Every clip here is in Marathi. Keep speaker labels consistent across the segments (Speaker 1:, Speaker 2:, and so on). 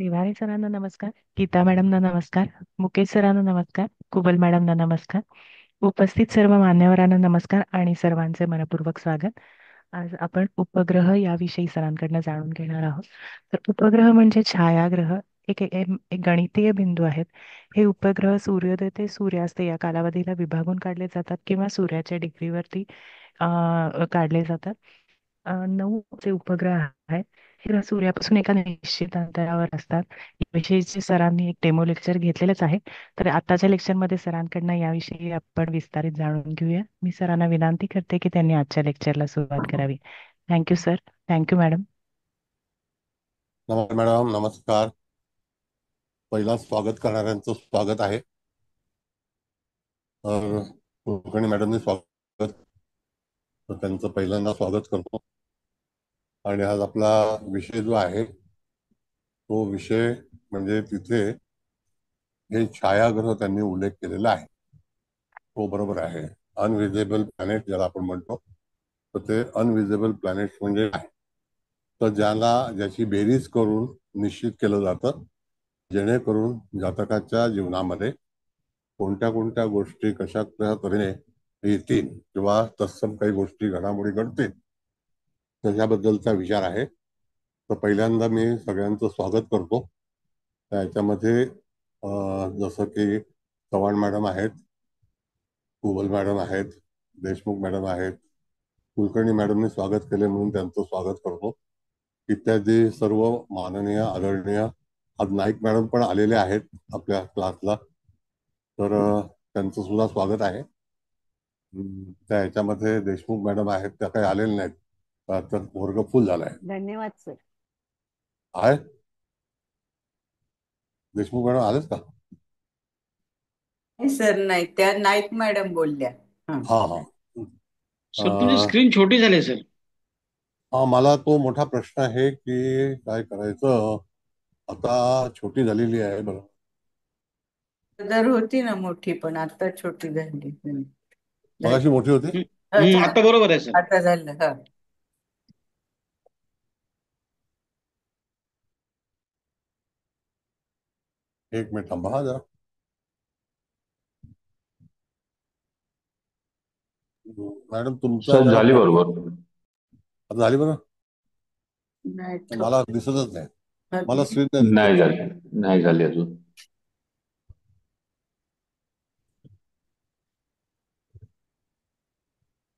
Speaker 1: तिवारी सरांना नमस्कार. गीता मॅडमना नमस्कार. मुकेश सरांना नमस्कार. कुबल मॅडमना नमस्कार. उपस्थित सर्व मान्यवरांना नमस्कार आणि सर्वांचे मनपूर्वक स्वागत. आज आपण उपग्रह याविषयी सरांकडनं जाणून घेणार आहोत. तर उपग्रह म्हणजे छायाग्रह, एक गणितीय बिंदू आहेत. हे उपग्रह सूर्योदय ते सूर्यास्त या कालावधीला विभागून काढले जातात किंवा सूर्याच्या डिग्रीवरती काढले जातात. 9 जे उपग्रह आहेत हे सूर्यापासून एका निश्चित अंतरावर असतात. याविषयीचे सरांनी एक डेमो लेक्चर घेतलेलंच आहे. तर आताच्या लेक्चरमध्ये सरांकडनं याविषयी आपण विस्तारित जाणून घेऊया. मी सरांना विनंती करते की त्यांनी आजच्या लेक्चरला सुरुवात करावी. Thank you sir. Thank you madam.
Speaker 2: नमस्कार मॅडम, नमस्कार. पहिला स्वागत करणाऱ्यांचं स्वागत आहे. तर कुलकर्णी मॅडमने स्वागत, तर त्यांचं पहिल्यांदा स्वागत करतो. आणि आज आपला विषय जो आहे तो विषय म्हणजे तिथे हे छायाग्रह त्यांनी उल्लेख केलेला आहे तो बरोबर आहे. अनविजिबल प्लॅनेट ज्याला आपण म्हणतो, तर ते अनविजिबल प्लॅनेट म्हणजे काय, तर ज्याची बेरीज करून निश्चित केलं जातं, जेणेकरून जातकाच्या जीवनामध्ये कोणत्या कोणत्या गोष्टी कशा तऱ्हेने येतील किंवा तत्सम काही गोष्टी घडामोडी घडतील त्याच्याबद्दलचा विचार आहे. तर पहिल्यांदा मी सगळ्यांचं स्वागत करतो. त्याच्यामध्ये जसं की चव्हाण मॅडम आहेत, कुबल मॅडम आहेत, देशमुख मॅडम आहेत, कुलकर्णी मॅडमने स्वागत केले म्हणून त्यांचं स्वागत करतो. इत्यादी सर्व माननीय आदरणीय, आज नाईक मॅडम पण आलेले आहेत आपल्या क्लासला, तर त्यांचं सुद्धा स्वागत आहे. त्या ह्याच्यामध्ये देशमुख मॅडम आहेत, त्या काही आलेल्या नाहीत, तर वर्ग फुल झालाय.
Speaker 3: धन्यवाद सर.
Speaker 2: आहे देशमुख मॅडम आलेच का?
Speaker 3: सर नाही, त्या नाईक मॅडम बोलल्या.
Speaker 2: हा हा.
Speaker 4: सर तुमची स्क्रीन छोटी झाली सर.
Speaker 2: हा, मला तो मोठा प्रश्न आहे की काय करायचं. आता छोटी झालेली आहे बरं.
Speaker 3: तर होती ना मोठी, पण आता छोटी झाली.
Speaker 2: मगाशी मोठी होती.
Speaker 4: आता बरोबर आहे सर.
Speaker 3: आता झालं. हा,
Speaker 2: एक मिनिट थांबा हा जरा. मॅडम तुमचं
Speaker 5: सर
Speaker 2: जरा
Speaker 5: झाली बरोबर.
Speaker 2: आता झाली बरं.
Speaker 3: नाही
Speaker 2: मला दिसतच नाही, मला
Speaker 3: थोडी
Speaker 2: स्क्रीन नाही
Speaker 5: नाही
Speaker 2: दिसत.
Speaker 5: झाली, नाही झाली अजून.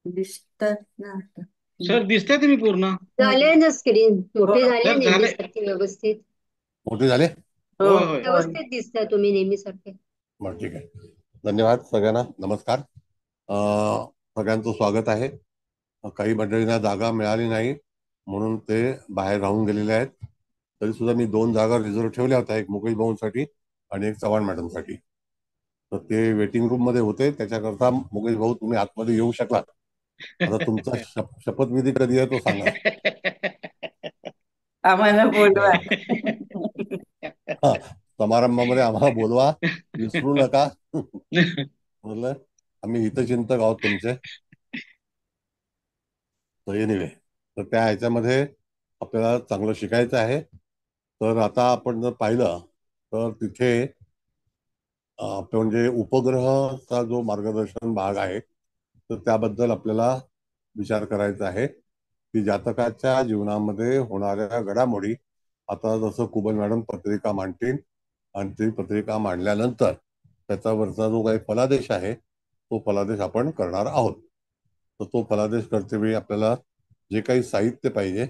Speaker 3: दिसतात ना आता.
Speaker 4: सर दिसतंय तुम्ही पूर्ण.
Speaker 6: झाले ना, स्क्रीन मोठी झाली
Speaker 4: सर झाले.
Speaker 6: नेहमीसारखी व्यवस्थित.
Speaker 2: मोठे झाले.
Speaker 3: हो,
Speaker 4: होय होय.
Speaker 6: व्यवस्थित दिसताय तुम्ही नेहमीसारखे.
Speaker 2: बरं, ठीक आहे. धन्यवाद सगळ्यांना, नमस्कार. सगळ्यांचं स्वागत आहे. काही मंडळींना जागा मिळाली नाही म्हणून ते बाहेर राहून गेलेले आहेत. तरी सुद्धा मी 2 जागा रिझर्व ठेवल्या होत्या, एक मुकेश भाऊंसाठी आणि एक चव्हाण मॅडमसाठी. तर ते वेटिंग रूम मध्ये होते, त्याच्याकरता मुकेश भाऊ तुम्ही आतमध्ये येऊ शकलात. आता तुमचा शपथविधी कधी आहे तो सांगा.
Speaker 3: आम्हाला बोलवा.
Speaker 2: हा, समारंभामध्ये आम्हाला बोलवा, विसरू नका. म्हटलं आम्ही हितचिंतक आहोत तुमचे. तर एनिवे, तर त्या ह्याच्यामध्ये आपल्याला चांगलं शिकायचं आहे. तर आता आपण जर पाहिलं तर तिथे आपलं म्हणजे उपग्रहाचा जो मार्गदर्शन भाग आहे, तर त्याबद्दल आपल्याला विचार करायचा आहे की जातकाच्या जीवनामध्ये होणाऱ्या घडामोडी. आता जसं कुबल मॅडम पत्रिका मांडतील आणि ती पत्रिका मांडल्यानंतर त्याच्यावरचा जो काही फलादेश आहे तो फलादेश आपण करणार आहोत. तर तो फलादेश करतेवेळी आपल्याला जे काही साहित्य पाहिजे.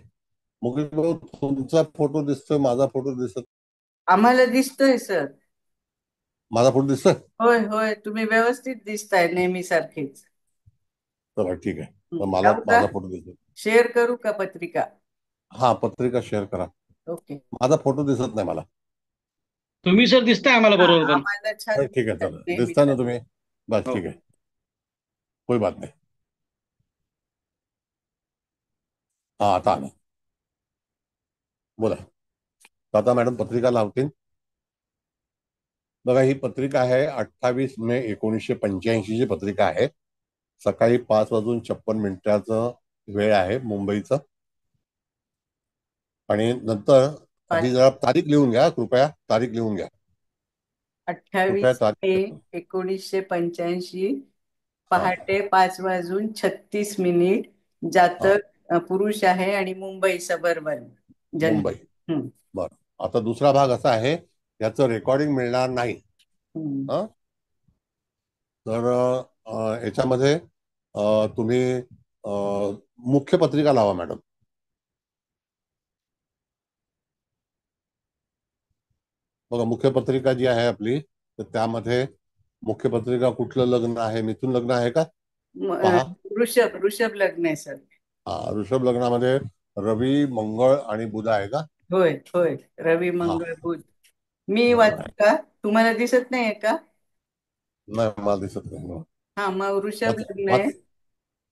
Speaker 2: मुकेश भाऊ तुमचा फोटो दिसतोय, माझा फोटो दिसत?
Speaker 3: आम्हाला दिसतोय सर.
Speaker 2: माझा फोटो दिसतोय?
Speaker 3: होय होय, तुम्ही व्यवस्थित दिसताय नेहमी सारखेच.
Speaker 2: तर ठीक आहे, तर मला माझा फोटो दिसतोय.
Speaker 3: शेअर करू का पत्रिका?
Speaker 2: हा, पत्रिका शेअर करा.
Speaker 3: ओके.
Speaker 2: माझा फोटो दिसत नाही मला.
Speaker 4: तुम्ही सर दिसताय आम्हाला बरोबर पण.
Speaker 3: आम्हाला छान
Speaker 2: ठीक आहे,
Speaker 3: दिसतात
Speaker 2: चला
Speaker 3: नेहमी
Speaker 2: दिसता ना
Speaker 3: सारखे.
Speaker 2: तुम्ही, बस
Speaker 4: हो.
Speaker 2: ठीक आहे, कोई बात नाही. हा, आता आला, बोला. आता मॅडम पत्रिका लावतील. बघा, ही पत्रिका आहे 28 मे 1985 ची पत्रिका आहे. सकाळी 5:56 वेळ आहे मुंबईचं. आणि नंतर ही जरा तारीख लिहून घ्या, कृपया तारीख लिहून घ्या. कृपया
Speaker 3: 28 मे
Speaker 2: तारीख.
Speaker 3: 1985
Speaker 2: हा,
Speaker 3: पहाटे 5:36
Speaker 2: हा,
Speaker 3: जातक पुरुष आहे आणि मुंबई सबर्बन जन्म.
Speaker 2: मुंबई.
Speaker 3: हम्म,
Speaker 2: बरं. आता दुसरा भाग असा आहे, याचं रेकॉर्डिंग मिळणार नाही.
Speaker 3: हम्म.
Speaker 2: हं? तर याच्यामध्ये तुम्ही मुख्य पत्रिका लावा मॅडम. बघा, मुख्य पत्रिका जी आहे आपली, तर त्यामध्ये मुख्य पत्रिका कुठलं लग्न आहे? मिथुन लग्न आहे का?
Speaker 3: म- अ,
Speaker 2: पहा.
Speaker 3: ऋषभ लग्न आहे सर.
Speaker 2: ऋषभ लग्नामध्ये रवी, मंगळ आणि बुध आहे का?
Speaker 3: होय होय, रवी
Speaker 2: हा,
Speaker 3: मंगळ बुध. मी
Speaker 2: बरोबर
Speaker 3: वाचू
Speaker 2: आहे.
Speaker 3: का? तुम्हाला दिसत नाहीये का?
Speaker 2: नाही, मला दिसत नाही.
Speaker 3: हा, मग वृषभ
Speaker 2: वाच
Speaker 3: लग्न आहे.
Speaker 2: वाच.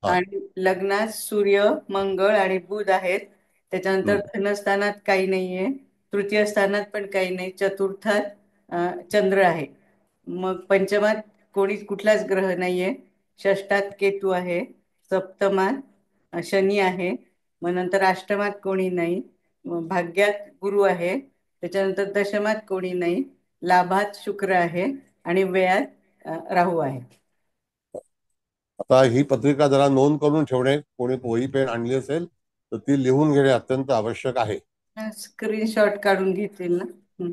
Speaker 2: हा.
Speaker 3: आणि लग्नात सूर्य, मंगळ आणि बुध आहेत. त्याच्यानंतर
Speaker 2: हम्म.
Speaker 3: धनस्थानात काही नाहीये. तृतीय स्थानात पण काही नाही. चतुर्थात चंद्र आहे. मग पंचमात कुठलाच ग्रह नाहीये. षष्ठात केतू आहे. सप्तमात शनी आहे. मग नंतर अष्टमात कोणी नाही. मग भाग्यात गुरु आहे. त्याच्यानंतर दशमात कोणी नाही. लाभात शुक्र आहे आणि व्ययात राहू आहे.
Speaker 2: आता ही पत्रिका जरा नोंद करून ठेवणे, कोणी वही पेन आणली असेल तर ती लिहून घेणे अत्यंत आवश्यक आहे.
Speaker 3: स्क्रीनशॉट काढून घेतील ना? हं.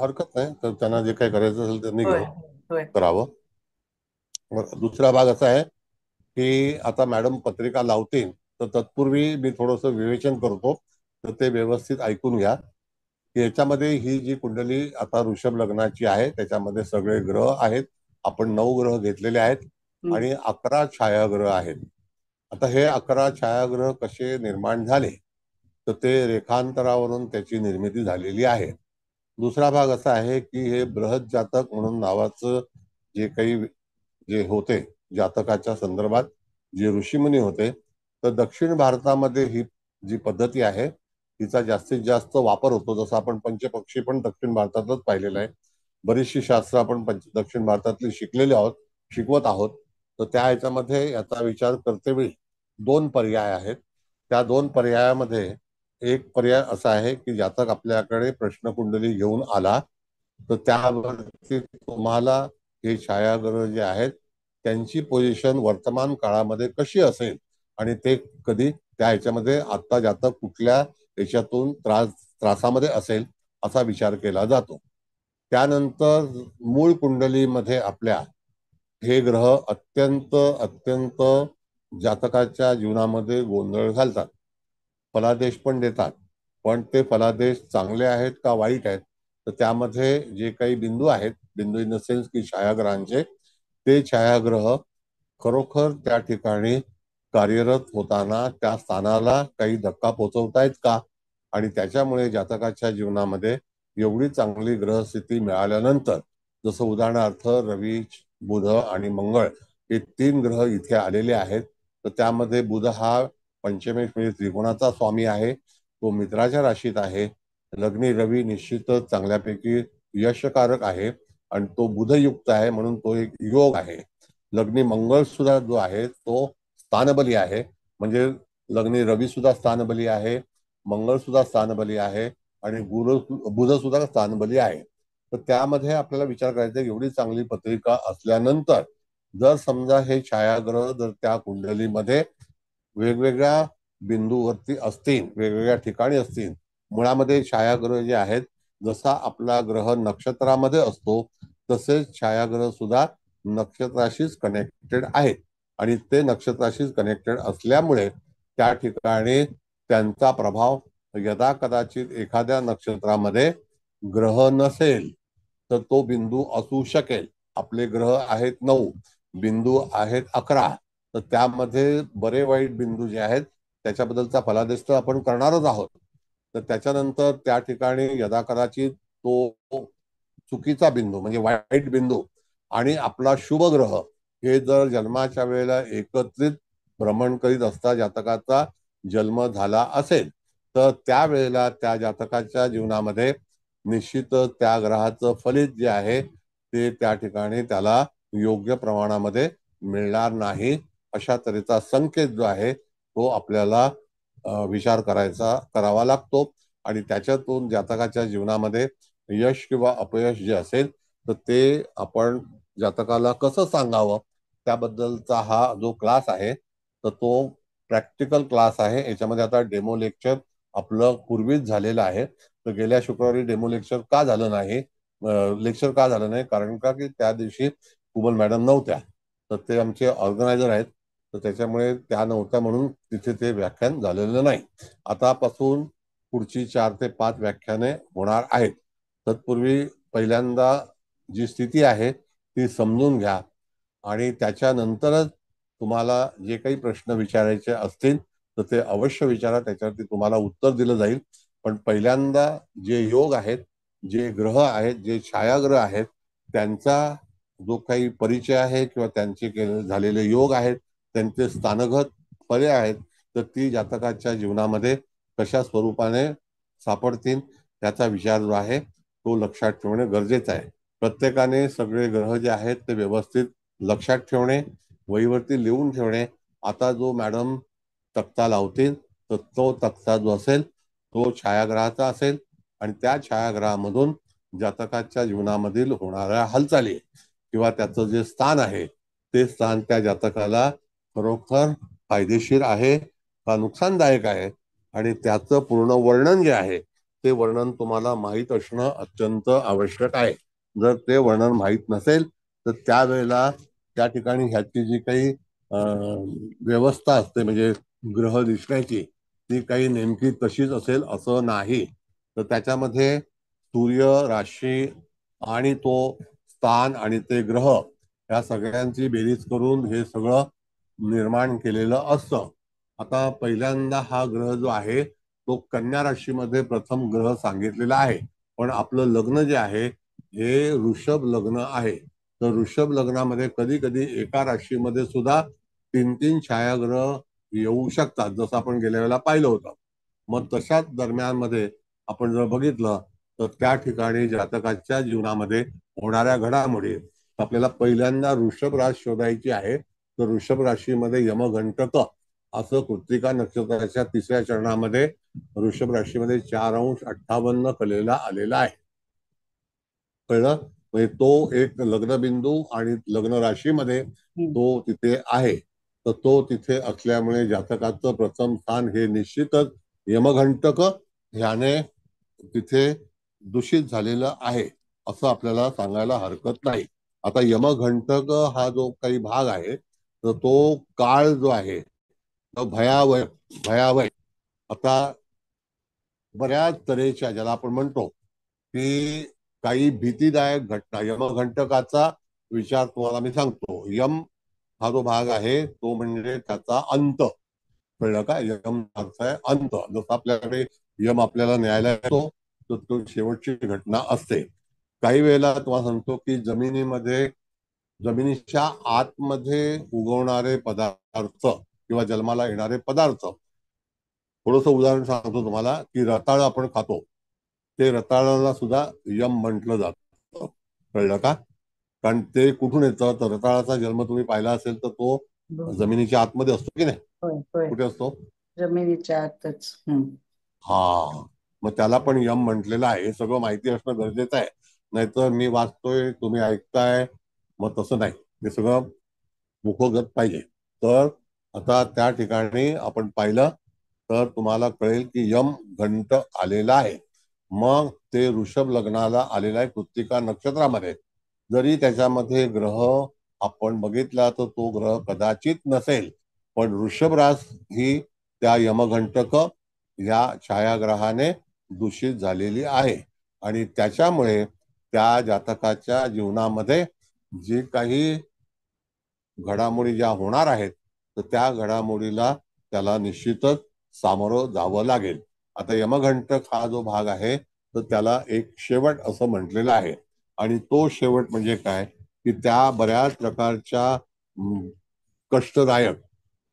Speaker 2: हरकत नाही, तर त्यांना जे काही करायचं असेल त्यांनी
Speaker 3: होय
Speaker 2: घेऊ
Speaker 3: होय.
Speaker 2: करावं. दुसरा भाग असा आहे की आता मॅडम पत्रिका लावतील, तर तत्पूर्वी मी थोडस विवेचन करतो, तर ते व्यवस्थित ऐकून घ्या. की याच्यामध्ये ही जी कुंडली आता ऋषभ लग्नाची आहे, त्याच्यामध्ये सगळे ग्रह आहेत. आपण 9 ग्रह घेतलेले आहेत
Speaker 3: हं.
Speaker 2: आणि 11 छायाग्रह आहेत. आता हे 11 छायाग्रह कसे निर्माण झाले, तर ते रेखांतरावरून त्याची निर्मिती झालेली आहे. दुसरा भाग असा आहे की हे बृहत जातक म्हणून नावाचं जे काही जे होते जातकाच्या संदर्भात, जे ऋषीमुनी होते, तर दक्षिण भारतामध्ये ही जी पद्धती आहे तिचा जास्तीत जास्त वापर होतो. जसं आपण पंचपक्षी पण दक्षिण भारतातच पाहिलेलं आहे. बरीचशी शास्त्र आपण दक्षिण भारतातली शिकलेले आहोत, शिकवत आहोत. तर त्या ह्याच्यामध्ये याचा विचार करतेवेळी 2 पर्याय आहेत. त्या 2 पर्यायामध्ये एक पर्याय असा आहे की जातक आपल्याकडे प्रश्नकुंडली घेऊन आला, तर त्यावरती तुम्हाला हे छायाग्रह जे आहेत त्यांची पोझिशन वर्तमान काळामध्ये कशी असेल आणि ते कधी त्या ह्याच्यामध्ये आता जातक कुठल्या ह्याच्यातून त्रासामध्ये असेल असा विचार केला जातो. त्यानंतर मूळ कुंडलीमध्ये आपल्या हे ग्रह अत्यंत अत्यंत जातकाच्या जीवनामध्ये गोंधळ घालतात, फलादेश पण देतात. पण ते फलादेश चांगले आहेत का वाईट आहेत, तर त्यामध्ये जे काही बिंदू आहेत, बिंदू इन द सेन्स की छायाग्रहांचे, ते छायाग्रह खरोखर त्या ठिकाणी कार्यरत होताना त्या स्थानाला काही धक्का पोहोचवतायत का, आणि त्याच्यामुळे जातकाच्या जीवनामध्ये एवढी चांगली ग्रहस्थिती मिळाल्यानंतर, जसं उदाहरणार्थ रवी, बुध आणि मंगळ हे 3 ग्रह इथे आलेले आहेत, तर त्यामध्ये बुध हा पंचमेश म्हणजे त्रिकोणाचा स्वामी आहे, तो मित्राच्या राशीत आहे. लग्नी रवी निश्चितच चांगल्यापैकी यशकारक आहे आणि तो बुधयुक्त आहे, म्हणून तो एक योग आहे. लग्नी मंगळ सुद्धा जो आहे तो स्थानबली आहे, म्हणजे लग्नी रवी सुद्धा स्थानबली आहे, मंगळ सुद्धा स्थानबली आहे आणि बुध सुद्धा स्थानबली आहे. तर त्यामध्ये आपल्याला विचार करायचा, एवढी चांगली पत्रिका असल्यानंतर जर समजा हे छायाग्रह जर त्या कुंडलीमध्ये वेगवेगळ्या बिंदूवरती असतील, वेगवेगळ्या ठिकाणी असतील, मुळामध्ये छायाग्रह जे आहेत, जसा आपला ग्रह नक्षत्रामध्ये असतो तसेच छायाग्रह सुद्धा नक्षत्राशीच कनेक्टेड आहेत आणि ते नक्षत्राशीच कनेक्टेड असल्यामुळे त्या ठिकाणी त्यांचा प्रभाव यदा कदाचित एखाद्या नक्षत्रामध्ये ग्रह नसेल तर तो बिंदू असू शकेल. आपले ग्रह आहेत 9, बिंदू आहेत 11, तर त्यामध्ये बरे वाईट बिंदू जे आहेत त्याच्याबद्दलचा फलादेश तर आपण करणारच आहोत. तर त्याच्यानंतर त्या ठिकाणी यदा कदाचित तो चुकीचा बिंदू म्हणजे वाईट बिंदू आणि आपला शुभ ग्रह हे जर जन्माच्या वेळेला एकत्रित भ्रमण करीत असता जातकाचा जन्म झाला असेल, तर त्यावेळेला त्या जातकाच्या जीवनामध्ये निश्चितच त्या ग्रहाचं फलित जे आहे ते त्या ठिकाणी त्याला योग्य प्रमाणामध्ये मिळणार नाही. अशा तऱ्हेचा संकेत जो आहे तो आपल्याला विचार करावा लागतो. आणि त्याच्यातून जातकाच्या जीवनामध्ये यश किंवा अपयश जे असेल तर ते आपण जातकाला कसं सांगावं त्याबद्दलचा हा जो क्लास आहे तर तो प्रॅक्टिकल क्लास आहे. याच्यामध्ये आता डेमो लेक्चर आपलं पूर्वीच झालेलं आहे. तर गेल्या शुक्रवारी डेमो लेक्चर का झालं नाही, लेक्चर का झालं नाही, कारण का की त्या दिवशी कुबल मॅडम नव्हत्या. तर ते आमचे ऑर्गनायझर आहेत, तर त्याच्यामुळे त्या नव्हत्या म्हणून तिथे ते व्याख्यान झालेलं नाही. आतापासून पुढची 4 ते 5 व्याख्याने होणार आहेत. तत्पूर्वी पहिल्यांदा जी स्थिती आहे ती समजून घ्या आणि त्याच्यानंतरच तुम्हाला जे काही प्रश्न विचारायचे असतील तर ते अवश्य विचारा, त्याच्यावरती तुम्हाला उत्तर दिलं जाईल. पण पहिल्यांदा जे योग आहेत, जे ग्रह आहेत, जे छायाग्रह आहेत, त्यांचा जो काही परिचय आहे किंवा त्यांचे झालेले योग आहेत, त्यांचे स्थानगत पर्याय आहेत, तर ती जातकाच्या जीवनामध्ये कशा स्वरूपाने सापडतील त्याचा विचार जो आहे तो लक्षात ठेवणे गरजेचं आहे. प्रत्येकाने सगळे ग्रह जे आहेत ते व्यवस्थित लक्षात ठेवणे, वहीवरती लिहून ठेवणे. आता जो मॅडम तक्ता लावतील तर तो तक्ता जो असेल तो छायाग्रहाचा असेल आणि त्या छायाग्रहामधून जातकाच्या जीवनामधील होणाऱ्या हालचाली किंवा त्याचं जे स्थान आहे ते स्थान त्या जातकाला खरोखर फायदेशीर आहे का नुकसानदायक आहे आणि त्याचं पूर्ण वर्णन जे आहे ते वर्णन तुम्हाला माहीत असणं अत्यंत आवश्यक आहे. जर ते वर्णन माहीत नसेल तर त्यावेळेला त्या ठिकाणी ह्याची जी काही व्यवस्था असते म्हणजे ग्रह दिसण्याची ती काही नेमकी तशीच असेल असं नाही. तर त्याच्यामध्ये सूर्य, राशी आणि तो स्थान आणि ते ग्रह या सगळ्यांची बेरीज करून हे सगळं निर्माण केलेलं असतं. आता पहिल्यांदा हा ग्रह जो आहे तो कन्या राशीमध्ये प्रथम ग्रह सांगितलेला आहे, पण आपलं लग्न जे आहे हे ऋषभ लग्न आहे. तर ऋषभ लग्नामध्ये कधी कधी एका राशीमध्ये सुद्धा 3-3 छायाग्रह येऊ शकतात, जसं आपण गेल्या वेळेला पाहिलं होतं. मग तशाच दरम्यान मध्ये आपण जर बघितलं तर त्या ठिकाणी जातकाच्या जीवनामध्ये होणाऱ्या घडामोडी आपल्याला पहिल्यांदा वृषभ राशी शोधायची आहे. तर वृषभ राशीमध्ये यमघंटक असं कृत्तिका नक्षत्राच्या 3ऱ्या चरणामध्ये वृषभ राशीमध्ये 4°58 कलेला आलेला आहे. कळलं? म्हणजे तो एक लग्नबिंदू आणि लग्न राशीमध्ये तो तिथे आहे. तर तो तिथे असल्यामुळे जातकाचं प्रथम स्थान हे निश्चितच यमघंटक ह्याने तिथे दूषित झालेलं आहे असं आपल्याला सांगायला हरकत नाही. आता यमघंटक हा जो काही भाग आहे तर तो काळ जो आहे तो भयावह भयावह. आता बऱ्याच तऱ्हेच्या ज्याला आपण म्हणतो की काही भीतीदायक घटना यमघंटकाचा विचार तुम्हाला मी सांगतो. यम हा जो भाग आहे तो म्हणजे त्याचा अंत. कळलं का? यम अर्थ आहे अंत. जसं आपल्याकडे यम आपल्याला न्यायला येतो तर तो शेवटची घटना असते. काही वेळेला तुम्हाला सांगतो की जमिनीच्या आतमध्ये उगवणारे पदार्थ किंवा जन्माला येणारे पदार्थ, थोडस उदाहरण सांगतो तुम्हाला की रताळ आपण खातो, ते रताळाला सुद्धा यम म्हटलं जातं. कळलं का? कारण ते कुठून येतं तर रताळाचा जन्म तुम्ही पाहिला असेल तर तो जमिनीच्या आतमध्ये असतो की नाही? कुठे असतो?
Speaker 3: जमिनीच्या आतच.
Speaker 2: हा, मग त्याला पण यम म्हटलेलं आहे. हे सगळं माहिती असणं गरजेचं आहे. नाहीतर मी वाचतोय तुम्ही ऐकताय मग तसं नाही, हे सगळं मुखगत पाहिजे. तर आता त्या ठिकाणी आपण पाहिलं तर तुम्हाला कळेल की यम घंट आलेला आहे. मग ते ऋषभ लग्नाला आलेला आहे कृत्तिका नक्षत्रामध्ये. जरी त्याच्यामध्ये ग्रह आपण बघितला तर तो ग्रह कदाचित नसेल, पण वृषभ रास ही त्या यमघंटक या छायाग्रहाने दूषित झालेली आहे आणि त्याच्यामुळे त्या जातकाच्या जीवनामध्ये जे काही घडामोडी ज्या होणार आहेत तर त्या घडामोडीला त्याला निश्चितच सामोरं जावं लागेल. आता यमघंटक हा जो भाग आहे तर त्याला एक शेवट असं म्हटलेलं आहे आणि तो शेवट म्हणजे काय की त्या बऱ्याच प्रकारच्या कष्टदायक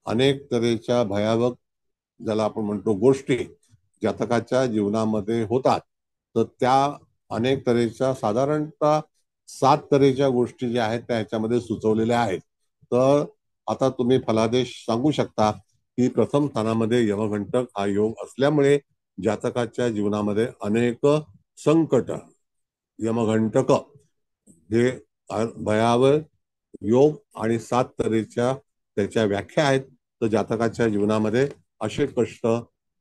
Speaker 2: अनेक तऱ्हेच्या भयावह ज्याला आपण म्हणतो गोष्टी जातकाच्या जीवनामध्ये होतात. तर त्या अनेक तऱ्हेच्या साधारणतः 7 तऱ्हेच्या गोष्टी ज्या आहेत त्या ह्याच्यामध्ये सुचवलेल्या आहेत. तर आता तुम्ही फलादेश सांगू शकता की प्रथम स्थानामध्ये यमघंटक हा योग असल्यामुळे जातकाच्या जीवनामध्ये अनेक संकट, यमघंटक हे भयावह योग आणि 7 तऱ्हेच्या त्याच्या व्याख्या आहेत. तर जातकाच्या जीवनामध्ये असे कष्ट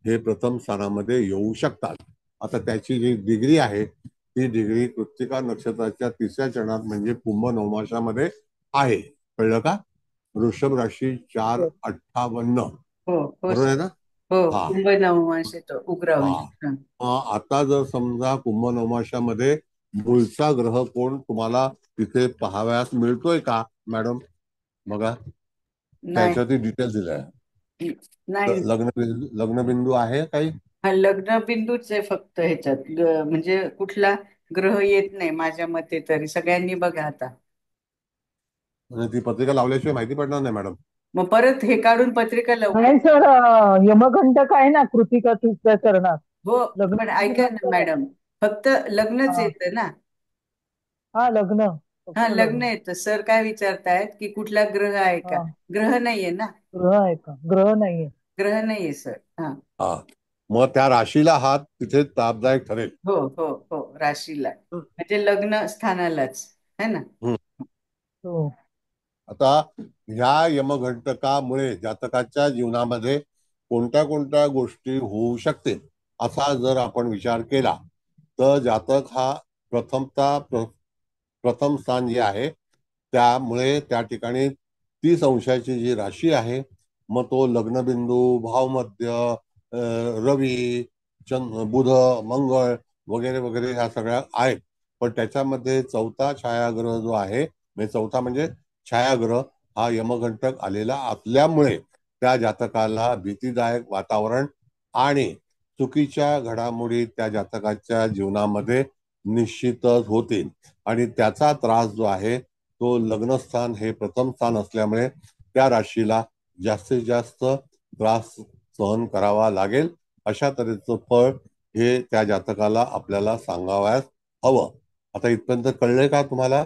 Speaker 2: हे प्रथम स्थानामध्ये येऊ शकतात. आता त्याची जी डिग्री आहे ती डिग्री कृत्तिका नक्षत्राच्या 3ऱ्या चरणात म्हणजे कुंभ नवमाशामध्ये आहे. कळलं का? वृषभ राशी 458.
Speaker 3: हो हो
Speaker 2: बरोबर
Speaker 3: सर.
Speaker 2: आहे ना?
Speaker 3: हो,
Speaker 2: हा
Speaker 3: कुंभ नवमास येतो उग्र
Speaker 2: हा
Speaker 3: म्हणजे.
Speaker 2: आता जर समजा कुंभ नवमाशामध्ये मूळचा ग्रह कोण तुम्हाला तिथे पाहावयास मिळतोय का मॅडम? बघा,
Speaker 3: नाही
Speaker 2: त्याच्यावरती डिटेल दिलाय.
Speaker 3: नाही.
Speaker 2: लग्नबिंदू आहे काही?
Speaker 3: हा लग्न बिंदूच आहे फक्त ह्याच्यात म्हणजे कुठला ग्रह येत नाही माझ्या मते तरी. सगळ्यांनी बघा आता.
Speaker 2: म्हणजे ती पत्रिका लावल्याशिवाय माहिती पडणार नाही मॅडम.
Speaker 3: मग परत हे काढून पत्रिका लावू का?
Speaker 1: नाही सर, यमघंटक आहे ना कृतिका 3ऱ्या चरणात.
Speaker 3: हो,
Speaker 1: लग्न
Speaker 3: पण
Speaker 1: बिंदू
Speaker 3: ऐका ना
Speaker 1: नसतो का?
Speaker 3: मॅडम, फक्त लग्नच
Speaker 1: हा
Speaker 3: येतं ना.
Speaker 1: हा लग्न,
Speaker 3: हा
Speaker 1: फक्त
Speaker 3: लग्न
Speaker 1: लग्न.
Speaker 3: येतं. सर काय विचारतायत की कुठला ग्रह आहे का?
Speaker 1: हा
Speaker 3: ग्रह नाहीये ना.
Speaker 1: ग्रह आहे का? ग्रह नाहीये.
Speaker 3: ग्रह नाहीये सर. हा.
Speaker 2: हा, मग त्या राशीला हात तिथे तापदायक ठरेल.
Speaker 3: हो हो हो, राशीला म्हणजे लग्न स्थानालाच है ना.
Speaker 2: हम्म.
Speaker 1: हो
Speaker 2: आता ह्या यमघंटकामुळे जातकाच्या जीवनामध्ये कोणत्या कोणत्या गोष्टी होऊ शकतील असा जर आपण विचार केला तर जातक हा प्रथम स्थान जे आहे त्यामुळे त्या ठिकाणी 30 अंशाची जी राशी आहे, मग तो लग्नबिंदू, भावमध्य, रवी, बुध, मंगळ वगैरे वगैरे ह्या सगळ्या आहेत. पण त्याच्यामध्ये चौथा छायाग्रह जो आहे, म्हणजे चौथा म्हणजे छायाग्रह हा यमघंटक आलेला असल्यामुळे त्या जातकाला भीतीदायक वातावरण आणि चुकीच्या घडामोडी त्या जातकाच्या जीवनामध्ये निश्चितच होतील. आणि त्याचा त्रास जो आहे तो लग्नस्थान हे प्रथम स्थान असल्यामुळे त्या राशीला जास्तीत जास्त त्रास सहन करावा लागेल. अशा तऱ्हेचं फळ हे त्या जातकाला आपल्याला सांगावयास हवं. आता इथपर्यंत कळलंय का तुम्हाला?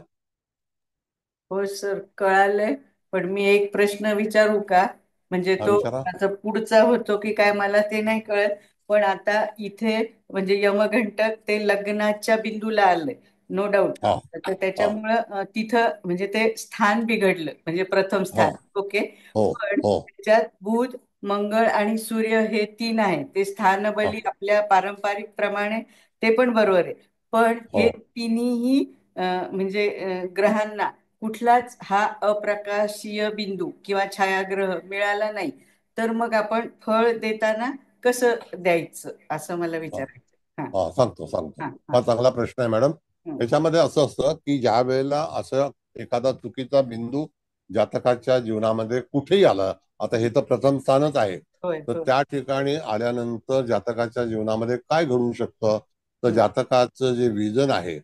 Speaker 3: हो सर, कळालंय. पण मी एक प्रश्न विचारू का? म्हणजे
Speaker 2: हा,
Speaker 3: तो
Speaker 2: विचारा.
Speaker 3: आता पुढचा होतो की काय मला ते नाही कळत. पण आता इथे म्हणजे यमघंटक ते लग्नाच्या बिंदूला आलंय, नो डाऊट.
Speaker 2: हा
Speaker 3: तर
Speaker 2: हा
Speaker 3: त्याच्यामुळं तिथं म्हणजे ते स्थान बिघडलं म्हणजे प्रथम
Speaker 2: हो
Speaker 3: स्थान. ओके.
Speaker 2: हो
Speaker 3: पण
Speaker 2: हो
Speaker 3: त्याच्यात बुध, मंगळ आणि सूर्य हे 3 आहे. ते
Speaker 2: हा
Speaker 3: स्थानबली आपल्या पारंपरिक प्रमाणे ते पण बरोबर आहे. पण
Speaker 2: हो
Speaker 3: हे तिन्ही म्हणजे ग्रहांना कुठलाच हा अप्रकाशीय बिंदू किंवा छायाग्रह मिळाला नाही. तर मग आपण फळ देताना कसं द्यायचं असं मला
Speaker 2: हा
Speaker 3: विचारायचं. हा
Speaker 2: सांगतो.
Speaker 3: हा हा.
Speaker 2: हा चांगला प्रश्न आहे मॅडम.
Speaker 3: हं.
Speaker 2: त्याच्यामध्ये असं असतं की ज्या वेळेला असं एखादा चुकीचा बिंदू जातकाच्या जीवनामध्ये कुठेही आला, आता हे तर प्रथम स्थानच आहे,
Speaker 3: होय
Speaker 2: तर
Speaker 3: होय.
Speaker 2: त्या ठिकाणी आल्यानंतर जातकाच्या जीवनामध्ये काय घडू शकतं, तर
Speaker 3: हं.
Speaker 2: जातकाचं जे विजन आहे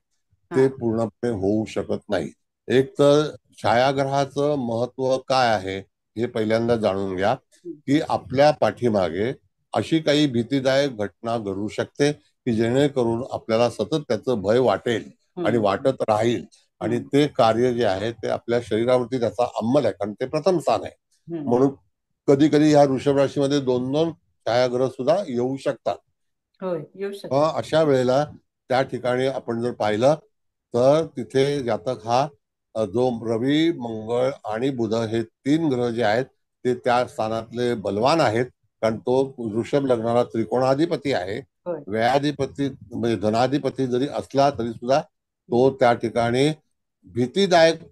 Speaker 3: हा
Speaker 2: ते पूर्णपणे होऊ शकत नाही. एक तर छायाग्रहाचं महत्व काय आहे हे पहिल्यांदा जाणून घ्या,
Speaker 3: हं.
Speaker 2: की आपल्या पाठीमागे अशी काही भीतीदायक घटना घडू शकते की जेणेकरून आपल्याला सतत त्याचं भय वाटेल आणि
Speaker 3: हं.
Speaker 2: वाटत राहील. आणि
Speaker 3: हं.
Speaker 2: ते कार्य जे आहे ते आपल्या शरीरावरती त्याचा अंमल आहे, कारण ते प्रथम स्थान आहे.
Speaker 3: हं.
Speaker 2: म्हणून कधी कधी ह्या वृषभ राशीमध्ये 2-2 छायाग्रह सुद्धा येऊ शकतात.
Speaker 3: होय, येऊ शकतो.
Speaker 2: मग अशा वेळेला त्या ठिकाणी आपण जर पाहिलं तर तिथे जातक हा जो रवी, मंगळ आणि बुध हे 3 ग्रह जे आहेत ते त्या स्थानातले बलवान आहेत. कारण तो वृषभ लग्नाला त्रिकोणाधिपती आहे.
Speaker 3: होय.
Speaker 2: व्ययाधिपती म्हणजे धनाधिपती जरी असला तरी सुद्धा
Speaker 3: हं.
Speaker 2: तो त्या ठिकाणी भीतीदायक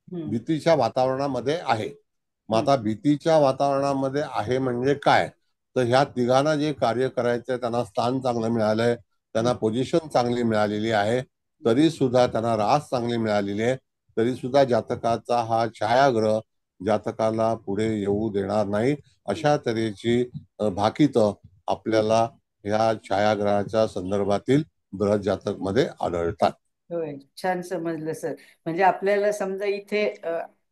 Speaker 3: हं.
Speaker 2: भीतीच्या वातावरणामध्ये आहे. मग
Speaker 3: हं.
Speaker 2: आता भीतीच्या वातावरणामध्ये आहे म्हणजे काय, तर ह्या तिघांना जे कार्य करायचंय त्यांना स्थान चांगलं मिळालंय,
Speaker 3: हं.
Speaker 2: त्यांना पोझिशन चांगली मिळालेली आहे, तरी सुद्धा त्यांना रास चांगली मिळालेली आहे, तरी सुद्धा जातकाचा हा छायाग्रह जातकाला पुढे येऊ देणार नाही.
Speaker 3: हं.
Speaker 2: अशा तऱ्हेची भाकितं आपल्याला ह्या छायाग्रहाच्या संदर्भातील बृहत जातक मध्ये आढळतात.
Speaker 3: होय, छान समजलं सर. म्हणजे आपल्याला समजा इथे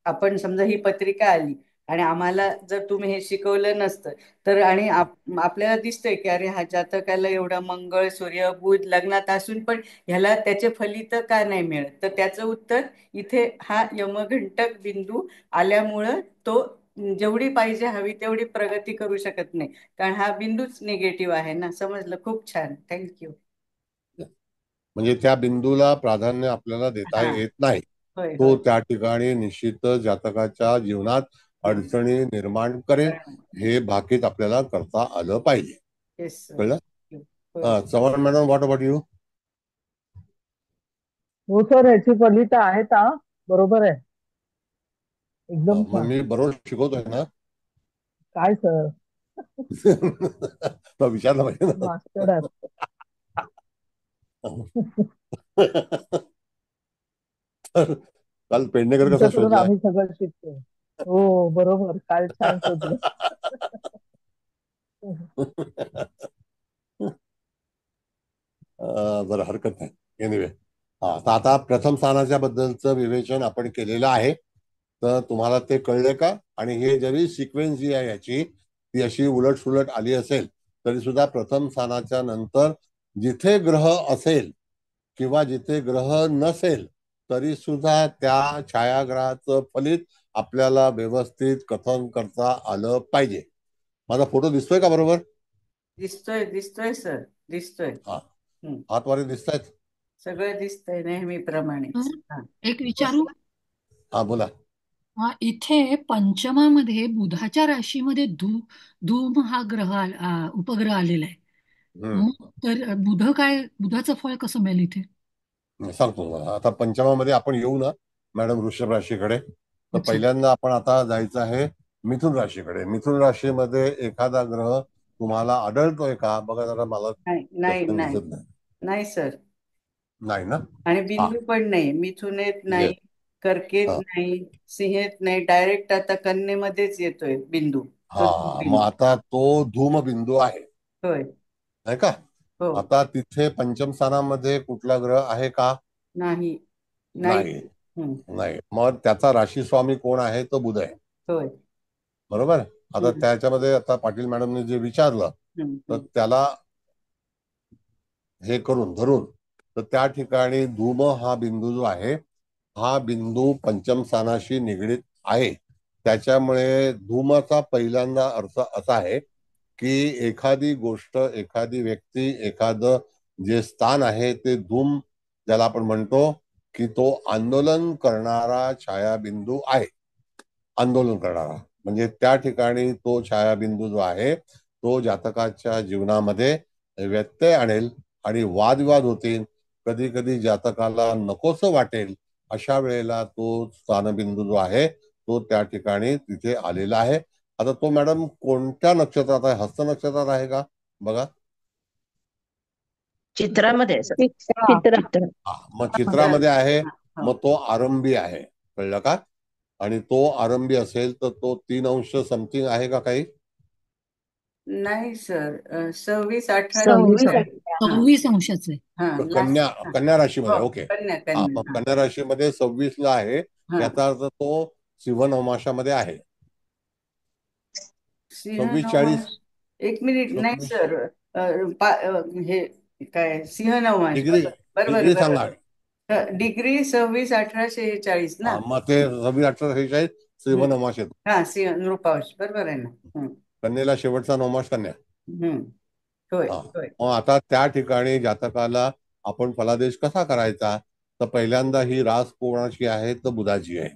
Speaker 3: आपण समजा ही पत्रिका आली आणि आम्हाला जर तुम्ही हे शिकवलं नसतं तर आणि आपल्याला दिसतंय की अरे हा जातकाला एवढा मंगळ, सूर्य, बुध लग्नात असून पण ह्याला त्याचे फलित का नाही मिळत, तर त्याचं उत्तर इथे हा यमघंटक बिंदू आल्यामुळं तो जेवढी पाहिजे हवी तेवढी प्रगती करू शकत नाही, कारण हा बिंदूच निगेटिव्ह आहे ना. समजलं? खूप छान, थँक्यू.
Speaker 2: म्हणजे त्या बिंदूला प्राधान्य आपल्याला देता
Speaker 3: हा,
Speaker 2: येत नाही.
Speaker 3: होय
Speaker 2: तो
Speaker 3: होय.
Speaker 2: त्या ठिकाणी निश्चितच जातकाच्या जीवनात
Speaker 3: हं.
Speaker 2: अडचणी निर्माण करेल. हे भाकीत आपल्याला करता आलं पाहिजे.
Speaker 3: Yes sir.
Speaker 2: कळलं?
Speaker 3: होय.
Speaker 2: Chavan madam, what about you?
Speaker 5: हो सर, याची फलित आहेत हा. बरोबर आहे, एकदम
Speaker 2: मग
Speaker 5: छान.
Speaker 2: मी बरोबर शिकवतोय ना?
Speaker 5: काय सर,
Speaker 2: तो विचारलं पाहिजे ना.
Speaker 5: मास्टर आहात.
Speaker 2: तर काल पेडणेकर कसा
Speaker 5: तुमच्याकडून
Speaker 2: शोधला?
Speaker 5: आम्ही सगळं शिकतो. हो बरोबर, काल छान शोधलं.
Speaker 2: बरं, हरकत नाही. एनिवे, तर आता प्रथम स्थानाच्या बद्दलचं विवेचन आपण केलेलं आहे. तर तुम्हाला ते कळले का? आणि हे जरी सिक्वेन्स जी आहे याची ती अशी उलट सुलट आली असेल तरी सुद्धा प्रथम स्थानाच्या नंतर जिथे ग्रह असेल किंवा जिथे ग्रह नसेल तरी सुद्धा त्या छायाग्रहाचं फलित आपल्याला व्यवस्थित कथन करता आलं पाहिजे. माझा फोटो दिसतोय का बरोबर?
Speaker 3: दिसतोय दिसतोय सर, दिसतोय.
Speaker 2: हा,
Speaker 3: हं.
Speaker 2: हातवारे दिसतायत?
Speaker 3: सगळं दिसतंय नेहमीप्रमाणेच. हा.
Speaker 7: एक विचारू.
Speaker 2: हा, बोला.
Speaker 7: इथे पंचमामध्ये बुधाच्या राशीमध्ये धूम हा उपग्रह आलेला आहे. मग तर बुधाचं फळ कसं मिळेल इथे?
Speaker 2: सांगतो तुम्हाला. आता पंचमामध्ये आपण येऊ ना मॅडम वृषभ राशीकडे. तर
Speaker 7: अच्छा.
Speaker 2: पहिल्यांदा आपण आता जायचं आहे मिथुन राशीकडे. मिथुन राशीमध्ये एखादा ग्रह तुम्हाला आढळतोय का बघा जरा. मला
Speaker 3: नाही नाही
Speaker 2: दर्शन
Speaker 3: नाही
Speaker 2: दिसत नाही.
Speaker 3: नाही सर.
Speaker 2: नाही ना?
Speaker 3: आणि
Speaker 2: हा,
Speaker 3: बिंदू पण नाही, मिथुनेत नाही,
Speaker 2: येस.
Speaker 3: कर्केत
Speaker 2: हा,
Speaker 3: नाही, सिंहेत नाही, डायरेक्ट आता कन्येमध्येच येतोय बिंदू. तो
Speaker 2: हा, मग
Speaker 3: बिंदू.
Speaker 2: आता तो धूम बिंदू आहे,
Speaker 3: होय.
Speaker 2: नाही का?
Speaker 3: हो.
Speaker 2: आता तिथे पंचम स्थानामध्ये कुठला ग्रह आहे का?
Speaker 3: नाही नाही.
Speaker 2: नाही.
Speaker 3: हं.
Speaker 2: नाही. मग त्याचा राशी स्वामी कोण आहे? तो बुध आहे,
Speaker 3: होय.
Speaker 2: बरोबर. आता
Speaker 3: हं.
Speaker 2: त्याच्यामध्ये आता पाटील मॅडमने जे विचारलं
Speaker 3: हं.
Speaker 2: तर
Speaker 3: हं.
Speaker 2: त्याला हे करून धरून तर त्या ठिकाणी धूम हा बिंदू जो आहे हा बिंदू पंचम स्थानाशी निगडीत आहे. त्याच्यामुळे धूमाचा पहिल्यांदा अर्थ असा आहे की एखादी गोष्ट, एखादी व्यक्ती, एखादं जे स्थान आहे ते धूम ज्याला आपण म्हणतो की तो आंदोलन करणारा छायाबिंदू आहे. आंदोलन करणारा म्हणजे त्या ठिकाणी तो छायाबिंदू जो आहे तो जातकाच्या जीवनामध्ये व्यत्यय आणेल आणि वादविवाद होतील. कधी कधी जातकाला नकोसं वाटेल. अशा वेळेला तो स्थानबिंदू जो आहे तो त्या ठिकाणी तिथे आलेला आहे. आता तो मॅडम कोणत्या नक्षत्रात आहे? हस्त नक्षत्रात आहे का बघा?
Speaker 8: चित्रामध्ये आहे सर.
Speaker 6: चित्र.
Speaker 8: चित्र.
Speaker 2: मग चित्रामध्ये आहे.
Speaker 3: हो.
Speaker 2: मग तो आरंभी आहे, कळलं का? आणि तो आरंभी असेल तर तो 3 अंश समथिंग आहे का काही?
Speaker 3: नाही सर, 26, 18,
Speaker 8: 26
Speaker 3: 46.
Speaker 7: 26 अंशाचे.
Speaker 3: हा,
Speaker 2: कन्या
Speaker 3: लास्ट.
Speaker 2: कन्या राशीमध्ये.
Speaker 3: हो,
Speaker 2: ओके.
Speaker 3: कन्या
Speaker 2: हा, मग
Speaker 3: कन्या.
Speaker 2: कन्या राशीमध्ये 26 ला आहे.
Speaker 3: हा.
Speaker 2: याचा अर्थ तो सिंह नवमाशामध्ये आहे.
Speaker 3: सिंह
Speaker 2: 26, 40,
Speaker 3: नवमास. एक मिनिट, नाही
Speaker 2: 26
Speaker 3: सर. हे काय, सिंह नवमास.
Speaker 2: डिग्री
Speaker 3: बरोबर
Speaker 2: डिग्री सांगा.
Speaker 3: बरोबर. डिग्री 26, 1846 ना.
Speaker 2: मग ते 26, 18, 46 सिंह नवमाश येतो.
Speaker 3: हा, सिंह नृपावश बरोबर आहे ना.
Speaker 2: कन्येला शेवटचा नवमाश कन्या.
Speaker 3: होय
Speaker 2: हा,
Speaker 3: होय.
Speaker 2: मग आता त्या ठिकाणी जातकाला आपण फलादेश कसा करायचा? तर पहिल्यांदा ही रास कोणाची आहे? तर बुधाची आहे.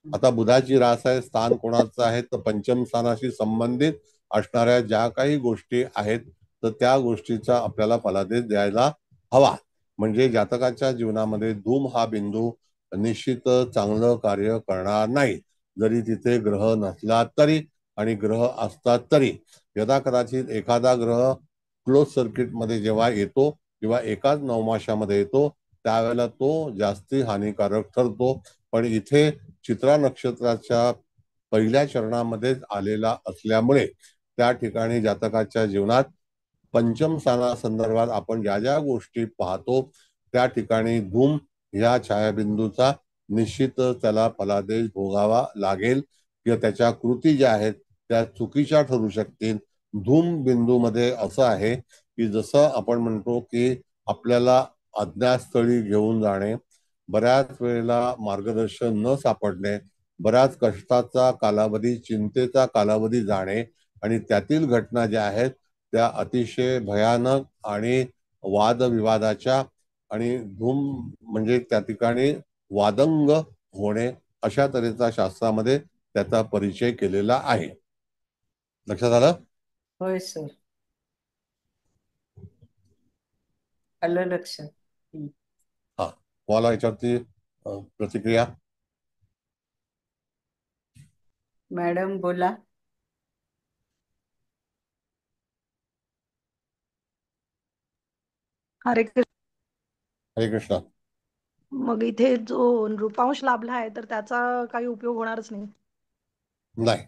Speaker 2: आता बुधाची रास आहे, स्थान कोणाचं आहे? तर पंचम स्थानाशी संबंधित असणाऱ्या ज्या काही गोष्टी आहेत तर त्या गोष्टीचा आपल्याला फलादेश द्यायला हवा. म्हणजे जातकाच्या जीवनामध्ये धूम हा बिंदू निश्चित चांगलं कार्य करणार नाही. जरी तिथे ग्रह नसला तरी आणि ग्रह असतात तरी. यदा कदाचित एखादा ग्रह क्लोज सर्किट मध्ये जेव्हा येतो किंवा एकाच नवमाशामध्ये येतो त्यावेळेला तो जास्ती हानिकारक ठरतो. पण इथे चित्रा नक्षत्राच्या पहिल्या चरणामध्येच आलेला असल्यामुळे त्या ठिकाणी जातकाच्या जीवनात पंचम स्थानासंदर्भात आपण ज्या ज्या गोष्टी पाहतो त्या ठिकाणी धूम ह्या छायाबिंदूचा निश्चित त्याला फलादेश भोगावा लागेल किंवा त्याच्या कृती ज्या आहेत त्या चुकीच्या ठरू शकतील. धूम बिंदूमध्ये असं आहे की जसं आपण म्हणतो की आपल्याला अज्ञातस्थळी घेऊन जाणे, बऱ्याच वेळेला मार्गदर्शन न सापडणे, बऱ्याच कष्टाचा कालावधी, चिंतेचा कालावधी जाणे आणि त्यातील घटना ज्या आहेत त्या अतिशय भयानक आणि वादविवादाच्या आणि धूम म्हणजे त्या ठिकाणी वादंग होणे अशा तऱ्हेचा शास्त्रामध्ये त्याचा परिचय केलेला आहे. लक्षात आलं?
Speaker 3: होय सर, आलं लक्षात.
Speaker 2: हा, तुम्हाला याच्यावरती प्रतिक्रिया?
Speaker 3: मॅडम बोला.
Speaker 8: हरे कृष्ण.
Speaker 2: हरे कृष्ण.
Speaker 8: मग इथे जो नृपांश लाभला आहे तर त्याचा काही उपयोग होणारच नाही.
Speaker 2: नाही,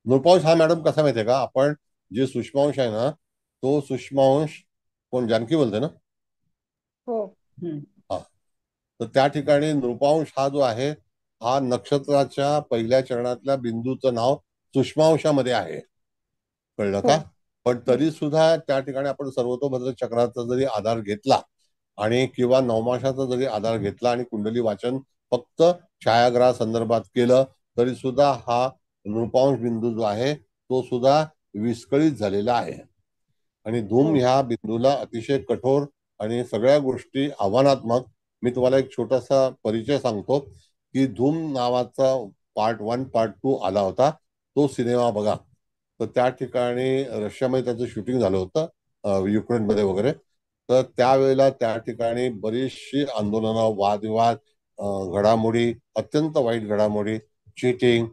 Speaker 2: नृपांश हा मॅडम कसा माहितीये का, आपण जे सूक्ष्मांश आहे ना तो सूक्ष्मांश कोण जानकी बोलते ना?
Speaker 8: हो.
Speaker 2: हा, तर त्या ठिकाणी नृपांश हा जो आहे हा नक्षत्राच्या पहिल्या चरणातल्या बिंदूचं नाव सूक्ष्मांशामध्ये आहे. कळलं का? पण तरी सुद्धा त्या ठिकाणी आपण सर्वतोभद्र चक्राचा जरी आधार घेतला आणि किंवा नवमाशाचा जरी आधार घेतला आणि कुंडली वाचन फक्त छायाग्रहा संदर्भात केलं तरी सुद्धा हा नृपांश बिंदू जो आहे तो सुद्धा विस्कळीत झालेला आहे. आणि धूम ह्या बिंदूला अतिशय कठोर आणि सगळ्या गोष्टी आव्हानात्मक. मी तुम्हाला एक छोटासा परिचय सांगतो की धूम नावाचा पार्ट 1 पार्ट 2 आला होता, तो सिनेमा बघा. तर त्या ठिकाणी रशियामध्ये त्याचं शूटिंग झालं होतं, युक्रेनमध्ये वगैरे. तर त्यावेळेला त्या ठिकाणी बरीचशी आंदोलनं, वादविवाद, घडामोडी, अत्यंत वाईट घडामोडी, चिटिंग,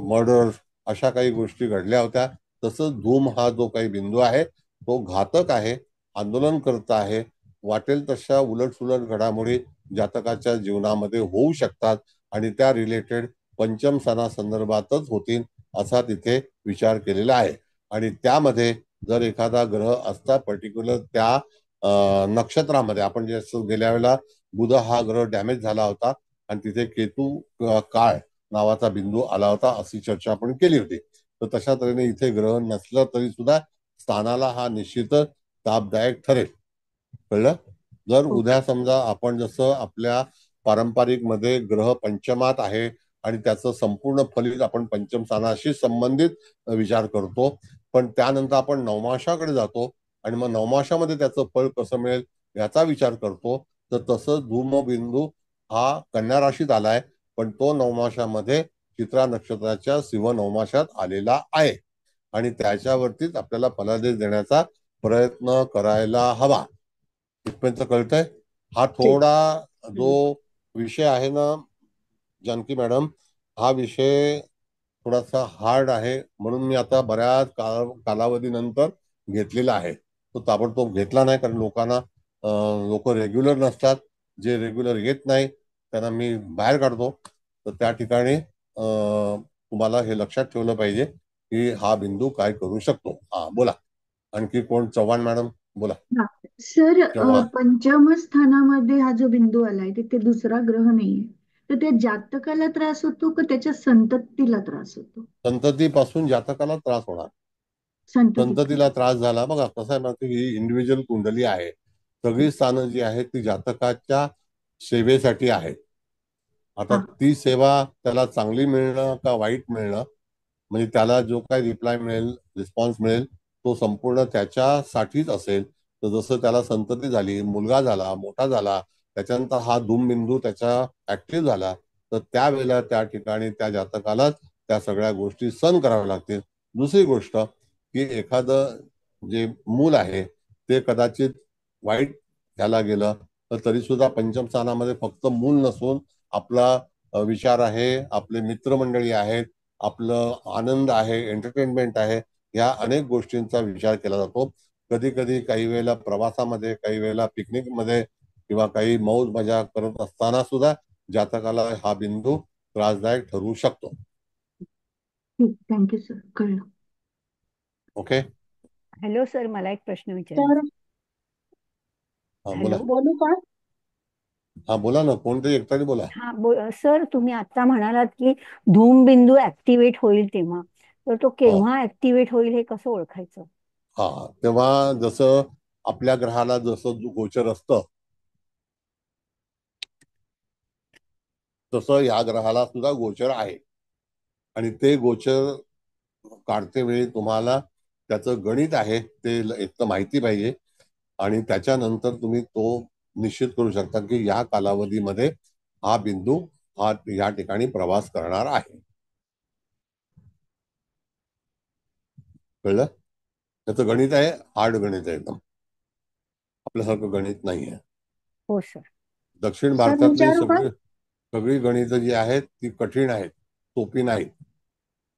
Speaker 2: मर्डर अशा काही गोष्टी घडल्या होत्या. तसंच धूम हा जो काही बिंदू आहे तो घातक आहे, आंदोलन करत आहे. वाटेल तशा उलटसुलट घडामोडी जातकाच्या जीवनामध्ये होऊ शकतात आणि त्या रिलेटेड पंचम सणासंदर्भातच होतील असा तिथे विचार केलेला आहे. आणि त्यामध्ये जर एखादा ग्रह असता पर्टिक्युलर त्या नक्षत्रामध्ये, आपण जे गेल्या वेळेला बुध हा ग्रह डॅमेज झाला होता आणि तिथे केतू काळ नावाचा बिंदू आला होता अशी चर्चा आपण केली होती. तर तशा तऱ्हेने इथे ग्रह नसलं तरी सुद्धा स्थानाला हा निश्चितच तापदायक ठरेल. कळलं? जर उद्या समजा आपण जसं आपल्या पारंपरिक मध्ये ग्रह पंचमात आहे आणि त्याचं संपूर्ण फलित आपण पंचम स्थानाशी संबंधित विचार करतो, पण त्यानंतर आपण नवमाशाकडे जातो आणि मग नवमाशामध्ये त्याचं फळ कसं मिळेल याचा विचार करतो. तर तसं धूमबिंदू हा कन्या राशीत आलाय, पण तो नवमाशामध्ये चित्रा नक्षत्राच्या सिंह नवमाशात आलेला आहे आणि त्याच्यावरतीच आपल्याला फलादेश देण्याचा प्रयत्न करायला हवा. इथपर्यंत कळतंय? हा थोडा जो विषय आहे ना जानकी मॅडम, हा विषय थोडासा हार्ड आहे, म्हणून मी आता बऱ्याच कालावधीनंतर घेतलेला आहे. तो ताबडतोब घेतला नाही, कारण लोक रेग्युलर नसतात. जे रेग्युलर येत नाही त्यांना मी बाहेर काढतो. तर त्या ठिकाणी तुम्हाला हे लक्षात ठेवलं पाहिजे की हा बिंदू काय करू शकतो. हा बोला, आणखी कोण? चव्हाण मॅडम बोला.
Speaker 9: सर,
Speaker 2: चव्हाण.
Speaker 9: पंचम स्थानामध्ये हा जो बिंदू आलाय तिथे दुसरा ग्रह नाहीये, तर त्या जातकाला त्रास होतो का त्याच्या संततीला त्रास होतो?
Speaker 2: संततीपासून जातकाला त्रास होणार. संततीला त्रास झाला, बघा कसं आहे ना, ही इंडिव्हिज्युअल कुंडली आहे. सगळी स्थानं जी आहेत ती जातकाच्या सेवेसाठी आहेत. आता ती सेवा त्याला चांगली मिळणं का वाईट मिळणं, म्हणजे त्याला जो काही रिप्लाय मिळेल, रिस्पॉन्स मिळेल, तो संपूर्ण त्याच्यासाठीच असेल. तर जसं त्याला संतती झाली, मुलगा झाला, मोठा झाला, त्याच्यानंतर हा धूमबिंदू त्याच्या ऍक्टिव्ह झाला, तर त्यावेळेला त्या ठिकाणी त्या जातकालाच त्या सगळ्या गोष्टी सहन कराव्या लागतील. दुसरी गोष्ट की एखादं जे मूल आहे ते कदाचित वाईट ह्याला गेलं तर तरी सुद्धा पंचम स्थानामध्ये फक्त मूल नसून आपला विचार आहे, आपले मित्रमंडळी आहेत, आपलं आनंद आहे, एंटरटेनमेंट आहे, या अनेक गोष्टींचा विचार केला जातो. कधी कधी काही वेळेला प्रवासामध्ये, काही वेळेला पिकनिक मध्ये किंवा काही मौज मजा करत असताना सुद्धा जातकाला हा बिंदू त्रासदायक ठरू शकतो.
Speaker 9: थँक्यू सर, कळलं.
Speaker 2: ओके.
Speaker 10: हॅलो सर, मला एक प्रश्न विचारायचा.
Speaker 2: हा बोला.
Speaker 10: हॅलो,
Speaker 9: बोलू का?
Speaker 2: हा बोला ना, कोणतरी एकट्याने बोला.
Speaker 10: सर तुम्ही आता म्हणालात की धूमबिंदू ऍक्टिव्हेट होईल तेव्हा, तर तो केव्हा ऍक्टिव्हेट होईल हे कसं ओळखायचं?
Speaker 2: हा, तेव्हा जसं आपल्या ग्रहाला जसं गोचर असतं तसं या ग्रहाला सुद्धा गोचर आहे. आणि ते गोचर काढते वेळी तुम्हाला त्याचं गणित आहे ते एक तर माहिती पाहिजे, आणि त्याच्यानंतर तुम्ही तो निश्चित करू शकता की या कालावधीमध्ये हा बिंदू हा या ठिकाणी प्रवास करणार आहे. कळलं? त्याचं गणित आहे, हार्ड गणित आहे एकदम, आपल्यासारखं गणित नाही आहे.
Speaker 10: हो सर.
Speaker 2: दक्षिण
Speaker 9: सर
Speaker 2: भारतातली
Speaker 9: विचारू का?
Speaker 2: सगळी गणितं जी आहेत ती कठीण आहेत, सोपी नाहीत.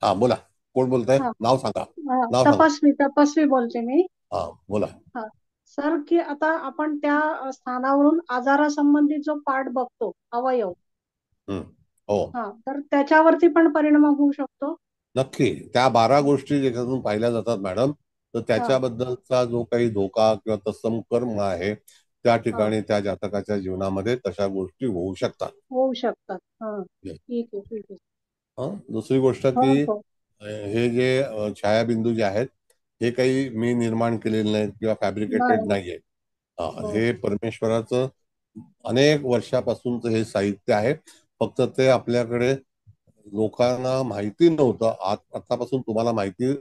Speaker 2: हा बोला, कोण बोलताय?
Speaker 8: हा
Speaker 2: नाव सांगा. नाव सांगा.
Speaker 8: तपस्वी बोलते मी.
Speaker 2: हा बोला.
Speaker 8: हा सर, की आता आपण त्या स्थानावरून आजारासंबंधी जो पाठ बघतो, अवयव,
Speaker 2: हो
Speaker 8: हा, तर त्याच्यावरती पण परिणाम होऊ शकतो.
Speaker 2: नक्की. त्या 12 गोष्टी ज्याच्यातून पाहिल्या जातात मॅडम, तर
Speaker 8: हा
Speaker 2: त्याच्याबद्दलचा जो काही धोका किंवा तत्सम कर्म आहे त्या
Speaker 8: हा
Speaker 2: ठिकाणी त्या जातकाच्या जीवनामध्ये तशा गोष्टी होऊ शकतात.
Speaker 8: होऊ शकतात. हा
Speaker 2: Yes.
Speaker 8: ठीक आहे, ठीक आहे.
Speaker 2: दुसरी गोष्ट
Speaker 8: हो
Speaker 2: की
Speaker 8: हो
Speaker 2: हे जे छायाबिंदू जे आहेत हे काही मी निर्माण केलेले नाहीत किंवा फॅब्रिकेटेड
Speaker 8: नाही.
Speaker 2: नाहीये.
Speaker 8: हो
Speaker 2: हे परमेश्वराचं अनेक वर्षापासूनच हे साहित्य आहे. फक्त ते आपल्याकडे लोकांना माहिती नव्हतं. आतापासून तुम्हाला माहिती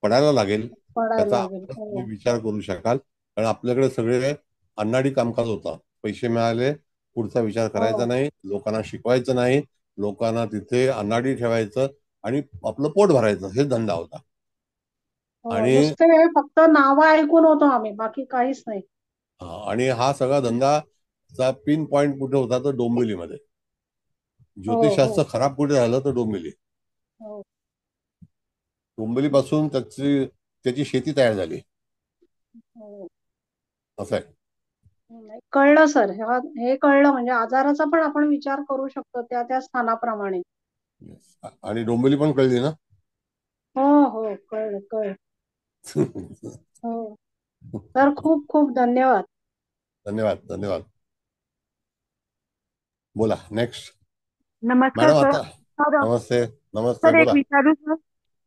Speaker 2: पडायला लागेल.
Speaker 8: पडायला
Speaker 2: त्याचा
Speaker 8: लागेल.
Speaker 2: तुम्ही
Speaker 8: हो
Speaker 2: विचार करू शकाल. कारण आपल्याकडे सगळे अन्नाडी कामकाज होतं. पैसे मिळाले, पुढचा विचार करायचा
Speaker 8: हो
Speaker 2: नाही, लोकांना शिकवायचं नाही, लोकांना तिथे अन्नाडी ठेवायचं आणि आपलं पोट भरायचं, हे धंदा होता.
Speaker 8: हो,
Speaker 2: आणि
Speaker 8: नुसते फक्त नावं ऐकून होतो आम्ही, बाकी काहीच नाही.
Speaker 2: आणि हा सगळा धंदाचा पिन पॉइंट कुठे होता? तर डोंबिवलीमध्ये.
Speaker 8: हो हो
Speaker 2: ज्योतिषाचं खराब कुठे झालं? तर डोंबिवली.
Speaker 8: हो
Speaker 2: डोंबिवलीपासून त्याची शेती तयार झाली.
Speaker 8: हो.
Speaker 2: असं आहे.
Speaker 8: नाही, कळलं सर. हे कळलं, म्हणजे आजाराचा पण आपण विचार करू शकतो त्या त्या स्थानाप्रमाणे.
Speaker 2: आणि डोंबिवली पण कळली ना?
Speaker 8: हो हो, कळलं कळलं. हो सर, खूप खूप धन्यवाद.
Speaker 2: धन्यवाद धन्यवाद. बोला नेक्स्ट.
Speaker 11: नमस्कार
Speaker 2: मॅडम
Speaker 11: सर.
Speaker 2: आता नमस्ते. नमस्ते
Speaker 11: सर एक
Speaker 2: बोला.
Speaker 11: विचारू सर.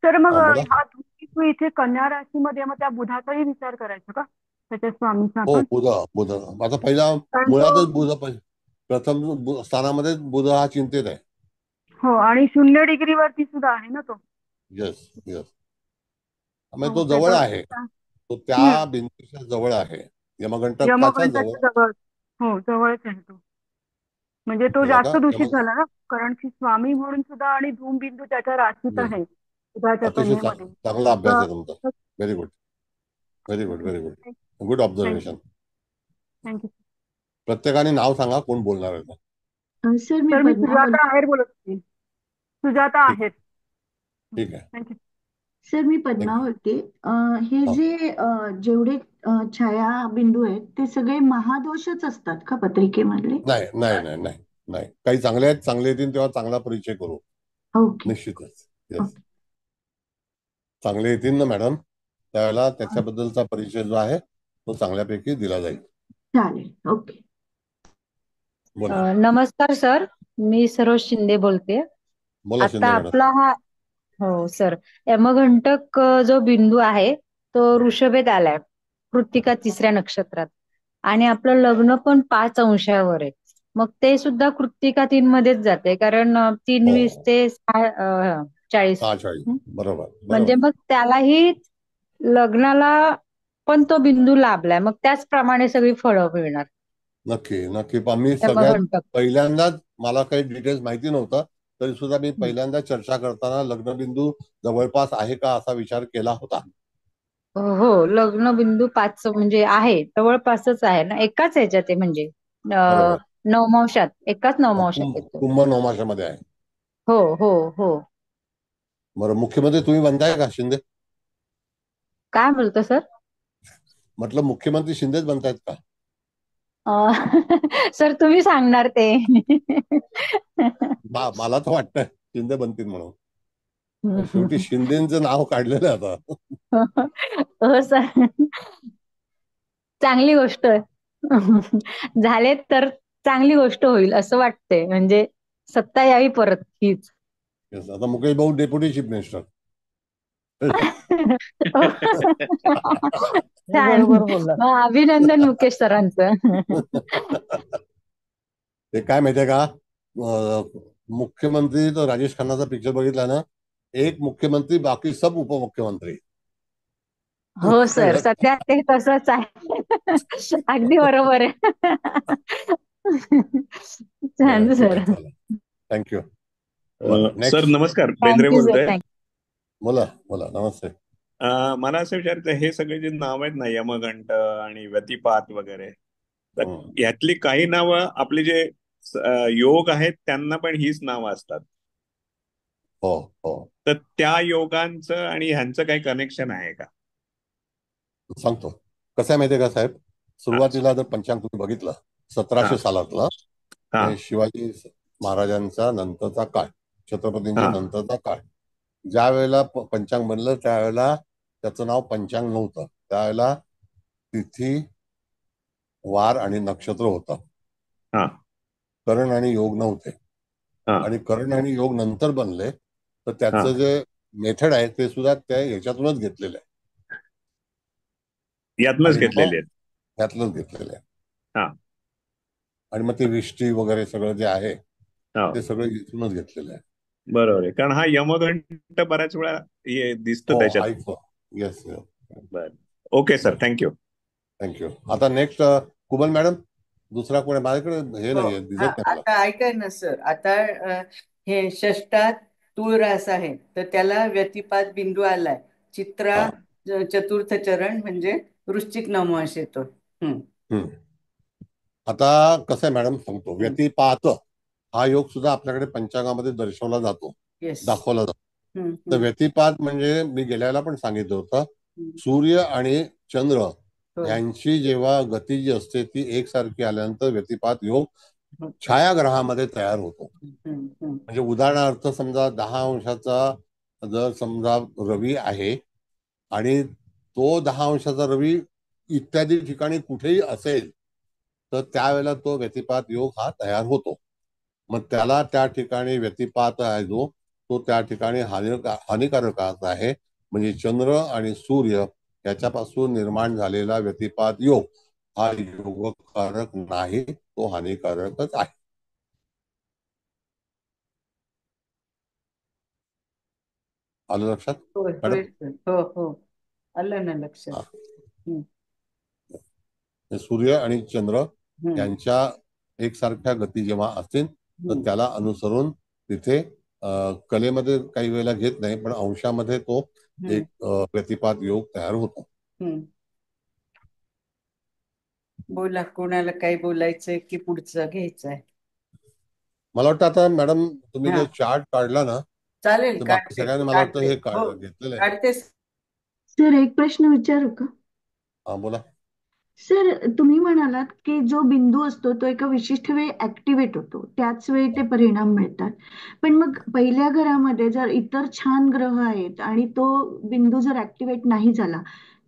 Speaker 11: सर मग
Speaker 2: हा बोला.
Speaker 11: हा धूमकेतू इथे कन्या राशीमध्ये, मग त्या बुधाचाही विचार करायचा का त्याच्या स्वामीचा
Speaker 2: हो
Speaker 11: आपण?
Speaker 2: बुध आता पहिला
Speaker 11: कारण
Speaker 2: मुळातच प्रथम स्थानामध्ये बुध हा चिंतेत आहे.
Speaker 11: हो, आणि 0 डिग्रीवरती सुद्धा आहे ना तो.
Speaker 2: Yes yes. म्हणजे
Speaker 11: हो
Speaker 2: तो जवळ आहे,
Speaker 11: त्याचा
Speaker 2: तो त्या बिंदूच्या जवळ आहे, यमगंटकाच्या जवळ.
Speaker 11: यमगंटाच्या जवळ. हो, जवळच आहे तो. म्हणजे तो
Speaker 2: झाला
Speaker 11: जास्त
Speaker 2: का
Speaker 11: दूषित झाला ना, कारण की स्वामी म्हणून सुद्धा आणि धूमबिंदू त्याच्या राशीत
Speaker 2: Yes.
Speaker 11: आहे बुधाच्या
Speaker 2: अतिशय
Speaker 11: कन्येमध्ये.
Speaker 2: चांगला अभ्यास आहे तुमचा.
Speaker 11: तर
Speaker 2: very good very good very good. Good observation.
Speaker 11: Thank you.
Speaker 2: प्रत्येकाने नाव सांगा, कोण बोलणार आहे.
Speaker 9: सर मी
Speaker 11: सर मी
Speaker 9: पद्मा बोल
Speaker 11: सुजाता आहेर बोलत होती. सुजाता
Speaker 2: ठीक
Speaker 11: आहेर.
Speaker 2: ठीक आहे.
Speaker 11: थँक्यू.
Speaker 9: सर मी पद्मा
Speaker 2: थँक्यू.
Speaker 9: बोलते. हे जे जेवढे छाया बिंदू आहेत ते सगळे महादोषच असतात का पत्रिकेमधले?
Speaker 2: नाही नाही नाही नाही नाही, काही चांगले आहेत, चांगले येतील तेव्हा चांगला परिचय करू.
Speaker 9: ओके
Speaker 2: निश्चितच. Yes,
Speaker 9: okay.
Speaker 2: चांगले येतील ना मॅडम, त्यावेळेला त्याच्याबद्दलचा परिचय जो आहे तो चांगल्यापैकी दिला जाईल.
Speaker 9: चालेल. ओके.
Speaker 2: बोला
Speaker 12: नमस्कार सर, मी सरोज शिंदे बोलते.
Speaker 2: बोला
Speaker 12: आता
Speaker 2: शिंदे मॅडम.
Speaker 12: आपला हा, हो सर, यमघंटक जो बिंदू आहे तो ऋषभेत आलाय, कृत्तिका 3ऱ्या नक्षत्रात, आणि आपलं लग्न पण 5 अंशावर आहे. मग ते सुद्धा कृत्तिका 3 मध्येच जाते, कारण 3:20 ते 40.
Speaker 2: 6:40 बरोबर
Speaker 12: म्हणजे
Speaker 2: बरोबर.
Speaker 12: मग त्यालाही लग्नाला पण तो बिंदू लाभलाय, मग त्याचप्रमाणे सगळी फळं मिळणार.
Speaker 2: नक्की नक्की. मी सगळ्यात
Speaker 12: यमघंटक.
Speaker 2: पहिल्यांदाच, मला काही डिटेल्स माहिती नव्हतं तरी सुद्धा मी पहिल्यांदा चर्चा करताना लग्नबिंदू जवळपास आहे का असा विचार केला होता.
Speaker 12: हो, लग्न बिंदू 5 म्हणजे आहे, जवळपासच आहे ना, एकाच ह्याच्यात आहे, म्हणजे
Speaker 2: बरोबर.
Speaker 12: नवमांशात, एकाच नवमांशात येतो.
Speaker 2: कुंभ नवमाशामध्ये आहे.
Speaker 12: हो हो हो.
Speaker 2: बरं, मुख्यमंत्री तुम्ही बनताय का शिंदे?
Speaker 12: काय बोलतो सर?
Speaker 2: म्हटलं मुख्यमंत्री शिंदेच बनतायत का?
Speaker 12: सर तुम्ही सांगणार ते.
Speaker 2: मला तर वाटतं शिंदे बनतील म्हणून. शेवटी शिंदेचं नाव काढलेलं आहे आता.
Speaker 12: हो सर, चांगली गोष्ट झाले तर चांगली गोष्ट होईल असं वाटतंय, म्हणजे सत्ता यावी परत हीच.
Speaker 2: Yes, आता मुकेश भाऊ डेप्युटी चीफ मिनिस्टर.
Speaker 12: छान,
Speaker 5: बरोबर बोलला.
Speaker 12: अभिनंदन मुकेश सरांचं.
Speaker 2: ते काय माहितीये का, मुख्यमंत्री तर राजेश खन्नाचा पिक्चर बघितला ना, एक मुख्यमंत्री बाकी सब उपमुख्यमंत्री.
Speaker 12: हो सर,
Speaker 2: कळलं का?
Speaker 12: सध्या ते तसंच आहे. अगदी बरोबर आहे.
Speaker 2: बरं,
Speaker 12: छान
Speaker 2: ठीक
Speaker 12: सर.
Speaker 2: आहे, चला, थँक्यू. बरं,
Speaker 13: सर
Speaker 2: नेक्स्ट.
Speaker 13: नमस्कार, बेंद्रे
Speaker 12: थँक्यू सर,
Speaker 13: बोलतोय.
Speaker 12: थँक्यू.
Speaker 2: बोला बोला, नमस्ते.
Speaker 13: मला असं विचारायचं, हे सगळे जे नाव आहेत ना, यमघंट आणि व्यतिपात वगैरे, तर यातली काही नावं आपले जे योग आहेत त्यांना पण हीच नावं असतात.
Speaker 2: हो हो,
Speaker 13: तर त्या योगांचं आणि ह्यांचं काही कनेक्शन आहे का?
Speaker 2: सांगतो. कसं आहे माहितीये का साहेब, सुरुवातीला जर पंचांग तुम्ही बघितलं 1700 सालातलं, म्हणजे शिवाजी महाराजांचा नंतरचा काळ, छत्रपतींच्या नंतरचा काळ, ज्या वेळेला पंचांग बनलं त्यावेळेला त्याचं नाव पंचांग नव्हतं. त्यावेळेला तिथी, वार आणि नक्षत्र होतं. करण आणि योग नव्हते. आणि करण आणि योग नंतर बनले, तर त्याचं जे मेथड आहे ते सुद्धा त्या ह्याच्यातूनच घेतलेलं आहे.
Speaker 13: यातनच घेतलेले आहेत.
Speaker 2: यातलंच घेतलेलं आहे. आणि मग ते विष्टी वगैरे सगळं जे आहे ते सगळं इथूनच घेतलेलं आहे.
Speaker 13: बरोबर आहे, कारण हा यमघंट बऱ्याच वेळा दिसतो त्याच्यात.
Speaker 2: येस.
Speaker 13: बर, ओके सर, थँक्यू.
Speaker 2: थँक्यू. आता नेक्स्ट कुबल मॅडम, दुसरा कोण आहे माझ्याकडे? हे नाही दिसत नाही मला.
Speaker 3: आता ऐका ना सर, आता हे षष्टात तूळ रास आहे, तर त्याला व्यतिपात बिंदू आलाय. चित्रा चतुर्थ चरण म्हणजे वृश्चिक नवमास येतो.
Speaker 2: आता कसं आहे मॅडम, सांगतो. व्यतिपात हा योग सुद्धा आपल्याकडे पंचांगामध्ये दर्शवला जातो, दाखवला जातो. तर व्यतिपात म्हणजे मी गेल्याला पण सांगितलं होतं, सूर्य आणि चंद्र यांची जेव्हा गती जी असते ती एकसारखी आल्यानंतर व्यतिपात योग छायाग्रहामध्ये तयार होतो. म्हणजे उदाहरणार्थ समजा 10 अंशाचा जर समजा रवी आहे आणि तो 10 अंशाचा रवी इत्यादी ठिकाणी कुठेही असेल, तर त्यावेळेला तो व्यतिपात योग हा तयार होतो. मग त्याला त्या ठिकाणी व्यतिपात आहे जो, तो त्या ठिकाणी हानिकारक आहे. म्हणजे चंद्र आणि सूर्य याच्यापासून निर्माण झालेला व्यतिपात योग हा योगकारक नाही, तो हानिकारकच आहे. आलं लक्षात मॅडम?
Speaker 3: हो हो, आलं ना लक्षात.
Speaker 2: सूर्य आणि चंद्र यांच्या एकसारख्या गती जेव्हा असतील तर त्याला अनुसरून तिथे कलेमध्ये काही वेळेला घेत नाही, पण अंशामध्ये तो एक व्यतिपात योग तयार होतो.
Speaker 3: बोला, कोणाला काय बोलायचंय की पुढचं घ्यायचंय?
Speaker 2: मला वाटतं आता मॅडम तुम्ही जो चार्ट काढला ना,
Speaker 3: चालेल,
Speaker 2: तर बाकी सगळ्यांनी मला वाटतं हे घेतलेलं आहे.
Speaker 3: काढते
Speaker 9: सर. एक प्रश्न विचारू का?
Speaker 2: हा, बोला.
Speaker 9: सर, तुम्ही म्हणालात की जो बिंदू असतो तो एका विशिष्ट वेळी ऍक्टिव्हेट होतो, त्याच वेळी ते परिणाम मिळतात. पण मग पहिल्या घरामध्ये जर इतर छान ग्रह आहेत आणि तो बिंदू जर ऍक्टिव्हेट नाही झाला,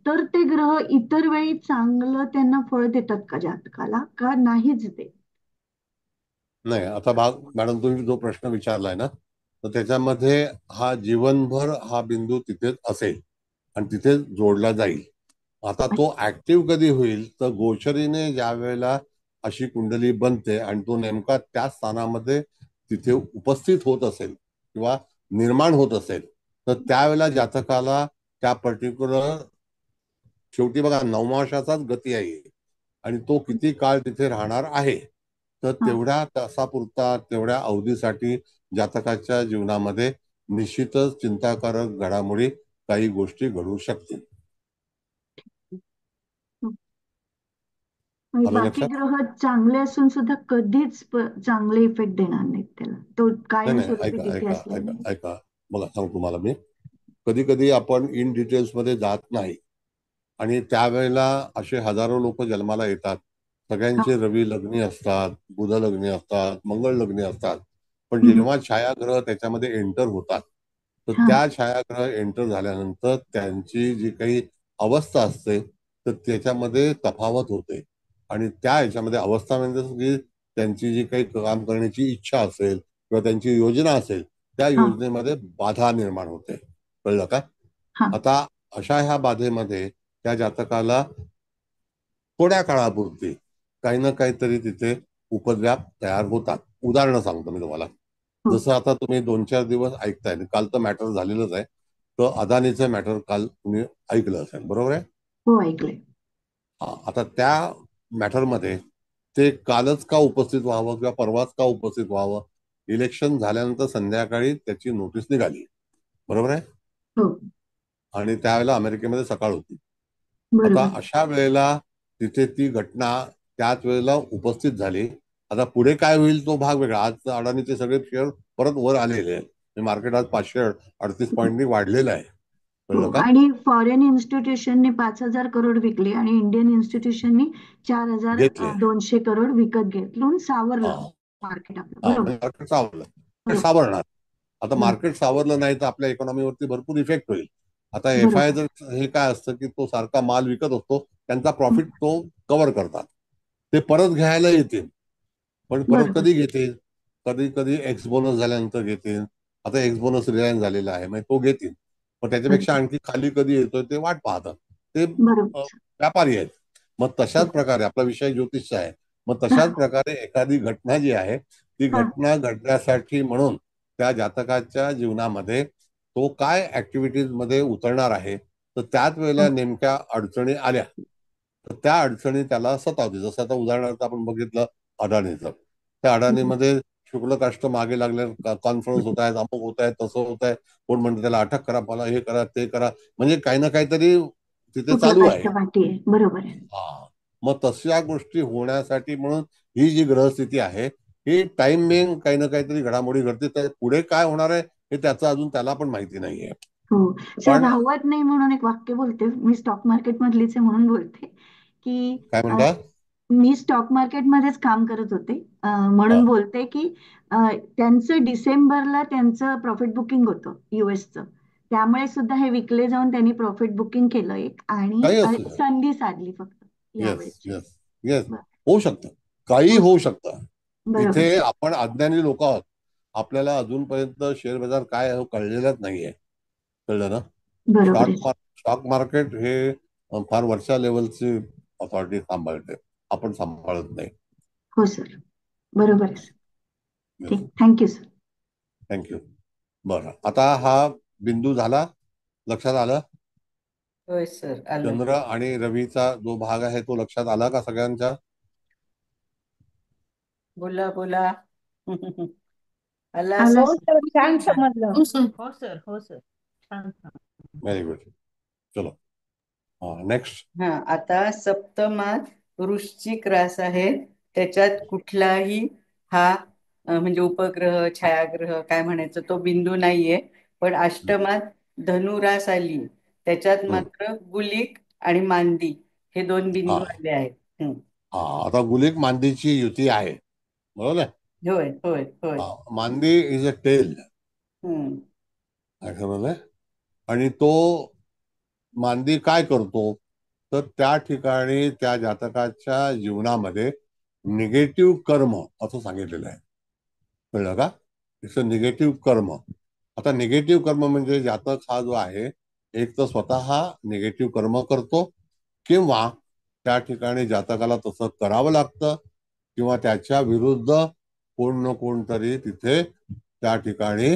Speaker 9: तर ते ग्रह इतर वेळी चांगलं त्यांना फळ देतात का जातकाला, का नाहीच देत?
Speaker 2: नाही, आता मॅडम तुम्ही जो प्रश्न विचारलाय ना, तर त्याच्यामध्ये हा जीवनभर हा बिंदू तिथेच असेल आणि तिथे जोडला जाईल. आता तो ऍक्टिव्ह कधी होईल, तर गोचरीने ज्या वेळेला अशी कुंडली बनते आणि तो नेमका त्या स्थानामध्ये तिथे उपस्थित होत असेल किंवा निर्माण होत असेल, तर त्यावेळेला जातकाला त्या पर्टिक्युलर, शेवटी बघा नवमाशाचाच गती आहे आणि तो किती काळ तिथे राहणार आहे, तर तेवढ्या तासापुरता तेवढ्या अवधीसाठी जातकाच्या जीवनामध्ये निश्चितच चिंताकारक घडामोडी काही गोष्टी घडू शकतील.
Speaker 9: बाकी ग्रह चांगले असून सुद्धा कधीच चांगले इफेक्ट देणार नाहीत त्याला, तो कायम स्वरूपी तिथे असल्याने.
Speaker 2: ऐका, बघा सांगतो तुम्हाला मी. कधी कधी आपण इन डिटेल्स मध्ये जात नाही आणि त्यावेळेला असे हजारो लोक जन्माला येतात. सगळ्यांचे रवी लग्नी असतात, बुध लग्नी असतात, मंगळ लग्नी असतात. पण जेव्हा छायाग्रह त्याच्यामध्ये एंटर होतात, तर त्या छायाग्रह एंटर झाल्यानंतर त्यांची जी काही अवस्था असते तर त्याच्यामध्ये तफावत होते. आणि त्या ह्याच्यामध्ये अवस्था म्हणजे की त्यांची जी काही काम करण्याची इच्छा असेल किंवा त्यांची योजना असेल, त्या योजनेमध्ये बाधा निर्माण होते. कळलं का? आता अशा ह्या बाधेमध्ये त्या जातकाला थोड्या काळापुरती काही ना काहीतरी तिथे उपद्व्याप तयार होतात. उदाहरणं सांगतो मी तुम्हाला. जसं आता तुम्ही 2-4 दिवस ऐकताय, काल तर मॅटर झालेलंच आहे. तर अदानीचं मॅटर काल तुम्ही ऐकलं असेल, बरोबर आहे?
Speaker 9: हो, ऐकलंय.
Speaker 2: आता त्या मॅटरमध्ये ते कालच का उपस्थित व्हावं किंवा परवाच का उपस्थित व्हावं? इलेक्शन झाल्यानंतर संध्याकाळी त्याची नोटीस निघाली, बरोबर आहे?
Speaker 9: हो,
Speaker 2: आणि त्यावेळेला अमेरिकेमध्ये सकाळ होती. आता
Speaker 9: बरोबर.
Speaker 2: अशा वेळेला तिथे ती घटना त्याच वेळेला उपस्थित झाली. आता पुढे काय होईल तो भाग वेगळा. आज अडाणीचे सगळे शेअर परत वर आलेले आहेत. मार्केट आज 538 पॉईंटनी वाढलेलं आहे,
Speaker 9: हो,
Speaker 2: कळलं का?
Speaker 9: आणि फॉरेन इन्स्टिट्यूशनने 5,000 करोड विकले आणि इंडियन इन्स्टिट्यूशननी
Speaker 2: घेतले.
Speaker 9: 4,200 करोड विकत घेतलं, सावरलं मार्केट आपलं. बरोबर.
Speaker 2: मार्केट सावरलं, ते
Speaker 9: बरोबर.
Speaker 2: सावरणार. आता
Speaker 9: बरोबर.
Speaker 2: मार्केट सावरलं नाही तर आपल्या इकॉनॉमीवरती भरपूर इफेक्ट होईल. आता
Speaker 9: बरोबर.
Speaker 2: एफआय जर हे काय असतं की तो सारखा माल विकत असतो, त्यांचा प्रॉफिट तो कव्हर करतात. ते परत घ्यायला येतील, पण परत
Speaker 9: बरोबर.
Speaker 2: कधी घेतील? कधी कधी एक्स बोनस झाल्यानंतर घेतील. आता एक्स बोनस रिलायन्स झालेला आहे, म्हणजे तो घेतील. पण त्याच्यापेक्षा आणखी खाली कधी येतोय ते वाट पाहतात. ते
Speaker 9: बरोबर.
Speaker 2: व्यापारी आहेत. मग तशाच प्रकारे आपला विषय ज्योतिषचा आहे. मग तशाच प्रकारे एखादी घटना जी आहे ती घटना घडण्यासाठी म्हणून त्या जातकाच्या जीवनामध्ये तो काय ऍक्टिव्हिटीज मध्ये उतरणार आहे, तर त्याच वेळेला नेमक्या अडचणी आल्या तर त्या अडचणी त्याला सतावते. जसं आता उदाहरणार्थ आपण बघितलं अडाणीचं. त्या अडाणीमध्ये शुक्ल काष्ट मागे लागले, कॉन्फरन्स होत आहेत, अमुक होत आहे, तसं होत आहे. कोण म्हणतं त्याला अटक करा, मला हे करा, ते करा. म्हणजे काही ना काहीतरी तिथे
Speaker 9: कुठलं
Speaker 2: चालू आहे.
Speaker 9: कष्टपाठी आहे. बरोबर आहे.
Speaker 2: मग तशा गोष्टी होण्यासाठी म्हणून ही जी ग्रहस्थिती आहे ही टाइम बेंग काही ना काहीतरी घडामोडी घडते. तर पुढे काय होणार आहे हे त्याचं अजून त्याला पण माहिती नाहीये.
Speaker 9: हो सर,
Speaker 2: पण
Speaker 9: राहवत नाही म्हणून एक वाक्य बोलते मी, स्टॉक मार्केट मधलीच आहे म्हणून बोलते की
Speaker 2: काय म्हणता?
Speaker 9: मी स्टॉक मार्केटमध्येच काम करत होते, म्हणून बोलते की त्यांचं डिसेंबरला त्यांचं प्रॉफिट बुकिंग होतं युएसचं. त्यामुळे सुद्धा हे विकले जाऊन त्यांनी प्रॉफिट बुकिंग केलं एक आणि
Speaker 2: काही असू शकतं.
Speaker 9: संधी साधली फक्त
Speaker 2: येस
Speaker 9: यावेळेची.
Speaker 2: येस येस, होऊ शकतं, काही होऊ शकतं.
Speaker 9: बरोबर.
Speaker 2: इथे आपण अज्ञानी लोक आहोत. आपल्याला अजूनपर्यंत शेअर बाजार काय आहे कळलेलंच नाहीये, कळलं ना?
Speaker 9: बरोबर आहे.
Speaker 2: स्टॉक मार्केट हे फार वरच्या लेवलची अथॉरिटी सांभाळते, आपण सांभाळत नाही.
Speaker 9: हो सर, बरोबर आहे सर. ठीक, थँक्यू सर.
Speaker 2: थँक्यू. बरं, आता हा बिंदू झाला, लक्षात आलं?
Speaker 3: होय सर, आलं.
Speaker 2: चंद्र आणि रवीचा जो भाग आहे तो लक्षात आला का सगळ्यांच्या?
Speaker 3: बोला बोला. आला
Speaker 9: आला
Speaker 3: सर.
Speaker 8: हो
Speaker 9: सर.
Speaker 8: सर, छान समजलं.
Speaker 7: हो सर.
Speaker 1: हो सर, हो सर, छान.
Speaker 2: Very good. चलो नेक्स्ट.
Speaker 3: आता सप्तमात वृश्चिक रास आहे. त्याच्यात कुठलाही हा म्हणजे उपग्रह छायाग्रह काय म्हणायचं तो बिंदू नाहीये. पण अष्टमात धनुरास आली, त्याच्यात मात्र गुलिक आणि मांदी हे दोन बिंदू आले आहेत.
Speaker 2: आता गुलिक मांदीची युती आहे, बरोबर आहे?
Speaker 3: होय होय होय.
Speaker 2: मांदी इज अ टेल, आणि तो मांदी काय करतो तर त्या ठिकाणी त्या जातकाच्या जीवनामध्ये निगेटिव्ह कर्म असं सांगितलेलं आहे, कळलं का? इट्स अ निगेटिव्ह कर्म. आता निगेटिव्ह कर्म म्हणजे जातक हा जो आहे एक तर स्वतः निगेटिव्ह कर्म करतो किंवा त्या ठिकाणी जातकाला तसं करावं लागतं किंवा त्याच्या विरुद्ध कोण न कोणतरी तिथे त्या ठिकाणी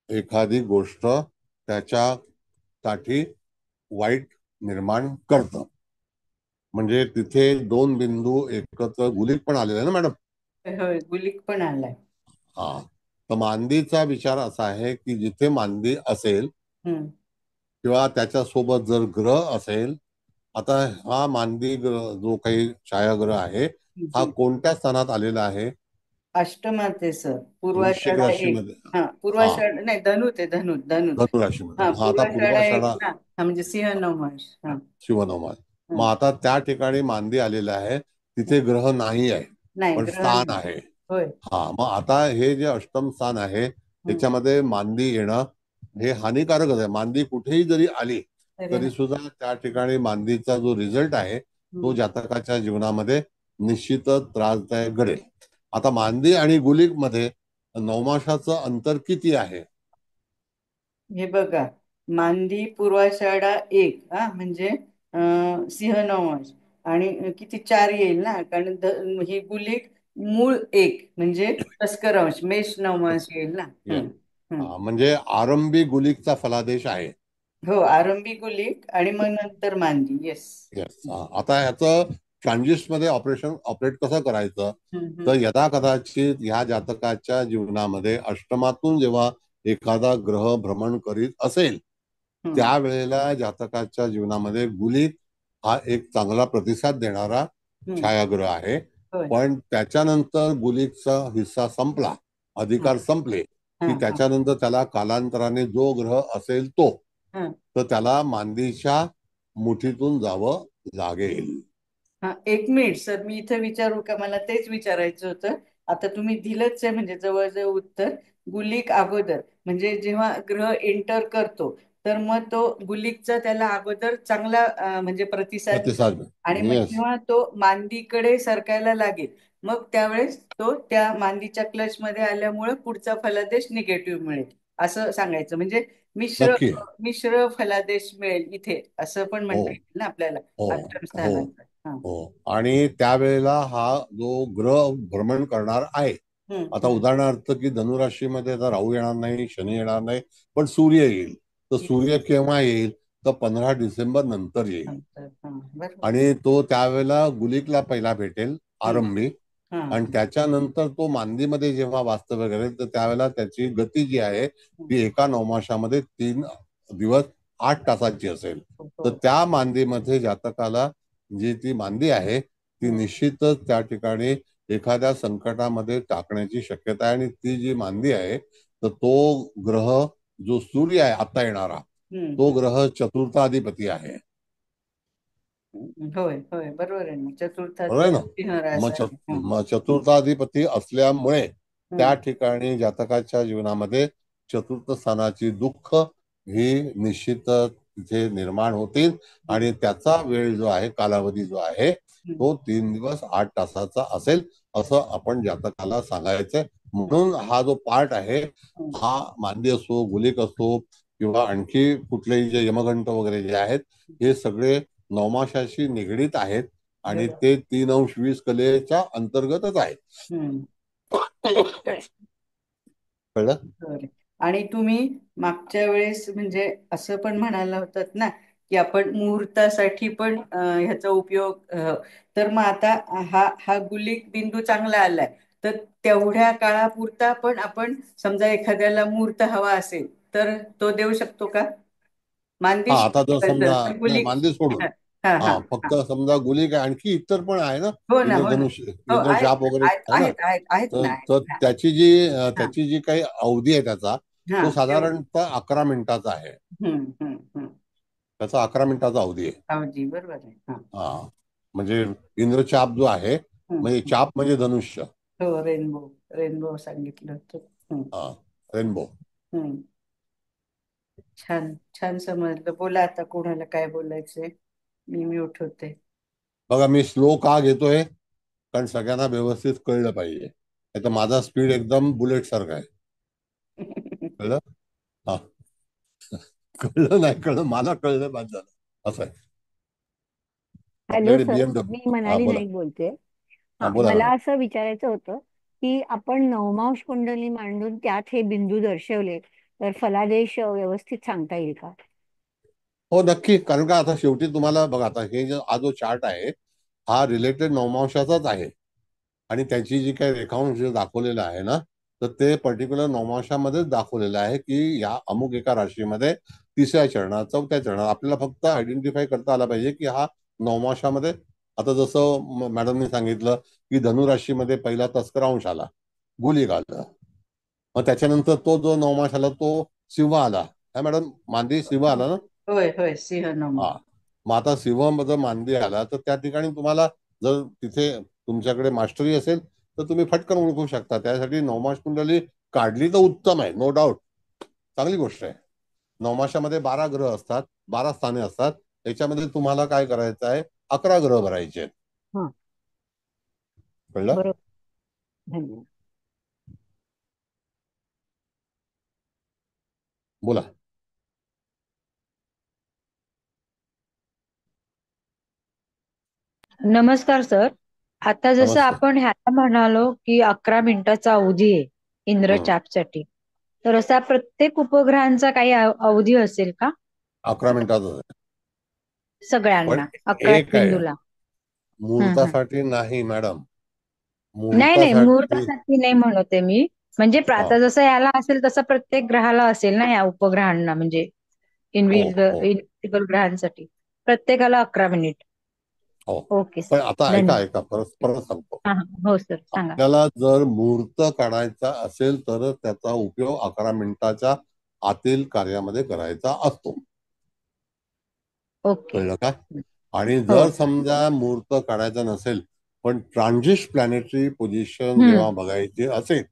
Speaker 2: एखादी गोष्ट त्याच्यासाठी वाईट निर्माण करतं. म्हणजे तिथे दोन बिंदू एकत्र, गुलिक पण आलेला आहे ना मॅडम?
Speaker 3: होय, गुलिक पण आलाय.
Speaker 2: तर मांदीचा विचार असा आहे की जिथे मांदी असेल किंवा त्याच्यासोबत जर ग्रह असेल, आता हा मांदी ग्रह जो काही छायाग्रह आहे हा कोणत्या स्थानात आलेला आहे?
Speaker 3: अष्टमात आहे सर,
Speaker 2: वृश्चिक
Speaker 3: पूर्वाषाढा 1.
Speaker 2: राशीमध्ये.
Speaker 3: पूर्वाषाढा नाही, धनुत आहे, धनुत धनुत.
Speaker 2: धनु राशीमध्ये. आता
Speaker 3: पूर्वाषाढा 1
Speaker 2: पूर्वाषाढा
Speaker 3: ना, म्हणजे सिंह नवमास.
Speaker 2: शिवनोमास. मग आता त्या ठिकाणी मांदी आलेला आहे, तिथे ग्रह नाही आहे
Speaker 3: नाही,
Speaker 2: पण
Speaker 3: ग्रह
Speaker 2: स्थान
Speaker 3: नाही.
Speaker 2: आहे.
Speaker 3: होय.
Speaker 2: मग आता हे जे अष्टम स्थान आहे त्याच्यामध्ये मांदी येणं हे हानिकारकच आहे. मांदी कुठेही जरी आली तरी सुद्धा त्या ठिकाणी मांदीचा जो रिझल्ट आहे तो जातकाच्या जीवनामध्ये निश्चितच त्रासदायक घडेल. आता मांदी आणि गुलिक मध्ये नवमासाचं अंतर किती आहे?
Speaker 3: हे बघा, मांदी पूर्वाषाढा 1 म्हणजे सिंह नवमास आणि किती 4 येईल ना, कारण ही गुलिक मूळ एक म्हणजे तस्कर अंश मेष नवमांश येईल ना.
Speaker 2: Yes. म्हणजे आरंभी गुलिकचा फलादेश आहे.
Speaker 3: हो, आरंभी गुलिक आणि मग नंतर मांदी. येस.
Speaker 2: येस. आता ह्याचं ट्रान्झिस्ट मध्ये ऑपरेट कसं करायचं, तर यदा कदाचित ह्या जातकाच्या जीवनामध्ये अष्टमातून जेव्हा एखादा ग्रह भ्रमण करीत असेल त्यावेळेला जातकाच्या जीवनामध्ये गुलिक हा एक चांगला प्रतिसाद देणारा छायाग्रह आहे. पण त्याच्यानंतर गुलिकचा हिस्सा संपला, अधिकार संपले की त्याच्यानंतर त्याला कालांतराने जो ग्रह असेल तो तर त्याला मांदीच्या मुठीतून जावं लागेल.
Speaker 3: एक मिनिट सर, मी इथे विचारू का? मला तेच विचारायचं होतं. आता तुम्ही दिलंच आहे म्हणजे जवळजवळ उत्तर. गुलिक अगोदर म्हणजे जेव्हा ग्रह एंटर करतो तर मग तो गुलिकचा त्याला अगोदर चांगला म्हणजे प्रतिसाद आणि मग जेव्हा तो मांदीकडे सरकायला लागेल मग त्यावेळेस तो त्या मांदीच्या क्लच मध्ये आल्यामुळे पुढचा फलादेश निगेटिव्ह मिळेल असं सांगायचं. म्हणजे मिश्र मिश्र फलादेश मिळेल इथे असं पण म्हणता येईल ना आपल्याला अष्टम स्थानाचा.
Speaker 2: हो, आणि त्यावेळेला हा जो ग्रह भ्रमण करणार आहे, आता उदाहरणार्थ की धनुराशीमध्ये आता राहू येणार नाही, शनी येणार नाही, पण सूर्य येईल. तर सूर्य केव्हा येईल तर 15 डिसेंबर नंतर येईल आणि तो त्यावेळेला गुलिकला पहिला भेटेल आरंभी आणि त्याच्यानंतर तो मांदीमध्ये जेव्हा वास्तव्य करेल तर त्यावेळेला त्याची गती जी आहे ती एका नवमाशामध्ये 3 दिवस 8 तासाची असेल. तर त्या मांदीमध्ये जातकाला जी ती मांदी आहे ती निश्चितच त्या ठिकाणी एखाद्या संकटामध्ये टाकण्याची शक्यता आहे. आणि ती जी मांदी आहे तर तो ग्रह जो सूर्य आहे आता येणारा तो ग्रह चतुर्थाधिपती आहे.
Speaker 3: होय होय बरोबर आहे ना.
Speaker 2: बरोबर आहे ना. मग चतुर्थाधिपती असल्यामुळे त्या ठिकाणी जातकाच्या जीवनामध्ये चतुर्थ स्थानाची दुःख ही निश्चितच तिथे निर्माण होतील आणि त्याचा वेळ जो आहे कालावधी जो आहे तो 3 दिवस 8 तासाचा असेल असं आपण जातकाला सांगायचंय. म्हणून हा जो पार्ट आहे हा मांदी असो, गुलिक असो किंवा आणखी कुठलेही जे यमघंट वगैरे जे आहेत हे सगळे नवमाशाशी निगडीत आहेत आणि ते 3 अंश 20 कलेच्या अंतर्गतच आहेत.
Speaker 3: कळलं? आणि तुम्ही मागच्या वेळेस म्हणजे असं पण म्हणाला होतात ना की आपण मुहूर्तासाठी पण ह्याचा उपयोग तर मग आता हा हा गुलिक बिंदू चांगला आलाय तर तेवढ्या काळापुरता पण आपण समजा एखाद्याला मुहूर्त हवा असेल तर तो देऊ शकतो का? मांदी
Speaker 2: आता जर समजा नाही
Speaker 3: गुलिक
Speaker 2: मांदी सोडून फक्त समजा गुलिक आहे, आणखी इतर पण आहे ना,
Speaker 3: हो ना हो ना
Speaker 2: इंद्रधनुष
Speaker 3: हो
Speaker 2: इंद्रशाप वगैरे आहे ना.
Speaker 3: आहेत ना
Speaker 2: तर त्याची जी काही अवधी आहे त्याचा तो साधारणतः 11 मिनिटाचा आहे. त्याचा 11 मिनिटाचा अवधी आहे.
Speaker 3: अवधी बरोबर आहे.
Speaker 2: म्हणजे इंद्रचाप जो आहे म्हणजे चाप म्हणजे धनुष्य.
Speaker 3: हो रेनबो रेनबो सांगितलं होतं.
Speaker 2: रेनबो.
Speaker 3: छान छान समजलं. बोला आता कोणाला काय बोलायचंय. मी म्यूट होते.
Speaker 2: बघा मी स्लो का घेतोय कारण सगळ्यांना व्यवस्थित कळलं पाहिजे. नाही तर माझा स्पीड एकदम बुलेट सारखा आहे. कळलं? हा कळलं नाही कळलं मला कळलं बाद झालं असं आहे.
Speaker 10: हॅलो सर, मी मनाली नाईक बोलते. मला असं विचारायचं होतं की आपण नवमांश कुंडली मांडून त्यात हे बिंदू दर्शवले तर फलादेश व्यवस्थित सांगता येईल का?
Speaker 2: हो नक्की. कारण का आता शेवटी तुम्हाला बघा आता हे हा जो चार्ट आहे हा रिलेटेड नवमांशाचाच आहे आणि त्याची जी काही रेखांश दाखवलेला आहे ना तर ते पर्टिक्युलर नवमांशामध्येच दाखवलेलं आहे की या अमुक एका राशीमध्ये 3ऱ्या चरणात 4थ्या चरणात आपल्याला फक्त आयडेंटिफाय करता आला पाहिजे की हा नवमांशामध्ये. आता जसं मॅडमने सांगितलं की धनुराशीमध्ये पहिला तस्करांश आला, गुलिक आला, मग त्याच्यानंतर तो जो नवमांश आला तो सिंह आला. काय मॅडम मांदी सिंह आला ना.
Speaker 3: होय होय सिंह नवमा.
Speaker 2: मग आता सिंह जर मांदी आला तर त्या ठिकाणी तुम्हाला जर तिथे तुमच्याकडे मास्टरी असेल तर तुम्ही फटकन ओळखू शकता. त्यासाठी नवमाश कुंडली काढली तर उत्तम आहे, नो डाऊट, चांगली गोष्ट आहे. नवमाशामध्ये 12 ग्रह असतात, 12 स्थाने असतात. त्याच्यामध्ये तुम्हाला काय करायचं आहे 11 ग्रह भरायचे आहेत. कळलं?
Speaker 10: धन्यवाद.
Speaker 2: बोला.
Speaker 12: नमस्कार सर. आता जसं
Speaker 2: समजतं.
Speaker 12: आपण ह्याला म्हणालो की 11 मिनिटाचा अवधी आहे इंद्रचापसाठी, तर असा प्रत्येक उपग्रहांचा काही अवधी असेल का
Speaker 2: 11 मिनिटाचं आहे. पण
Speaker 12: सगळ्यांना 11
Speaker 2: एक आहे,
Speaker 12: बिंदूला?
Speaker 2: मुहूर्तासाठी नाही मॅडम,
Speaker 12: नाही नाही,
Speaker 2: मुहूर्तासाठी.
Speaker 12: मुहूर्तासाठी नाही म्हणते मी. म्हणजे
Speaker 2: हा,
Speaker 12: आता जसं याला असेल तसं प्रत्येक ग्रहाला असेल ना, या उपग्रहांना म्हणजे
Speaker 2: हो हो
Speaker 12: इनव्हिजिबल ग्रहांसाठी प्रत्येकाला 11 मिनिट.
Speaker 2: हो.
Speaker 12: ओके
Speaker 2: पण
Speaker 12: सर,
Speaker 2: आता ऐका
Speaker 12: धन्यवाद.
Speaker 2: ऐका, परत परत सांगतो.
Speaker 12: हा हो सर, सांगा.
Speaker 2: आपल्याला जर मुहूर्त काढायचा असेल तर त्याचा उपयोग 11 मिनिटाच्या आतील कार्यामध्ये करायचा असतो.
Speaker 12: ओके.
Speaker 2: कळलं का? आणि
Speaker 12: हो.
Speaker 2: जर समजा मुहूर्त काढायचा नसेल पण ट्रान्झिट प्लॅनेटरी पोझिशन जेव्हा बघायची असेल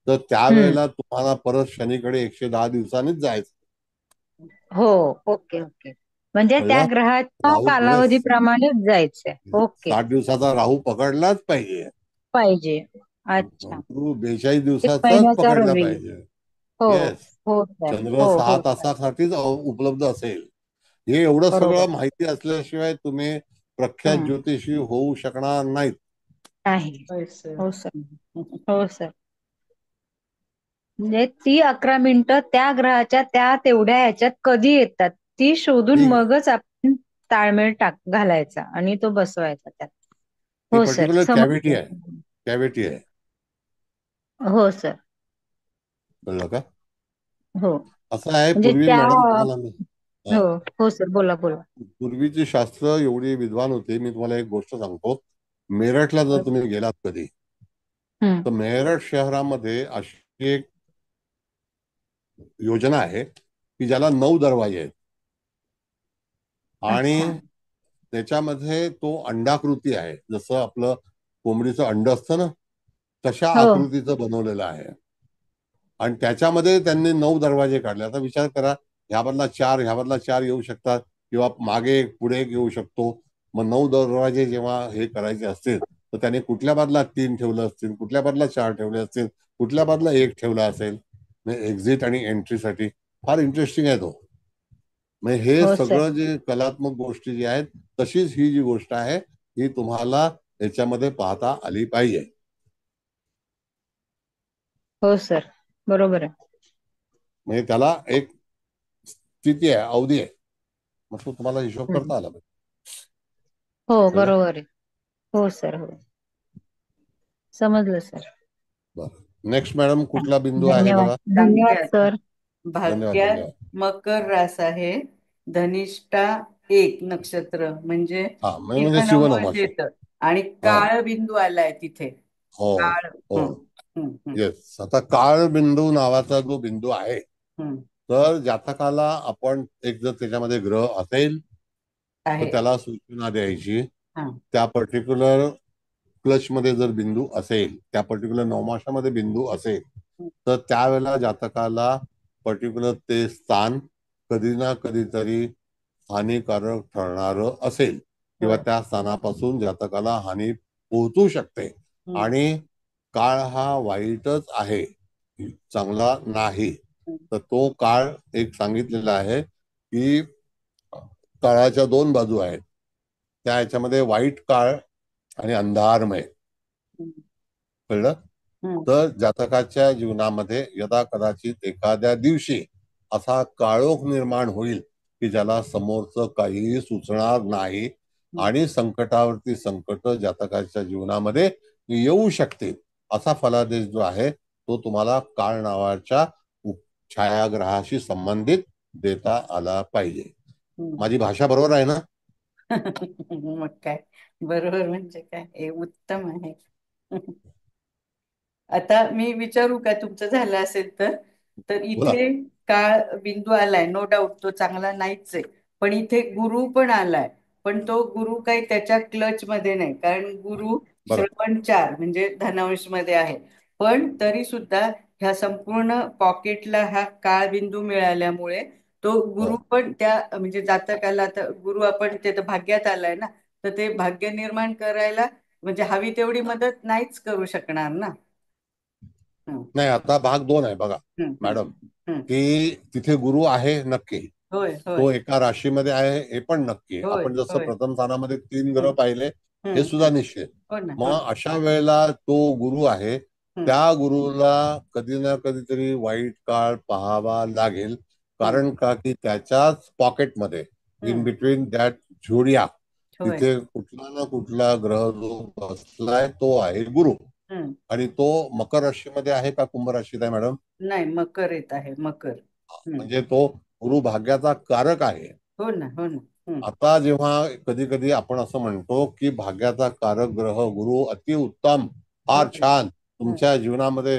Speaker 2: तर त्यावेळेला तुम्हाला परत शनीकडे 110 दिवसांनीच जायचं.
Speaker 12: हो. ओके ओके, म्हणजे त्या
Speaker 2: कळलं?
Speaker 12: ग्रहाच्या
Speaker 2: राहूकडे
Speaker 12: कालावधीप्रमाणेच जायचंय. ओके.
Speaker 2: 60 दिवसाचा राहू पकडलाच पाहिजे.
Speaker 12: पाहिजे. अच्छा.
Speaker 2: 42
Speaker 12: एक
Speaker 2: दिवसाचाच
Speaker 12: महिन्याचा
Speaker 2: पकडला
Speaker 12: रवी.
Speaker 2: पाहिजे.
Speaker 12: हो
Speaker 2: येस.
Speaker 12: हो सर,
Speaker 2: चंद्र
Speaker 12: हो
Speaker 2: 6
Speaker 12: हो सर,
Speaker 2: तासासाठीच उपलब्ध असेल. हे एवढं
Speaker 12: बरोबर.
Speaker 2: सगळं माहिती असल्याशिवाय तुम्ही प्रख्यात ज्योतिषी होऊ शकणार नाहीत.
Speaker 12: नाही.
Speaker 3: होय सर.
Speaker 12: हो सर, हो सर. म्हणजे ती 11 मिनिटं त्या ग्रहाच्या त्या तेवढ्या ह्याच्यात कधी येतात ती शोधून
Speaker 2: ती
Speaker 12: मगच आपण ताळमेळ घालायचा आणि तो बसवायचा त्यात. हो सर,
Speaker 2: पर्टिक्युलर कॅव्हिटी आहे,
Speaker 12: समजलं.
Speaker 2: कॅव्हिटी आहे.
Speaker 12: हो सर.
Speaker 2: कळलं का?
Speaker 12: हो,
Speaker 2: असं आहे.
Speaker 12: म्हणजे
Speaker 2: पूर्वी
Speaker 12: त्या
Speaker 2: मॅडम तुम्हाला
Speaker 12: हो हो सर, बोला बोला.
Speaker 2: पूर्वीची शास्त्र एवढी विद्वान होती. मी तुम्हाला एक गोष्ट सांगतो. मेरठला जर तुम्ही गेलात कधी तर मेरठ शहरामध्ये अशी एक योजना आहे की ज्याला 9 दरवाजे आहेत आणि त्याच्यामध्ये तो अंडाकृती आहे. जसं आपलं कोंबडीचं अंड असतं ना तशा
Speaker 12: हो
Speaker 2: आकृतीचं बनवलेलं आहे आणि त्याच्यामध्ये त्यांनी 9 दरवाजे काढले. आता विचार करा, ह्यामधला 4 ह्यामधला 4 येऊ शकतात किंवा मागे एक पुढे एक येऊ शकतो. मग 9 दरवाजे जेव्हा हे करायचे असतील तर त्याने कुठल्या बाजूला 3 ठेवलं असतील, कुठल्या बाजूला 4 ठेवले असतील, कुठल्या बाजूला 1 ठेवला असेल. एक्झिट आणि एंट्रीसाठी फार इंटरेस्टिंग आहे तो. म्हणजे हे
Speaker 12: हो सर,
Speaker 2: सगळं जे कलात्मक गोष्टी जी आहेत तशीच ही जी गोष्ट आहे ही तुम्हाला याच्यामध्ये पाहता आली पाहिजे.
Speaker 12: हो सर, बरोबर आहे.
Speaker 2: म्हणजे त्याला एक स्थिती आहे, अवधी आहे. मग तो तुम्हाला हिशोब करता आला पाहिजे.
Speaker 12: हो
Speaker 2: कळलं?
Speaker 12: बरोबर आहे. हो सर, हो समजलं सर.
Speaker 2: बरं, नेक्स्ट मॅडम कुठला बिंदू आहे
Speaker 12: धन्यवाद.
Speaker 2: बघा.
Speaker 12: धन्यवाद
Speaker 3: भाग्यात
Speaker 12: सर.
Speaker 2: धन्यवाद
Speaker 3: भाग्यात
Speaker 2: धन्यवाद.
Speaker 3: मकर रास आहे. धनिष्ठा 1 नक्षत्र म्हणजे
Speaker 2: हा म्हणजे
Speaker 3: शिवनमोल
Speaker 2: शिवनमास.
Speaker 3: येतं आणि
Speaker 2: हा
Speaker 3: काळ बिंदू आलाय तिथे.
Speaker 2: हो
Speaker 3: काळ.
Speaker 2: हो
Speaker 3: हं, हं, हं,
Speaker 2: येस. आता काळ बिंदू नावाचा जो बिंदू आहे
Speaker 3: हं.
Speaker 2: तर जातकाला आपण एक जर त्याच्यामध्ये ग्रह असेल तर
Speaker 3: आहे.
Speaker 2: त्याला सूचना द्यायची.
Speaker 3: हा.
Speaker 2: त्या पर्टिक्युलर क्लच मध्ये जर बिंदू असेल, त्या पर्टिक्युलर नवमाशामध्ये बिंदू असेल तर त्यावेळेला जातकाला पर्टिक्युलर ते स्थान कधी ना कधीतरी हानिकारक ठरणारं असेल किंवा त्या स्थानापासून जातकाला हानी पोहोचू शकते. आणि काळ हा वाईटच आहे, चांगला नाही. तर तो काळ एक सांगितलेला आहे की काळाच्या 2 बाजू आहेत. त्या ह्याच्यामध्ये वाईट काळ आणि अंधारमय. कळलं? तर जातकाच्या जीवनामध्ये यदा कदाचित एखाद्या दिवशी असा काळोख निर्माण होईल की ज्याला समोरचं काहीही सुचणार नाही आणि संकटावरती संकट जातकाच्या जीवनामध्ये येऊ शकते. असा फलादेश जो आहे तो तुम्हाला काळ नावाच्या छायाग्रहाशी संबंधित देता आला पाहिजे. माझी भाषा बरोबर आहे ना?
Speaker 3: मग काय, बरोबर म्हणजे काय, हे उत्तम आहे. आता मी विचारू का, तुमचं झालं असेल तर. तर
Speaker 2: बोला.
Speaker 3: इथे काळ बिंदू आलाय, नो डाऊट तो चांगला नाहीच आहे. पण इथे गुरु पण आलाय, पण तो गुरु काही त्याच्या क्लच मध्ये नाही, कारण गुरु
Speaker 2: बरं.
Speaker 3: श्रवण 4 म्हणजे धनांश मध्ये आहे. पण तरी सुद्धा ह्या संपूर्ण पॉकेटला हा काळ बिंदू मिळाल्यामुळे तो गुरु पण त्या म्हणजे जातकाला, आता गुरु आपण ते तर भाग्यात आलाय ना, तर ते भाग्य निर्माण करायला म्हणजे हवी तेवढी मदत नाहीच करू शकणार ना.
Speaker 2: नाही, आता भाग 2 आहे बघा मॅडम, की तिथे गुरु आहे नक्की.
Speaker 3: होय होय
Speaker 2: तो एका राशीमध्ये आहे हे पण नक्की आहे.
Speaker 3: होय
Speaker 2: आपण जसं
Speaker 3: होय.
Speaker 2: प्रथम स्थानामध्ये 3 ग्रह पाहिले हे सुद्धा निश्चित.
Speaker 3: हो ना.
Speaker 2: मग अशा वेळेला तो गुरु आहे, त्या गुरुला कधी ना कधीतरी वाईट काळ पाहावा लागेल. कारण का की त्याच्याच पॉकेटमध्ये इन बिटवीन दॅट झोडिया तिथे कुठला ना कुठला ग्रह जो बसलाय तो आहे गुरु. आणि तो मकर राशीमध्ये आहे का कुंभ राशीत आहे मॅडम?
Speaker 3: नाही, मकर येत आहे. मकर
Speaker 2: म्हणजे तो गुरु भाग्याचा कारक आहे.
Speaker 3: हो ना, हो ना.
Speaker 2: आता जेव्हा कधी कधी आपण असं म्हणतो की भाग्याचा कारक ग्रह गुरु अतिउत्तम, फार छान, तुमच्या जीवनामध्ये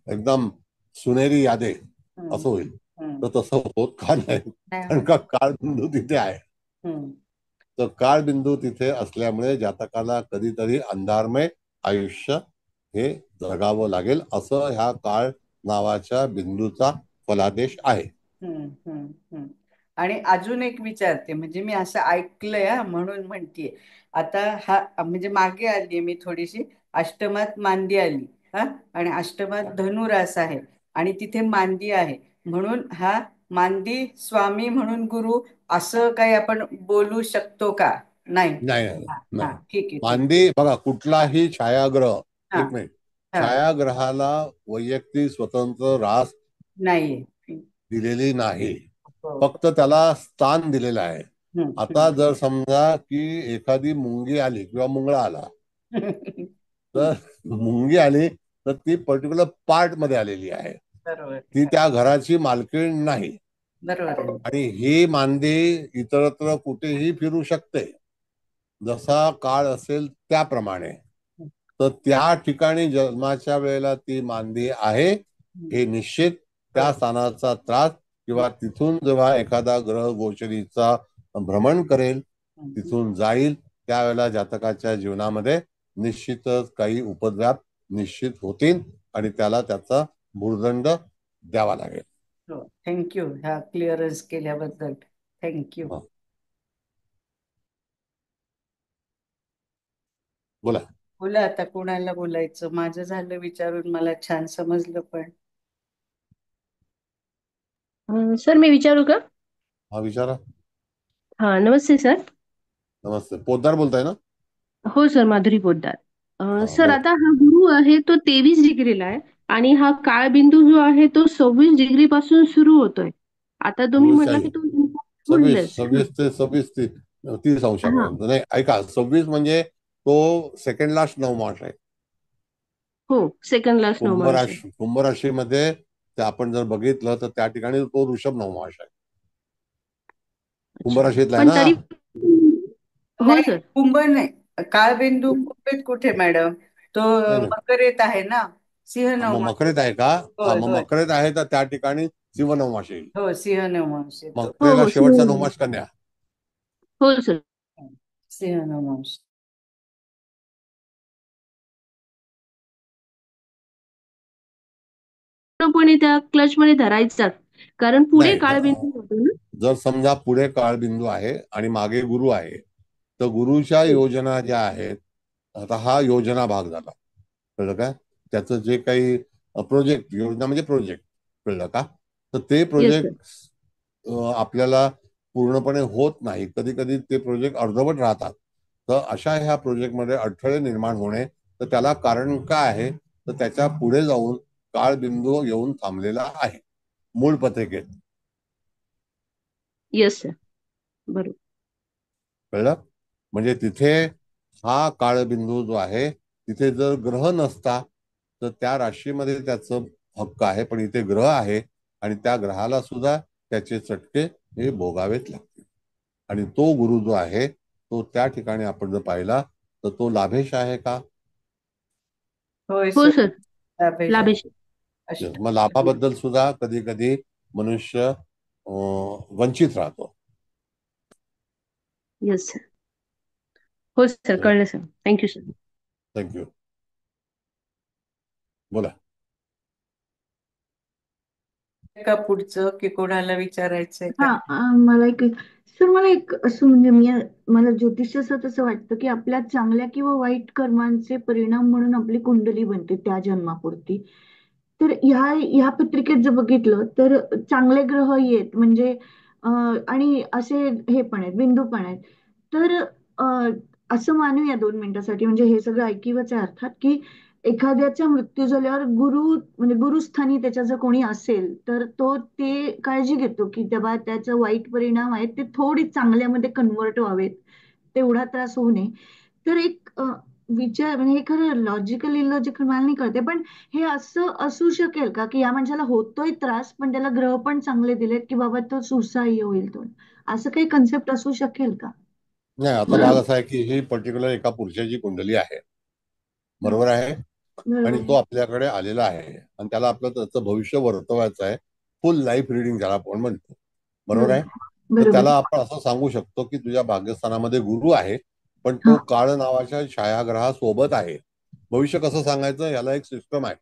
Speaker 2: एकदम सुनेरी यादे असं होईल, तर तसं होत का नाही? कारण का काळ बिंदू तिथे आहे. तर काळ बिंदू तिथे असल्यामुळे जातकाला कधीतरी अंधारमय आयुष्य हे जगावं लागेल, असं ह्या काळ नावाच्या बिंदूचा फलादेश आहे.
Speaker 3: आणि अजून एक विचारते, म्हणजे मी असं ऐकलंय म्हणून म्हणतीये. आता हा म्हणजे मागे आली मी थोडीशी, अष्टमात मांदी आली आणि अष्टमात धनुरास आहे आणि तिथे मांदी आहे, म्हणून हा मांदी स्वामी म्हणून गुरु असं काही आपण बोलू शकतो का? नाही. ठीक आहे.
Speaker 2: मांदी बघा, कुठलाही छायाग्रह, एक मिनिट, छायाग्रहाला वैयक्तिक स्वतंत्र रास
Speaker 3: नाही
Speaker 2: दिलेली नाही, फक्त त्याला स्थान दिलेलं आहे. आता जर समजा की एखादी मुंगी आली किंवा मुंगळा आला, तर मुंगी आली तर ती पर्टिक्युलर पार्ट मध्ये आलेली आहे, ती त्या घराची मालकीण नाही. आणि ही मांदी इतरत्र कुठेही फिरू शकते, जसा काळ असेल त्याप्रमाणे. तर त्या ठिकाणी जन्माच्या वेळेला ती मांदी आहे हे निश्चित. त्या स्थानाचा त्रास किंवा तिथून जेव्हा एखादा ग्रह गोचरीचा भ्रमण करेल, तिथून जाईल, त्यावेळेला जातकाच्या जीवनामध्ये निश्चितच काही उपद्व्याप निश्चित होतील आणि त्याला त्याचा भुर्दंड द्यावा लागेल.
Speaker 3: थँक्यू ह्या क्लिअरन्स केल्याबद्दल. थँक्यू.
Speaker 2: बोला
Speaker 3: बोला, आता कोणाला बोलायचं? माझं झालं विचारून, मला छान समजलं. पण
Speaker 14: सर मी विचारू का?
Speaker 2: हा विचारा.
Speaker 14: हा, नमस्ते सर.
Speaker 2: नमस्ते. पोद्दार बोलताय ना?
Speaker 14: हो सर, माधुरी पोद्दार. सर आता हा गुरु आहे तो 23 डिग्रीला आहे आणि हा काळ बिंदू जो आहे तो 26 डिग्री पासून सुरू होतोय. आता तुम्ही म्हटला की तो
Speaker 2: 26 ते 30 अंशापर्यंत. नाही, ऐका, 26 म्हणजे तो सेकंड लास्ट नवमास आहे.
Speaker 14: हो, सेकंड लास्ट नवमास.
Speaker 2: कुंभ राशीमध्ये ते आपण जर बघितलं तर त्या ठिकाणी तो ऋषभ नवमास आहे. कुंभ राशीतला आहे ना?
Speaker 14: हो सर.
Speaker 3: कुंभ नाही, काळबिंदू कुंभेत कुठे मॅडम? तो मकरेत आहे ना, सिंह नवमास.
Speaker 2: मकरेत आहे का? मग मकरेत आहे तर त्या ठिकाणी सिंह नवमास येईल.
Speaker 3: हो, सिंह नवमास.
Speaker 2: मकरेला शेवटचा नवमास कन्या.
Speaker 14: हो सर,
Speaker 3: सिंह नवमास.
Speaker 14: पण त्या क्लच मध्ये धरायचा, कारण पुढे काळबिंदू होतो ना.
Speaker 2: जर समजा पुढे काळबिंदू आहे आणि मागे गुरु आहे, तर गुरुच्या योजना ज्या आहेत, आता हा योजना भाग झाला, कळलं का? त्याचं जे काही प्रोजेक्ट, योजना म्हणजे प्रोजेक्ट, कळलं का? तर ते प्रोजेक्ट आपल्याला पूर्णपणे होत नाही, कधी कधी ते प्रोजेक्ट अर्धवट राहतात. तर अशा ह्या प्रोजेक्टमध्ये अडथळे निर्माण होणे, तर त्याला कारण काय आहे? तर त्याच्या पुढे जाऊन काळबिंदू येऊन थांबलेला आहे मूळ पत्रिकेत.
Speaker 14: येस सर, बरोबर.
Speaker 2: कळलं? म्हणजे तिथे हा काळबिंदू जो आहे, तिथे जर ग्रह नसता तर त्या राशीमध्ये त्याचं हक्क आहे, पण इथे ग्रह आहे आणि त्या ग्रहाला सुद्धा त्याचे चटके हे भोगावेच लागतील. आणि तो गुरु जो आहे तो त्या ठिकाणी आपण जर पाहिला तर तो लाभेश आहे का?
Speaker 3: हो
Speaker 14: सर, लाभेश.
Speaker 2: मग लाभाबद्दल सुद्धा कधी कधी मनुष्य वंचित राहतो.
Speaker 14: Yes sir. हो सर, कळलं सर. Thank you sir.
Speaker 2: थँक्यू. बोला.
Speaker 3: का पुढचं की कोणाला विचारायचंय?
Speaker 9: मला एक असं म्हणजे मला ज्योतिषाचं तसं वाटतं की आपल्या चांगल्या किंवा वाईट कर्मांचे परिणाम म्हणून आपली कुंडली बनते त्या जन्मापुरती. तर ह्या पत्रिकेत जर बघितलं तर चांगले ग्रह येत म्हणजे आणि असे हे पण आहेत, बिंदू पण आहेत. तर असं मानूया 2 मिनिटासाठी, म्हणजे हे सगळं ऐकिवच आहे अर्थात, की एखाद्याचा मृत्यू झाल्यावर गुरु म्हणजे गुरुस्थानी त्याच्या जर कोणी असेल तर तो ते काळजी घेतो की तेव्हा त्याचा वाईट परिणाम आहेत ते थोडी चांगल्यामध्ये कन्वर्ट व्हावेत, तेवढा त्रास होऊ नये. तर एक विचार म्हणजे हे खरं लॉजिकल इलॉजिकल मला नाही कळते, पण हे असं असू शकेल का की या माणसाला होतोय त्रास पण त्याला ग्रह पण चांगले दिलेत की बाबा तो सुसह्य होईल, तो असं काही कन्सेप्ट असू शकेल का?
Speaker 2: नाही, आता भाग असा आहे की ही पर्टिक्युलर एका पुरुषाची कुंडली आहे, बरोबर आहे, आणि तो
Speaker 9: बरोबर.
Speaker 2: आपल्याकडे आलेला आहे आणि त्याला आपलं त्याचं भविष्य वर्तवायचं आहे. फुल लाईफ रिडिंग ज्याला आपण म्हणतो, बरोबर आहे. तर
Speaker 9: बरोबर.
Speaker 2: त्याला आपण असं सांगू शकतो की तुझ्या भाग्यस्थानामध्ये गुरु आहे, पण
Speaker 9: हा.
Speaker 2: तो काळ नावाच्या छायाग्रहासोबत आहे. भविष्य कसं सांगायचं याला एक सिस्टम आहे.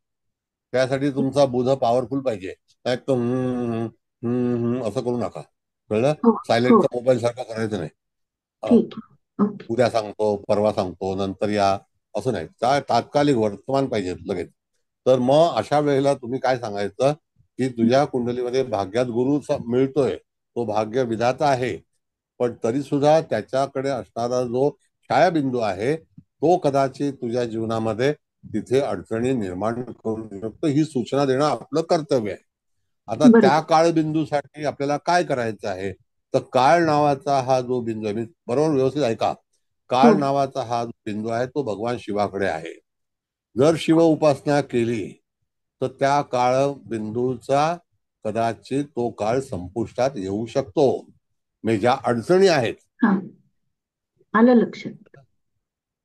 Speaker 2: त्यासाठी तुमचा बुध पॉवरफुल पाहिजे. नाही तर असं करू नका, कळलं.
Speaker 9: हो. हो.
Speaker 2: सायलेंटचा मोबाईल सारखा करायचं नाही.
Speaker 9: ठीक आहे. ओके.
Speaker 2: उद्या सांगतो, परवा सांगतो, नंतर या, असं नाही. तात्कालिक वर्तमान पाहिजे लगेच. तर मग अशा वेळेला तुम्ही काय सांगायचं की तुझ्या कुंडलीमध्ये भाग्यात गुरु मिळतोय, तो भाग्य विधाता आहे, पण तरी सुद्धा त्याच्याकडे असणारा जो छायाबिंदू आहे तो कदाचित तुझ्या जीवनामध्ये तिथे अडचणी निर्माण करू शकतो. ही सूचना देणं आपलं कर्तव्य आहे. आता
Speaker 9: बरोबर.
Speaker 2: त्या काळबिंदूसाठी आपल्याला काय करायचं आहे, तर काळ नावाचा हा जो बिंदू आहे, मी बरोबर व्यवस्थित ऐका, काळ
Speaker 9: हो.
Speaker 2: नावाचा हा जो बिंदू आहे तो भगवान शिवाकडे आहे. जर शिव उपासना केली तर त्या काळ बिंदूचा कदाचित तो काळ संपुष्टात येऊ शकतो. म्हणजे ज्या अडचणी आहेत
Speaker 9: हा, आलं लक्षात.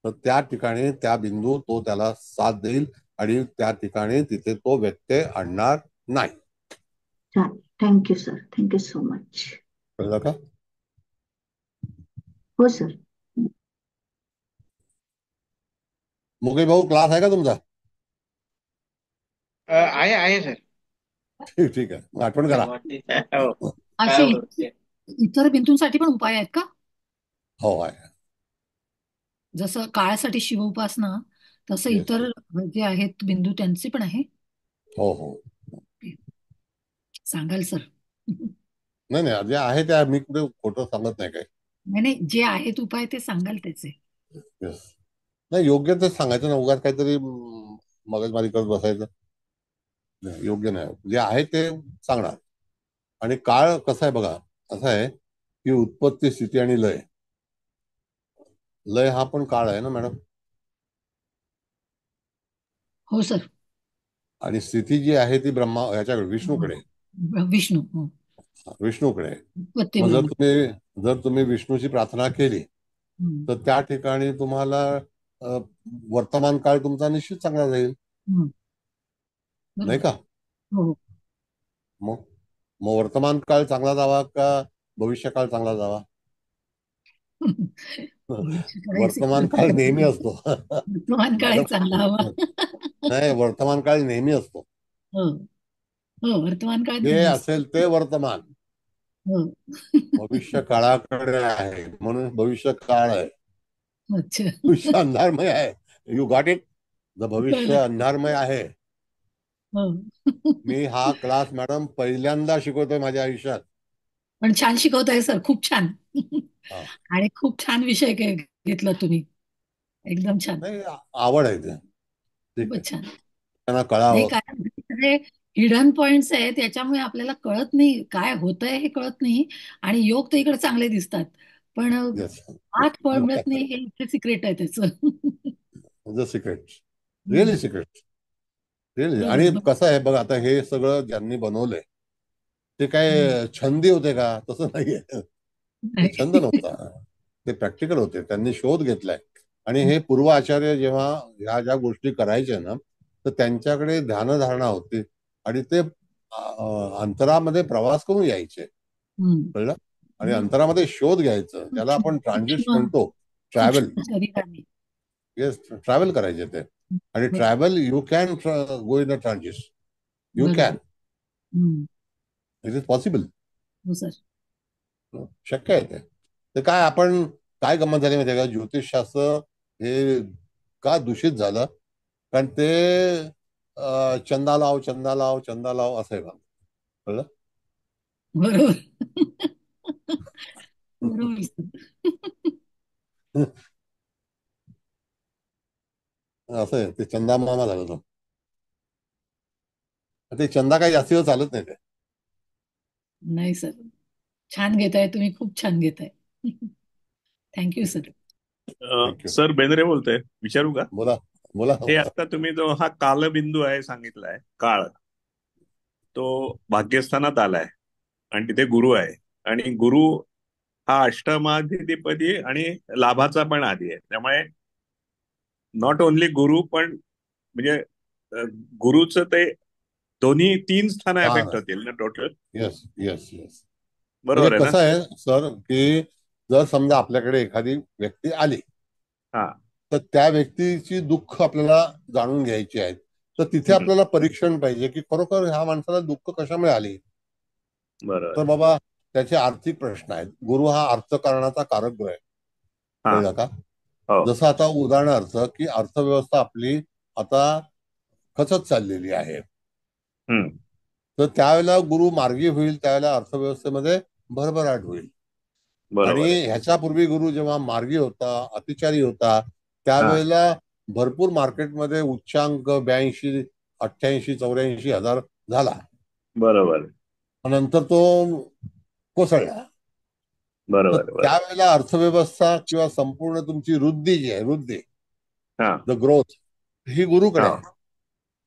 Speaker 2: तर त्या ठिकाणी त्या बिंदू तो त्याला साथ देईल आणि त्या ठिकाणी तिथे तो व्यत्यय आणणार नाही.
Speaker 9: चालेल. Thank you sir, thank you so much.
Speaker 2: कळलं का?
Speaker 9: हो सर.
Speaker 2: मुकेश भाऊ, क्लास आहे का तुमचा?
Speaker 4: आहे सर.
Speaker 2: ठीक आहे, मग आठवण करा.
Speaker 4: हो.
Speaker 7: असे इतर बिंदूंसाठी पण उपाय आहेत का?
Speaker 2: हो आहे.
Speaker 7: जसं काळासाठी शिवउपासना तसं
Speaker 2: Yes.
Speaker 7: इतर जे आहेत बिंदू त्यांची पण आहे?
Speaker 2: हो हो.
Speaker 7: सांगाल सर?
Speaker 2: नाही नाही, जे आहे त्या मी कुठे खोटं सांगत नाही काही.
Speaker 7: नाही नाही, जे आहेत उपाय ते सांगाल त्याचे.
Speaker 2: Yes. नाही, योग्य ते सांगायचं ना, उगाच काहीतरी मगजमारी करत बसायचं नाही, योग्य नाही. जे आहे ते सांगणार. आणि काळ कसा आहे बघा, असं आहे की उत्पत्ती, स्थिती आणि लय. लय हा पण काळ आहे ना मॅडम.
Speaker 7: हो सर.
Speaker 2: आणि स्थिती जी आहे ती ब्रह्मा ह्याच्याकडे विष्णूकडे
Speaker 7: विष्णू. हो.
Speaker 2: विष्णूकडे.
Speaker 7: उत्पत्ती
Speaker 2: मग
Speaker 7: ब्रह्म.
Speaker 2: जर तुम्ही विष्णूची प्रार्थना केली
Speaker 7: हम्म.
Speaker 2: तर त्या ठिकाणी तुम्हाला वर्तमान काळ तुमचा निश्चित चांगला जाईल,
Speaker 7: हम्म.
Speaker 2: नाही
Speaker 7: बरोबर.
Speaker 2: का?
Speaker 7: हो.
Speaker 2: मग मग वर्तमान काळ चांगला जावा का भविष्य काळ चांगला जावा?
Speaker 7: भविष्य काळाची
Speaker 2: वर्तमान काळ नेहमी असतो.
Speaker 7: वर्तमान काळ
Speaker 2: मॅडम,
Speaker 7: चांगला हवा.
Speaker 2: नाही, वर्तमान काळ नेहमी असतो.
Speaker 7: हो. हो, वर्तमान काळ
Speaker 2: जे
Speaker 7: नेहमी असतो.
Speaker 2: असेल ते वर्तमान.
Speaker 7: हो.
Speaker 2: भविष्य काळाकडे आहे, म्हणून भविष्य काळ आहे.
Speaker 7: अच्छा.
Speaker 2: भविष्य अंधारमय आहे. You got it. भविष्य
Speaker 7: कळलं.
Speaker 2: अंधारमय आहे.
Speaker 7: हो.
Speaker 2: मी हा क्लास मॅडम पहिल्यांदा शिकवतोय माझ्या आयुष्यात.
Speaker 7: पण छान शिकवताय सर, खूप छान.
Speaker 2: हा.
Speaker 7: आणि खूप छान विषय घेतला तुम्ही, एकदम छान.
Speaker 2: नाही, आवड आहे ते. ठीक आहे,
Speaker 7: खूपच छान.
Speaker 2: त्यांना
Speaker 7: नाही,
Speaker 2: कळावं.
Speaker 7: कारण सगळे हिडन पॉइंट्स आहेत त्याच्यामुळे आपल्याला कळत नाही काय होतंय, हे कळत नाही. आणि योग तर इकडे चांगले दिसतात, पण
Speaker 2: येस,
Speaker 7: आत फळ मिळत नाही, हे इथे सिक्रेट आहे त्याचं.
Speaker 2: The secret, really secret, really. आणि
Speaker 7: बरोबर.
Speaker 2: कसं आहे बघा, आता हे सगळं ज्यांनी बनवलंय ते काय छंदी होते का? तसं नाहीये. ते छंद नव्हता, ते प्रॅक्टिकल होते. त्यांनी शोध घेतलाय. आणि हे पूर्व आचार्य जेव्हा ह्या ज्या गोष्टी करायच्या ना, तर त्यांच्याकडे ध्यानधारणा होती आणि ते अंतरामध्ये प्रवास करून यायचे, कळलं. आणि अंतरामध्ये शोध घ्यायचं, ज्याला आपण ट्रान्झिट म्हणतो, ट्रॅव्हल.
Speaker 7: सूक्ष्म शरीराने.
Speaker 2: येस, ट्रॅव्हल करायचे ते. आणि travel you can go in a transit, you
Speaker 7: बरोबर.
Speaker 2: Can, it is possible.
Speaker 7: हो सर.
Speaker 2: शक्य आहे ते. तर काय आपण काय गंमत झाली माहिती का, ज्योतिषशास्त्र हे का दूषित झालं, कारण ते चंदा लाव, चंदा लाव, चंदा लाव असं आहे का, कळलं.
Speaker 7: बरोबर. बरोबर सर.
Speaker 2: असं आहे, ते चंदा मामा झालं तो. ते चंदा काही जास्ती वेळ चालत नाही ते.
Speaker 7: नाही सर, छान घेताय तुम्ही, खूप छान घेताय. Thank you sir.
Speaker 2: Thank you.
Speaker 13: Sir Bendre बोलतोय, विचारू का?
Speaker 2: बोला बोला.
Speaker 13: हे आता तुम्ही जो हा कालबिंदू आहे सांगितलाय, काळ, तो भाग्यस्थानात आलाय आणि तिथे गुरु आहे. आणि गुरु हा अष्टमाधिपती आणि लाभाचा पण आधी आहे. त्यामुळे नॉट ओन्ली गुरु पण म्हणजे गुरुचं ते दोन्ही 3 स्थानं एफेक्ट होतील ना टोटल.
Speaker 2: Yes yes yes.
Speaker 13: बरोबर
Speaker 2: म्हणजे
Speaker 13: आहे
Speaker 2: कसं
Speaker 13: ना?
Speaker 2: आहे सर, की जर समजा आपल्याकडे एखादी व्यक्ती आली,
Speaker 13: हा.
Speaker 2: तर त्या व्यक्तीची दुःख आपल्याला जाणून घ्यायची आहेत. तर तिथे आपल्याला परीक्षण पाहिजे की खरोखर ह्या माणसाला दुःख कशामुळे आली.
Speaker 13: बरोबर.
Speaker 2: तर बाबा त्याचे आर्थिक प्रश्न आहेत. गुरु हा अर्थकारणाचा कारक ग्रह आहे, कळलं का? जसं आता उदाहरणार्थ की अर्थव्यवस्था आपली आता खचत चाललेली आहे, तर त्यावेळेला गुरु मार्गी होईल, त्यावेळेला अर्थव्यवस्थेमध्ये भरभराट होईल. आणि ह्याच्यापूर्वी गुरु जेव्हा मार्गी होता, अतिचारी होता, त्यावेळेला भरपूर मार्केटमध्ये उच्चांक 82, 88, 84 हजार झाला.
Speaker 13: बरोबर.
Speaker 2: नंतर तो कोसळला. तर त्यावेळेला अर्थव्यवस्था किंवा संपूर्ण तुमची वृद्धी जी आहे, वृद्धी, द ग्रोथ, ही गुरुकडे आहे.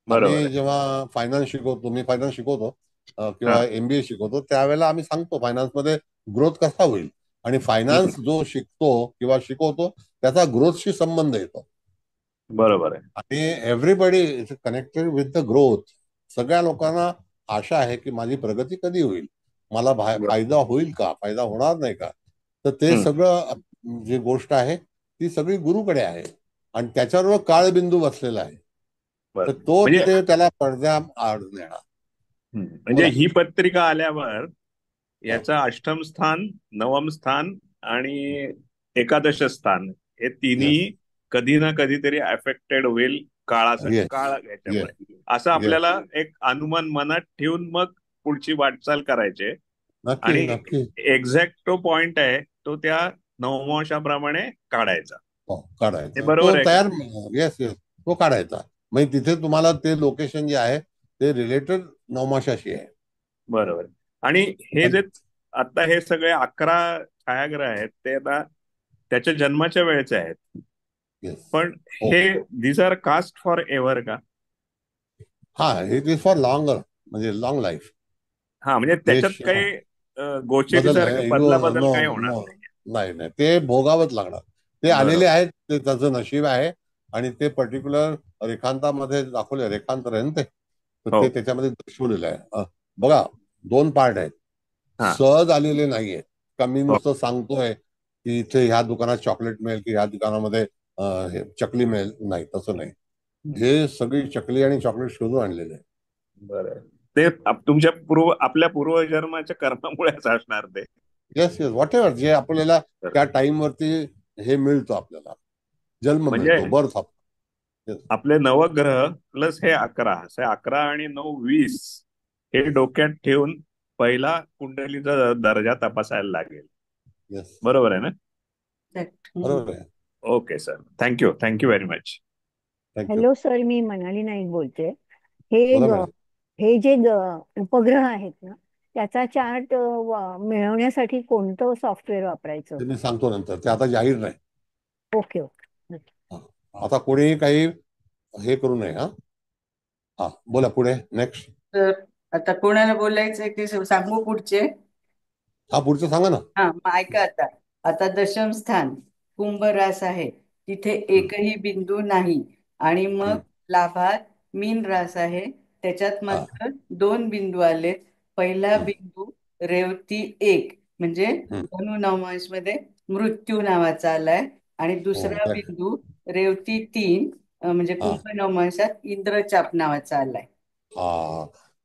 Speaker 2: आम्ही जेव्हा फायनान्स शिकवतो, मी फायनान्स शिकवतो किंवा MBA शिकवतो, त्यावेळेला आम्ही सांगतो फायनान्समध्ये ग्रोथ कसा होईल. आणि फायनान्स जो शिकतो किंवा शिकवतो त्याचा ग्रोथशी संबंध येतो.
Speaker 13: बरोबर आहे.
Speaker 2: आणि everybody is connected with the growth. सगळ्या लोकांना आशा आहे की माझी प्रगती कधी होईल, मला फायदा होईल का, फायदा होणार नाही का. तर ते सगळं जी गोष्ट आहे ती सगळी गुरुकडे आहे आणि त्याच्यावर काळबिंदू बसलेला आहे. तर तो तिथे त्याला पडद्या आड नेणार.
Speaker 13: म्हणजे ही पत्रिका आल्यावर याचा अष्टम स्थान, नवम स्थान आणि एकादश स्थान हे तिन्ही कधी ना कधीतरी अफेक्टेड होईल काळासाठी, काळ याच्यामुळे, असं आपल्याला एक अनुमान मनात ठेवून मग पुढची वाटचाल करायची. आणि एक्झॅक्ट तो पॉइंट आहे तो त्या नवमांशाप्रमाणे काढायचा.
Speaker 2: बरोबर तयार. येस येस, तो काढायचा. म्हणजे तिथे तुम्हाला ते लोकेशन जे आहे ते रिलेटेड नवमाशाशी आहे.
Speaker 13: बरोबर. आणि हे जे आता हे सगळे 11 छायाग्रह आहेत ते आता त्याच्या जन्माच्या वेळेचे आहेत, पण हे these are cast forever का?
Speaker 2: हा, इट इज फॉर लॉंगर, म्हणजे लॉंग लाईफ.
Speaker 13: हा, म्हणजे त्याच्यात काही गोष्टीसारखं बदल काही होणार
Speaker 2: नाही. नाही, ते भोगावंच लागणार. ते आलेले आहेत, ते त्याचं नशीब आहे. आणि ते पर्टिक्युलर रेखांतामध्ये दाखवले, रेखांतर आहे ना ते, तर ते त्याच्यामध्ये दर्शवलेलं आहे. बघा, 2 पार्ट आहेत. सहज आलेले नाहीये का मी नुसतं सांगतोय की इथे ह्या दुकानात चॉकलेट मिळेल की ह्या दुकानामध्ये चकली मिळेल. नाही, तसं नाही. हे सगळी चकली आणि चॉकलेट शोधून आणलेले आहे.
Speaker 13: बरं, ते तुमच्या आपल्या पूर्वजन्माच्या कर्मामुळेच असणार ते.
Speaker 2: येस येस, व्हॉट एव्हर जे आपल्याला त्या टाइम वरती हे मिळतो, आपल्याला जन्म मिळतो, बर्थ.
Speaker 13: आपले नवग्रह प्लस हे 11, असे 11 आणि 9, 20 हे डोक्यात ठेवून पहिला कुंडलीचा दर्जा तपासायला लागेल. बरोबर आहे ना?
Speaker 2: बरोबर आहे.
Speaker 13: Okay sir, thank you very much.
Speaker 10: Hello sir, मी मनाली नाईक बोलते. हे जे उपग्रह आहेत ना, त्याचा चार्ट मिळवण्यासाठी कोणतं सॉफ्टवेअर वापरायचं?
Speaker 2: मी सांगतो नंतर, ते आता जाहीर नाही.
Speaker 10: Okay okay.
Speaker 2: आता कोणीही काही हे करू नये. हा बोला, पुढे नेक्स्ट.
Speaker 3: तर आता कोणाला बोलायचंय ते सांगू पुढचे?
Speaker 2: हा, पुढचं सांगा ना.
Speaker 3: हा, ऐका आता. आता दशम स्थान कुंभ रास आहे, तिथे एकही बिंदू नाही. आणि मग लाभात मीन रास आहे, त्याच्यात मात्र 2 बिंदू आले. पहिला बिंदू रेवती 1 म्हणजे धनु नवमांश मध्ये मृत्यू नावाचा आलाय. आणि दुसरा बिंदू रेवती 3 म्हणजे कुंभ नवमांशात इंद्रचाप नावाचा आलाय.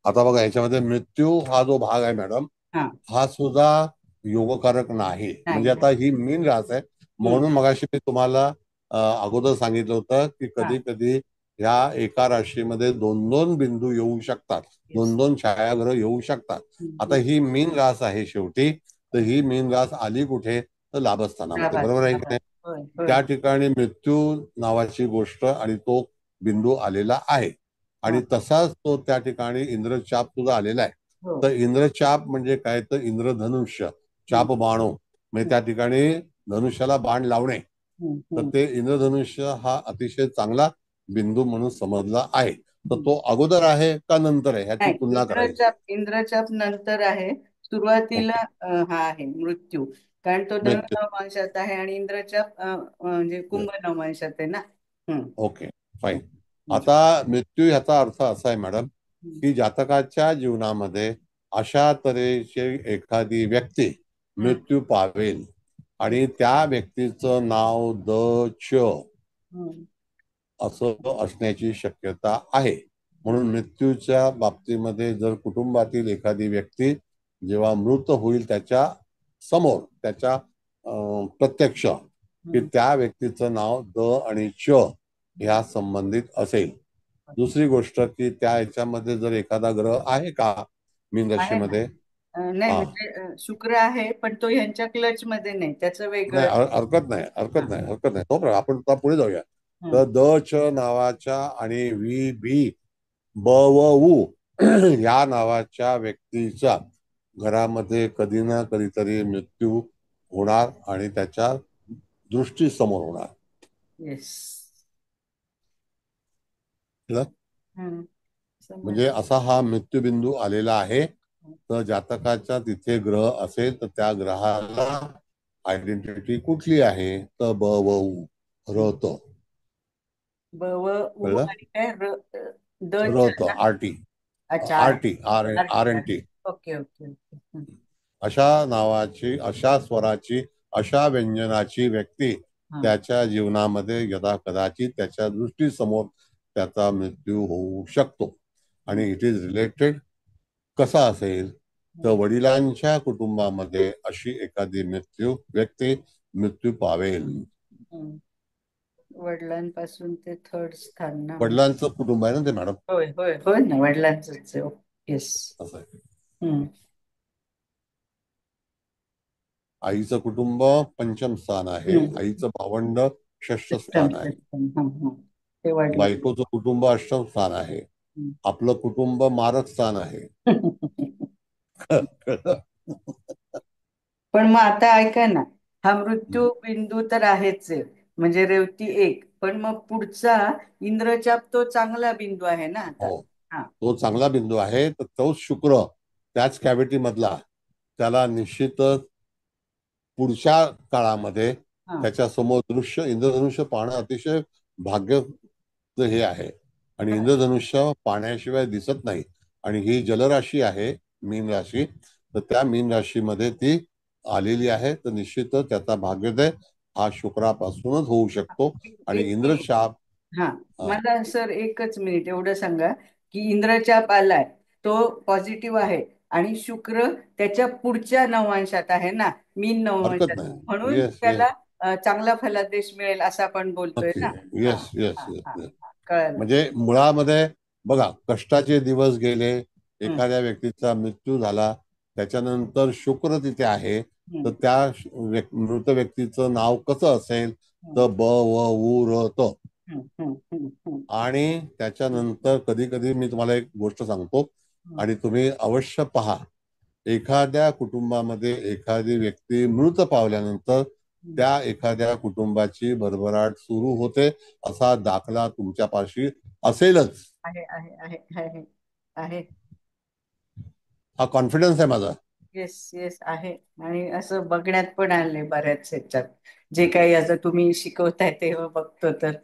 Speaker 2: आता बघा, याच्यामध्ये मृत्यू हा जो भाग आहे मॅडम, हा सुद्धा योगकारक नाही. म्हणजे आता ही मीन रास आहे, म्हणून मगाशी मी तुम्हाला अगोदर सांगितलं होतं की कधी कधी ह्या एका राशीमध्ये 2-2 बिंदू येऊ शकतात, 2-2 छायाग्रह येऊ शकतात. आता ही मीन रास आहे शेवटी, तर ही मीन रास आली कुठे, तर लाभस्थानामध्ये,
Speaker 3: लाभात
Speaker 2: बरोबर आहे की
Speaker 3: लाभात.
Speaker 2: नाही?
Speaker 3: होय होय.
Speaker 2: त्या ठिकाणी मृत्यू नावाची गोष्ट आणि तो बिंदू आलेला आहे. आणि तसाच तो त्या ठिकाणी इंद्रचाप सुद्धा आलेला आहे.
Speaker 3: हो.
Speaker 2: तर इंद्रचाप म्हणजे काय, तर इंद्रधनुष्य चाप बाणो, म्हणजे त्या ठिकाणी धनुष्याला बाण लावणे. तर ते इंद्रधनुष्य हा अतिशय चांगला बिंदू म्हणून समजला आहे. तर तो अगोदर आहे का नंतर आहे ह्याची
Speaker 3: नाही,
Speaker 2: तुलना करायची.
Speaker 3: इंद्रचाप नंतर आहे. सुरुवातीला हा आहे मृत्यू, कारण तो धनु
Speaker 2: मृत्यू.
Speaker 3: नवमांशात आहे आणि इंद्रचाप म्हणजे कुंभ नवमांशात आहे ना.
Speaker 2: Okay, fine. आता मृत्यू ह्याचा अर्थ असा आहे मॅडम, की जातकाच्या जीवनामध्ये अशा तऱ्हेची एखादी व्यक्ती मृत्यू पावेल आणि त्या व्यक्तीचं नाव द च असं असण्याची शक्यता आहे. म्हणून मृत्यूच्या बाबतीमध्ये जर कुटुंबातील एखादी व्यक्ती जेव्हा मृत होईल त्याच्या समोर त्याच्या प्रत्यक्ष, की त्या व्यक्तीचं नाव द आणि च ह्या संबंधित असेल. दुसरी गोष्ट की त्या ह्याच्यामध्ये जर एखादा ग्रह आहे का मीन राशीमध्ये,
Speaker 3: नाही म्हणजे शुक्र आहे, पण तो ह्यांच्या क्लच मध्ये नाही, त्याचं
Speaker 2: नाही
Speaker 3: वेगळं.
Speaker 2: हरकत नाही, हरकत नाही, हरकत नाही. तो आपण पुढे जाऊया. तर द च नावाच्या आणि वी बी ब व उ या नावाच्या व्यक्तीच्या घरामध्ये कधी ना कधीतरी मृत्यू होणार आणि त्याच्या दृष्टी समोर होणार.
Speaker 3: येस.
Speaker 2: म्हणजे असा हा मृत्यूबिंदू आलेला आहे. तर जातकाच्या तिथे ग्रह असेल तर त्या ग्रहाला आयडेंटिटी कुठली आहे, तर ब व उ रत.
Speaker 3: ब व उ आणि काय द
Speaker 2: रत आरटी
Speaker 3: अच्छा
Speaker 2: RT R N T.
Speaker 3: Okay okay okay.
Speaker 2: अशा नावाची, अशा स्वराची, अशा व्यंजनाची व्यक्ती त्याच्या जीवनामध्ये यदा कदाचित त्याच्या दृष्टीसमोर त्याचा मृत्यू होऊ शकतो. आणि इट इज रिलेटेड कसा असेल, तर वडिलांच्या कुटुंबामध्ये अशी एखादी व्यक्ती मृत्यू पावेल.
Speaker 3: वडिलांपासून ते थर्ड स्थान ना.
Speaker 2: वडिलांचं कुटुंब आहे ना ते मॅडम.
Speaker 3: होय होय होय ना, वडिलांच. येस.
Speaker 2: असं आहे. आईचं कुटुंब पंचम स्थान आहे, आईचं भावंड षष्ठ स्थान आहे, बायकोचं कुटुंब अष्टम स्थान आहे, आपलं कुटुंब मारक स्थान आहे.
Speaker 3: पण मग आता ऐका ना, हा मृत्यू बिंदू तर आहेच आहे, म्हणजे रेवती एक, पण मग पुढचा इंद्रचाप तो चांगला बिंदू आहे ना आता.
Speaker 2: तो चांगला बिंदू आहे. तर तोच शुक्र त्याच कॅव्हिटी मधला, त्याला निश्चितच पुढच्या काळामध्ये त्याच्या समोर इंद्रधनुष्य पाहणं अतिशय भाग्याचं हे आहे. आणि इंद्रधनुष्य पाहण्याशिवाय दिसत नाही. आणि ही जलराशी आहे मीन राशी, तर त्या मीन राशीमध्ये ती आलेली आहे. तर निश्चितच त्याचा भाग्योदय हा शुक्रापासूनच होऊ शकतो. आणि इंद्रशाप.
Speaker 3: मला सर एकच मिनिट एवढं सांगा की इंद्रचाप आलाय तो पॉझिटिव्ह आहे आणि शुक्र त्याच्या पुढच्या नवमांशात आहे ना, मीन नवमांशात, म्हणून त्याला चांगला फलादेश मिळेल असं आपण बोलतोय ना.
Speaker 2: Yes yes yes. म्हणजे मुळामध्ये बघा, कष्टाचे दिवस गेले, एखाद्या व्यक्तीचा मृत्यू झाला, त्याच्यानंतर शुक्र तिथे आहे, तर त्या मृत व्यक्तीचं नाव कसं असेल, तर ब व उ र त. आणि त्याच्यानंतर कधी कधी मी तुम्हाला एक गोष्ट सांगतो आणि तुम्ही अवश्य पहा, एखाद्या कुटुंबामध्ये एखादी व्यक्ती मृत पावल्यानंतर त्या एखाद्या कुटुंबाची भरभराट सुरू होते, असा दाखला तुमच्यापाशी असेलच.
Speaker 3: आहे आहे आहे आहे आहे.
Speaker 2: हा कॉन्फिडन्स आहे माझा.
Speaker 3: येस येस आहे. आणि असं बघण्यात पण आले बऱ्याच ह्याच्यात, जे काही असं तुम्ही शिकवताय तेव्हा बघतो तर.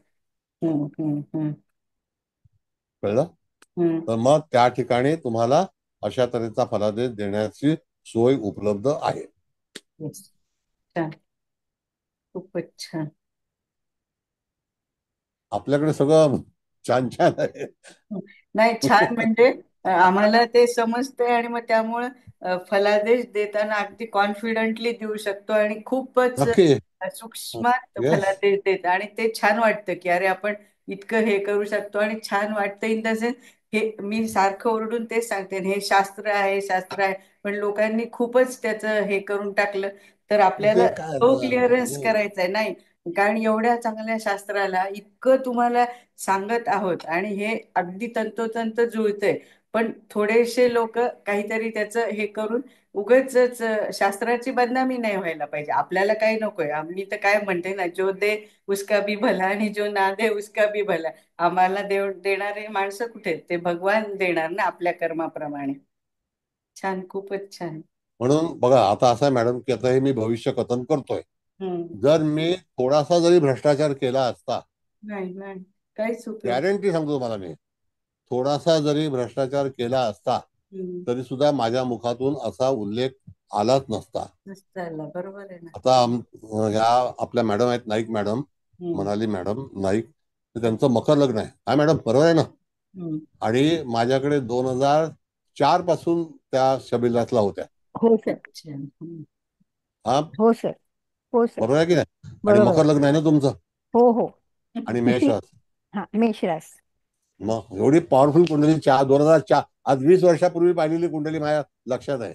Speaker 2: कळलं? तर मग त्या ठिकाणी तुम्हाला अशा तऱ्हेचा फलादेश देण्याची सोय उपलब्ध आहे.
Speaker 3: छान, खूपच छान.
Speaker 2: आपल्याकडे सगळं छान छान आहे.
Speaker 3: नाही, छान म्हणजे आम्हाला ते समजतंय आणि मग त्यामुळे फलादेश देताना अगदी कॉन्फिडंटली देऊ शकतो आणि खूपच सूक्ष्मात फलादेश देत आणि ते छान वाटतं की अरे आपण इतकं हे करू शकतो. आणि छान वाटतं इन द सेन्स, हे मी सारखं ओरडून तेच सांगते, हे शास्त्र आहे शास्त्र आहे, पण लोकांनी खूपच त्याचं हे करून टाकलं तर आपल्याला
Speaker 2: ते काय
Speaker 3: तो क्लिअरन्स करायचा आहे नाही, कारण एवढ्या चांगल्या शास्त्राला इतकं तुम्हाला सांगत आहोत आणि हे अगदी तंतोतंत जुळतंय, पण थोडेसे लोक काहीतरी त्याचं हे करून उगाचच शास्त्राची बदनामी नाही व्हायला पाहिजे. आपल्याला काही नकोय. आम्ही तर काय म्हणते ना, जो दे उसका भी भला आणि जो ना दे उसका भी भला. आम्हाला देणारे माणसं कुठे आहेत? ते भगवान देणार ना आपल्या कर्माप्रमाणे. छान, खूपच छान.
Speaker 2: म्हणून बघा आता असं आहे मॅडम की आता हे मी भविष्य कथन करतोय. जर मी थोडासा जरी भ्रष्टाचार केला असता,
Speaker 3: नाही नाही काहीच उपयोग.
Speaker 2: गॅरंटी सांगतो तुम्हाला मी, थोडासा जरी भ्रष्टाचार केला असता तरी सुद्धा माझ्या मुखातून असा उल्लेख आलाच नसता.
Speaker 3: बरोबर आहे ना.
Speaker 2: आता ह्या आपल्या मॅडम आहेत, नाईक मॅडम, मनाली मॅडम नाईक, त्यांचं मकर लग्न आहे. हा मॅडम बरोबर आहे ना? आणि माझ्याकडे 2004 पासून त्या शबिलातला होत्या.
Speaker 10: हो सर.
Speaker 2: हा
Speaker 10: हो सर. हो सर.
Speaker 2: बरोबर आहे की नाही? आणि
Speaker 10: बरोबर
Speaker 2: मकर लग्न आहे ना तुमचं?
Speaker 10: हो हो.
Speaker 2: आणि मेष रास.
Speaker 10: हा मेषरास.
Speaker 2: मग एवढी पॉवरफुल कुंडली 2004, आज 20 वर्षापूर्वी पाहिलेली कुंडली माझ्या लक्षात आहे.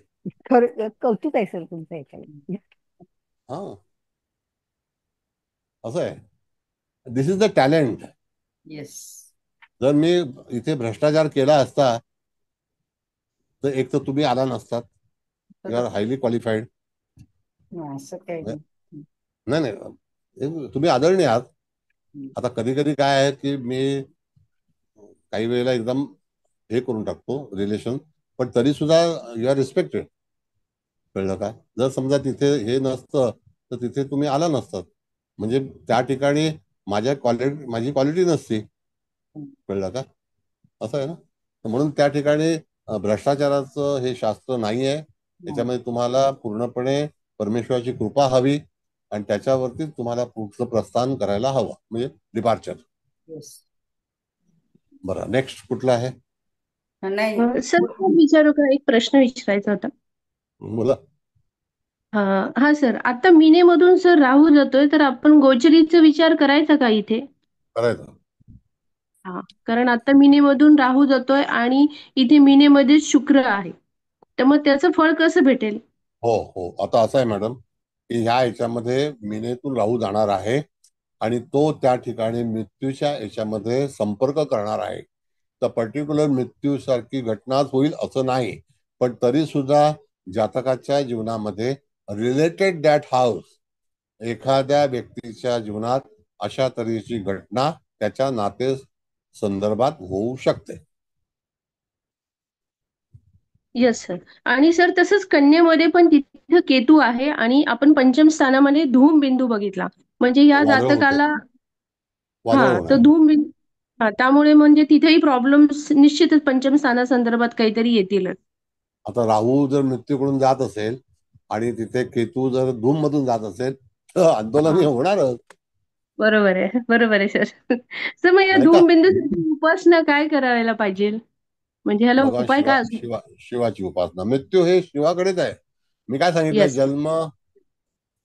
Speaker 10: खरं कौतुक आहे सर तुमचं याच्यावर.
Speaker 2: हा असं आहे. दिस इज द टॅलेंट.
Speaker 3: येस.
Speaker 2: जर मी इथे भ्रष्टाचार केला असता तर एक तर तुम्ही आला नसतात. You are highly qualified.
Speaker 3: असं काही
Speaker 2: नाही नाही तुम्ही आदरणीय आहात. आता कधी कधी काय आहे की मी काही वेळेला एकदम हे करून टाकतो रिलेशन, पण तरी सुद्धा यू आर रिस्पेक्टेड. कळलं का? जर समजा तिथे हे नसतं तर तिथे तुम्ही आला नसतात, म्हणजे त्या ठिकाणी माझी क्वालिटी नसती. कळलं का? असं आहे ना. म्हणून त्या ठिकाणी भ्रष्टाचाराचं हे शास्त्र नाही आहे. त्याच्यामध्ये तुम्हाला पूर्णपणे परमेश्वराची कृपा हवी आणि त्याच्यावरती तुम्हाला पुढचं प्रस्थान करायला हवं, म्हणजे डिपार्चर. बरं, नेक्स्ट कुठलं आहे?
Speaker 3: नाही
Speaker 14: सर विचारू का? एक प्रश्न विचारायचा होता.
Speaker 2: बोला.
Speaker 14: हा सर, आता मीनेमधून सर राहू जातोय, तर आपण गोचरीचा विचार करायचा का इथे?
Speaker 2: करायचं.
Speaker 14: हा, कारण आता मीनेमधून राहू जातोय आणि इथे मीनेमध्येच शुक्र आहे, तर मग त्याचं फळ कसं भेटेल?
Speaker 2: हो हो. आता असं आहे मॅडम की ह्या ह्याच्यामध्ये मीनेतून राहू जाणार आहे आणि तो त्या ठिकाणी मृत्यूच्या याच्यामध्ये संपर्क करणार आहे. तर पर्टिक्युलर मृत्यूसारखी घटनाच होईल असं नाही, पण तरी सुद्धा जातकाच्या जीवनामध्ये रिलेटेड दॅट हाऊस, एखाद्या व्यक्तीच्या जीवनात अशा तऱ्हेची घटना त्याच्या नाते संदर्भात होऊ शकते.
Speaker 14: Yes sir. आणि सर तसंच कन्येमध्ये पण तिथे केतू आहे आणि आपण पंचम स्थानामध्ये धूम बिंदू बघितला, म्हणजे या
Speaker 2: वादळ होते.
Speaker 14: जातकाला
Speaker 2: वादळ
Speaker 14: हा, तर
Speaker 2: होणार.
Speaker 14: धूम बिंदू त्यामुळे म्हणजे तिथेही प्रॉब्लेम निश्चितच पंचम स्थानासंदर्भात काहीतरी येतीलच.
Speaker 2: आता राहू जर मृत्यूकडून जात असेल आणि तिथे केतू जर धूम मधून जात असेल तर आंदोलन हे होणारच.
Speaker 14: बरोबर आहे, बरोबर आहे सर. सर मग या
Speaker 2: नाही का?
Speaker 14: धूम बिंदूसाठी उपासना काय करायला पाहिजे, म्हणजे ह्याला
Speaker 2: भगवान
Speaker 14: उपाय काय असतो?
Speaker 2: शिवाची उपासना. मृत्यू हे शिवाकडेच आहे. मी काय सांगितलं?
Speaker 14: येस.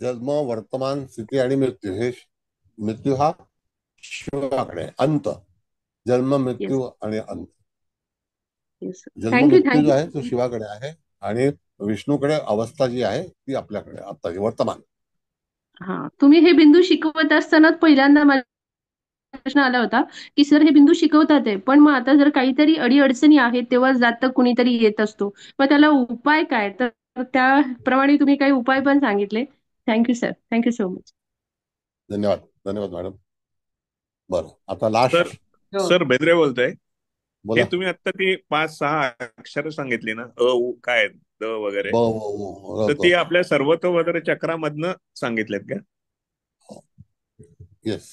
Speaker 2: जन्म वर्तमान स्थिती आणि मृत्यू, हे मृत्यू हा शिवाकडे आहे. अंत, जन्म मृत्यू आणि अंत. जन्म
Speaker 14: थँक्यू
Speaker 2: मृत्यू जो
Speaker 14: थँक्यू.
Speaker 2: आहे तो शिवाकडे आहे आणि विष्णूकडे अवस्था जी आहे ती आपल्याकडे आता वर्तमान.
Speaker 14: हा, तुम्ही हे बिंदू शिकवत असताना पहिल्यांदा मला प्रश्न आला होता की सर हे बिंदू शिकवतात आहे, पण मग आता जर काहीतरी अडीअडचणी आहेत तेव्हा जातक कुणीतरी येत असतो, मग त्याला उपाय काय? तर त्याप्रमाणे तुम्ही काही उपाय पण सांगितले. Thank you sir, thank you so much.
Speaker 2: धन्यवाद. धन्यवाद मॅडम. बरं, आता
Speaker 13: सर
Speaker 2: लास्ट.
Speaker 13: सर बेद्रे बोलतोय. हे
Speaker 2: बोला.
Speaker 13: तुम्ही आता ती 5-6 अक्षर सांगितली ना, अ उ काय द वगैरे, तर ती आपल्या सर्वतोपरी चक्रामधनं सांगितलेत का?
Speaker 2: येस.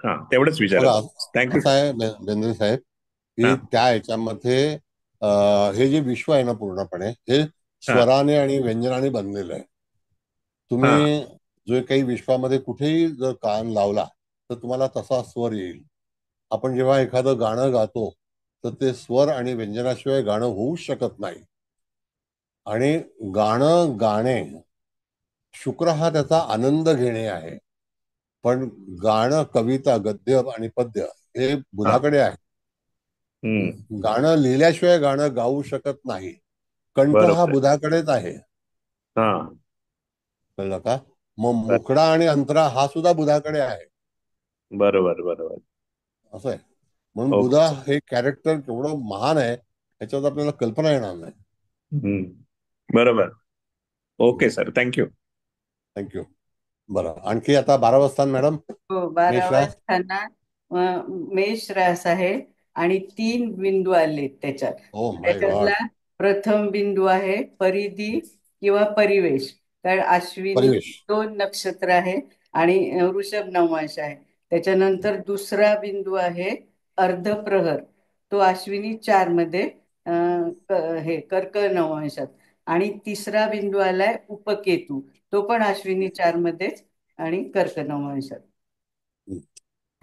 Speaker 13: हा, तेवढंच विचारायचं. थँक्यू.
Speaker 2: असं आहे बेंद्रे साहेब की त्या ह्याच्यामध्ये हे जे विश्व आहे ना पूर्णपणे हे स्वराने आणि व्यंजनाने बनलेलं आहे. तुम्ही जो काही विश्वामध्ये कुठेही जर कान लावला तर तुम्हाला तसा स्वर येईल. आपण जेव्हा एखादं गाणं गातो तर ते स्वर आणि व्यंजनाशिवाय गाणं होऊ शकत नाही. आणि गाणं गाणे, शुक्र हा त्याचा आनंद घेणे आहे, पण गाणं, कविता, गद्य आणि पद्य हे बुधाकडे आहे. गाणं लिहिल्याशिवाय गाणं गाऊ शकत नाही. कंठ हा बुधाकडेच आहे. कळलं का? मग मोकळा आणि अंतरा हा सुद्धा बुधाकडे आहे.
Speaker 13: बरोबर बरोबर.
Speaker 2: असं आहे. म्हणून
Speaker 13: ओके.
Speaker 2: बुधा हे कॅरेक्टर केवढं महान आहे ह्याच्यावर आपल्याला कल्पना येणार नाही.
Speaker 13: बरोबर. Okay sir, thank you.
Speaker 2: थँक्यू. बरं, आणखी आता 12 स्थान मॅडम.
Speaker 3: हो, 12व्या
Speaker 2: मेष
Speaker 3: स्थानात मेष रास आहे आणि 3 बिंदू आले त्याच्यात.
Speaker 2: Oh my God.
Speaker 3: त्याच्यातला प्रथम बिंदू आहे परिधी किंवा परिवेश. कारण अश्विनी
Speaker 2: परिवेश
Speaker 3: 2 नक्षत्र आहे आणि वृषभ नवमांश आहे. त्याच्यानंतर दुसरा बिंदू आहे अर्धप्रहर, तो अश्विनी 4 मध्ये हे कर्क नवमांशात. आणि तिसरा बिंदू आलाय उपकेतू, तो पण अश्विनी 4 मध्येच आणि कर्क नवमांशात.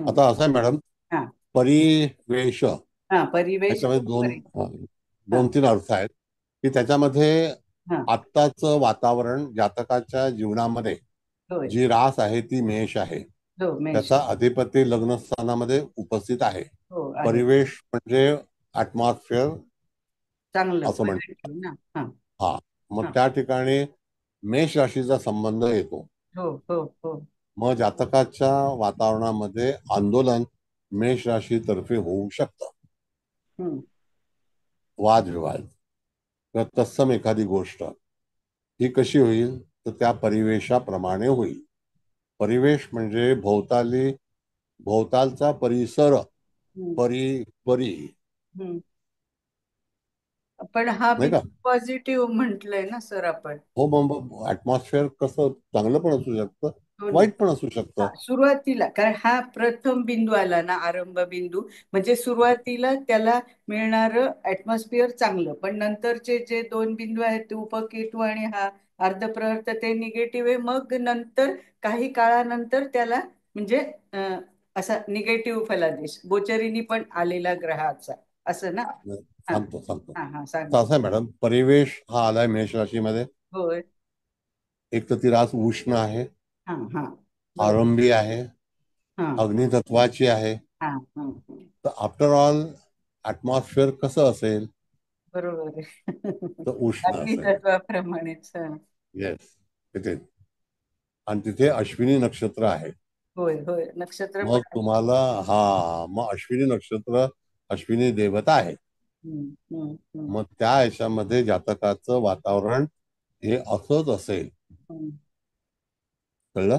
Speaker 2: आता असं आहे मॅडम,
Speaker 3: हा
Speaker 2: परिवेश
Speaker 3: हा परिवेश
Speaker 2: त्याच्यामध्ये दोन तीन अर्थ आहेत की त्याच्यामध्ये आत्ताच वातावरण जातकाच्या जीवनामध्ये
Speaker 3: होय.
Speaker 2: जी रास आहे ती मेष आहे.
Speaker 3: हो, मेष.
Speaker 2: त्याचा अधिपती लग्न स्थानामध्ये उपस्थित आहे.
Speaker 3: हो, आहे.
Speaker 2: परिवेश म्हणजे ऍटमॉस्फिअर
Speaker 3: चांगलं
Speaker 2: असं म्हणतात.
Speaker 3: ना. हा
Speaker 2: हा, मग त्या ठिकाणी मेष राशीचा संबंध येतो.
Speaker 3: हो हो हो.
Speaker 2: मग जातकाच्या वातावरणामध्ये आंदोलन मेष राशीतर्फे होऊ शकतं. वादविवाद किंवा तत्सम एखादी गोष्ट ही कशी होईल तर त्या परिवेशाप्रमाणे होईल. परिवेश म्हणजे भोवतालचा परिसर. परी
Speaker 3: पण हा
Speaker 2: नाही का?
Speaker 3: पॉझिटिव्ह म्हटलंय ना सर आपण.
Speaker 2: हो, मग ऍटमॉस्फिअर कसं चांगलं पण असू शकतं, वाईट पण असू शकतं.
Speaker 3: सुरुवातीला कारण हा प्रथम बिंदू आला ना, आरंभ बिंदू, म्हणजे सुरुवातीला त्याला मिळणार ऍटमॉस्फिअर चांगलं, पण नंतरचे जे 2 बिंदू आहेत ते उपकेतू आणि हा अर्धप्रहर तर ते निगेटिव्ह आहे. मग नंतर काही काळानंतर त्याला म्हणजे असा निगेटिव्ह फलादेश गोचरीनी पण आलेला ग्रहाचा असं ना.
Speaker 2: सांगतो
Speaker 3: हा सांग.
Speaker 2: असं आहे मॅडम, परिवेश हा आलाय मेष राशीमध्ये.
Speaker 3: होय.
Speaker 2: एक तर ती रास उष्ण आहे,
Speaker 3: हा हा
Speaker 2: आरंभी आहे, अग्नितत्वाची आहे. तर आफ्टर ऑल ऍटमॉस्फिअर कसं असेल?
Speaker 3: बरोबर आहे.
Speaker 2: तर उष्ण असेल.
Speaker 3: अग्नितत्वाप्रमाणेच.
Speaker 2: येस, तिथे. आणि तिथे अश्विनी नक्षत्र आहे.
Speaker 3: होय होय, नक्षत्र
Speaker 2: मग तुम्हाला मग अश्विनी नक्षत्र अश्विनी देवता आहे. मग त्या ह्याच्यामध्ये जातकाचं वातावरण हे असंच असेल. कळलं?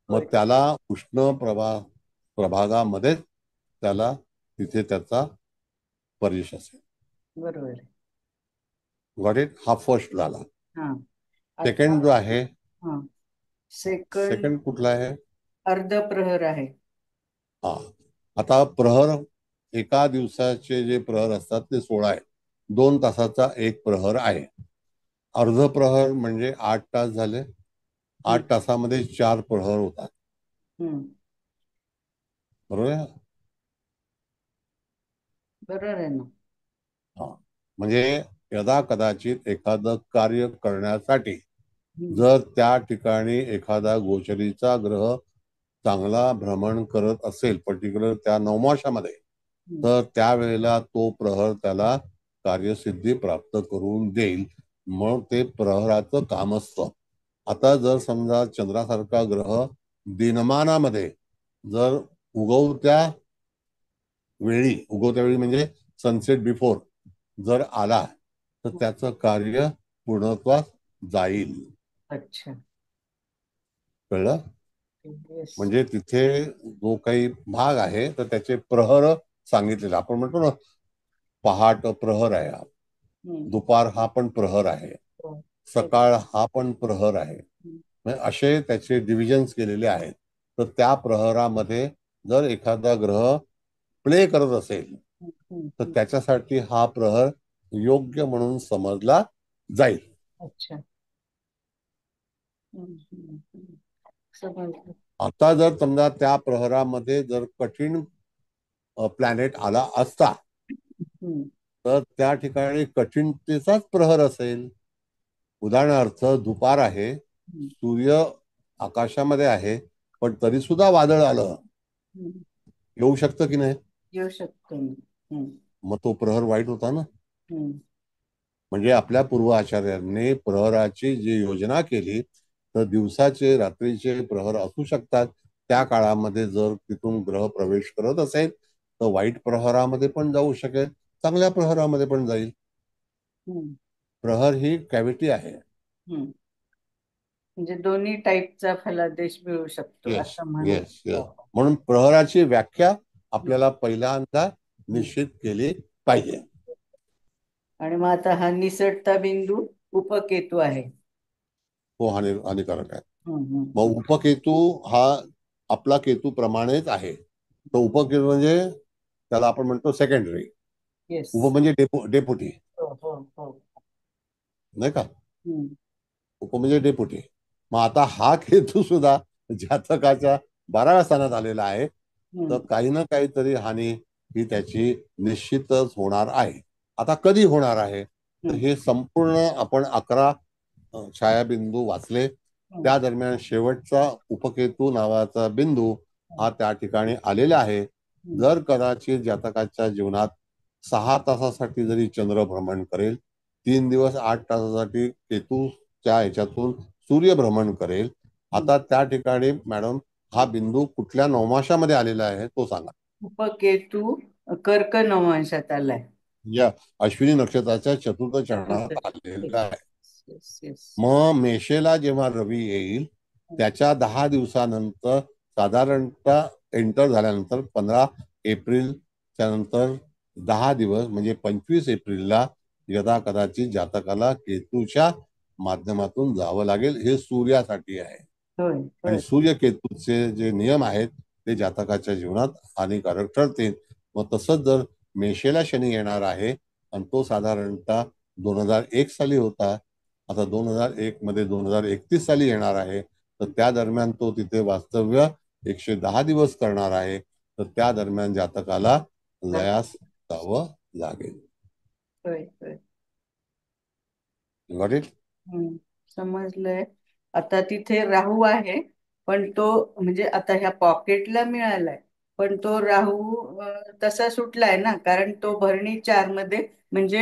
Speaker 2: मग त्याला उष्ण प्रभागामध्ये त्याला तिथे त्याचा परिवेश असेल.
Speaker 3: बरोबर.
Speaker 2: Got it? हा फर्स्ट झाला. सेकंड जो आहे, सेकंड कुठला आहे?
Speaker 3: अर्धप्रहर आहे.
Speaker 2: हा, आता प्रहर एका दिवसाचे जे प्रहर असतात ते 16 आहे. 2 तासाचा एक प्रहर आहे. अर्धप्रहर म्हणजे 8 तास झाले. 8 तासामध्ये 4 प्रहर होतात. बरोबर आहे?
Speaker 3: बरोबर आहे ना.
Speaker 2: हा, म्हणजे यदा कदाचित एखादं कार्य करण्यासाठी जर त्या ठिकाणी एखादा गोचरीचा ग्रह चांगला भ्रमण करत असेल पर्टिक्युलर त्या नवमाशामध्ये, तर त्यावेळेला तो प्रहर त्याला कार्यसिद्धी प्राप्त करून देईल. मग ते प्रहराचं काम असतं. आता जर समजा चंद्रासारखा ग्रह दिनमानामध्ये जर उगवत्या वेळी म्हणजे सनसेट बिफोर जर आला तर त्याचं कार्य पूर्णत्वास जाईल.
Speaker 3: अच्छा,
Speaker 2: कळलं? म्हणजे तिथे जो काही भाग आहे तर त्याचे प्रहर सांगितलेले. आपण म्हणतो ना, पहाट प्रहर आहे, दुपार हा पण प्रहर आहे, सकाळ हा पण प्रहर आहे. असे त्याचे डिव्हिजन्स केलेले आहेत. तर त्या प्रहरामध्ये जर एखादा ग्रह प्ले करत असेल तर त्याच्यासाठी हा प्रहर योग्य म्हणून समजला जाईल.
Speaker 3: अच्छा.
Speaker 2: आता जर समजा त्या प्रहरामध्ये जर कठीण प्लॅनेट आला असता तर त्या ठिकाणी कठीणतेचाच प्रहर असेल. उदाहरणार्थ दुपार आहे, सूर्य आकाशामध्ये आहे, पण तरी सुद्धा वादळ आलं, येऊ शकतं की नाही?
Speaker 3: येऊ शकतं.
Speaker 2: मग तो प्रहर वाईट होता ना. म्हणजे आपल्या पूर्व आचार्यांनी प्रहराची जी योजना केली तर दिवसाचे रात्रीचे प्रहर असू शकतात. त्या काळामध्ये जर तिथून ग्रह प्रवेश करत असेल तर वाईट प्रहरामध्ये पण जाऊ शकेल, चांगल्या प्रहरामध्ये पण जाईल. प्रहर ही कॅव्हिटी आहे.
Speaker 3: म्हणजे दोन्ही टाईपचा फलादेश मिळू शकतो
Speaker 2: येस
Speaker 3: असं म्हणू.
Speaker 2: Yes yes. म्हणून प्रहराची व्याख्या आपल्याला पहिल्यांदा निश्चित केली पाहिजे.
Speaker 3: आणि मग आता हा निसटता बिंदू उपकेतू आहे.
Speaker 2: तो हानिकारक आहे. मग उपकेतू हा आपला केतू प्रमाणेच आहे. तो उपकेतू म्हणजे त्याला आपण म्हणतो सेकंडरी. उप म्हणजे डेपुटी, नाही का? उप म्हणजे डेपुटी. मग आता हा केतू सुद्धा जातकाच्या 12व्या स्थानात आलेला आहे, तर काही ना काहीतरी हानी ही त्याची निश्चितच होणार आहे. आता कधी होणार आहे तर हे संपूर्ण आपण 11 छायाबिंदू वाचले. त्या दरम्यान शेवटचा उपकेतू नावाचा बिंदू हा त्या ठिकाणी आलेला आहे. जर कदाचित जातकाच्या जीवनात 6 तासासाठी जरी चंद्र भ्रमण करेल, 3 दिवस 8 तासासाठी केतूच्या ह्याच्यातून सूर्य भ्रमण करेल. आता त्या ठिकाणी मॅडम हा बिंदू कुठल्या नवमाशामध्ये आलेला आहे तो सांगा.
Speaker 3: उपकेतू कर्क नवमांशात आलाय.
Speaker 2: या अश्विनी नक्षत्राच्या चतुर्थ चरणात आलेला आहे. मग मेषेला जेव्हा रवी येईल त्याच्या 10 दिवसानंतर साधारणतः एंटर झाल्यानंतर 15 एप्रिलच्या नंतर 10 दिवस म्हणजे 25 एप्रिलला यदा कदाचित जातकाला केतूच्या माध्यमातून जावं लागेल. हे सूर्यासाठी आहे. आणि सूर्य केतूचे जे नियम आहेत ते जातकाच्या जीवनात हानिकारक ठरतील. मग तसंच जर मेषेला शनी येणार आहे आणि तो साधारणतः 2001 साली होता, आता 2001 मध्ये 2031 साली येणार आहे, तर त्या दरम्यान तो तिथे वास्तव्य 110 दिवस करणार आहे. तर त्या दरम्यान जातकाला लयास जावं लागेल. Got it?
Speaker 3: समजलंय. आता तिथे राहू आहे, पण तो म्हणजे आता ह्या पॉकेटला मिळालाय, पण तो राहू तसा सुटलाय ना, कारण तो भरणी 4 मध्ये म्हणजे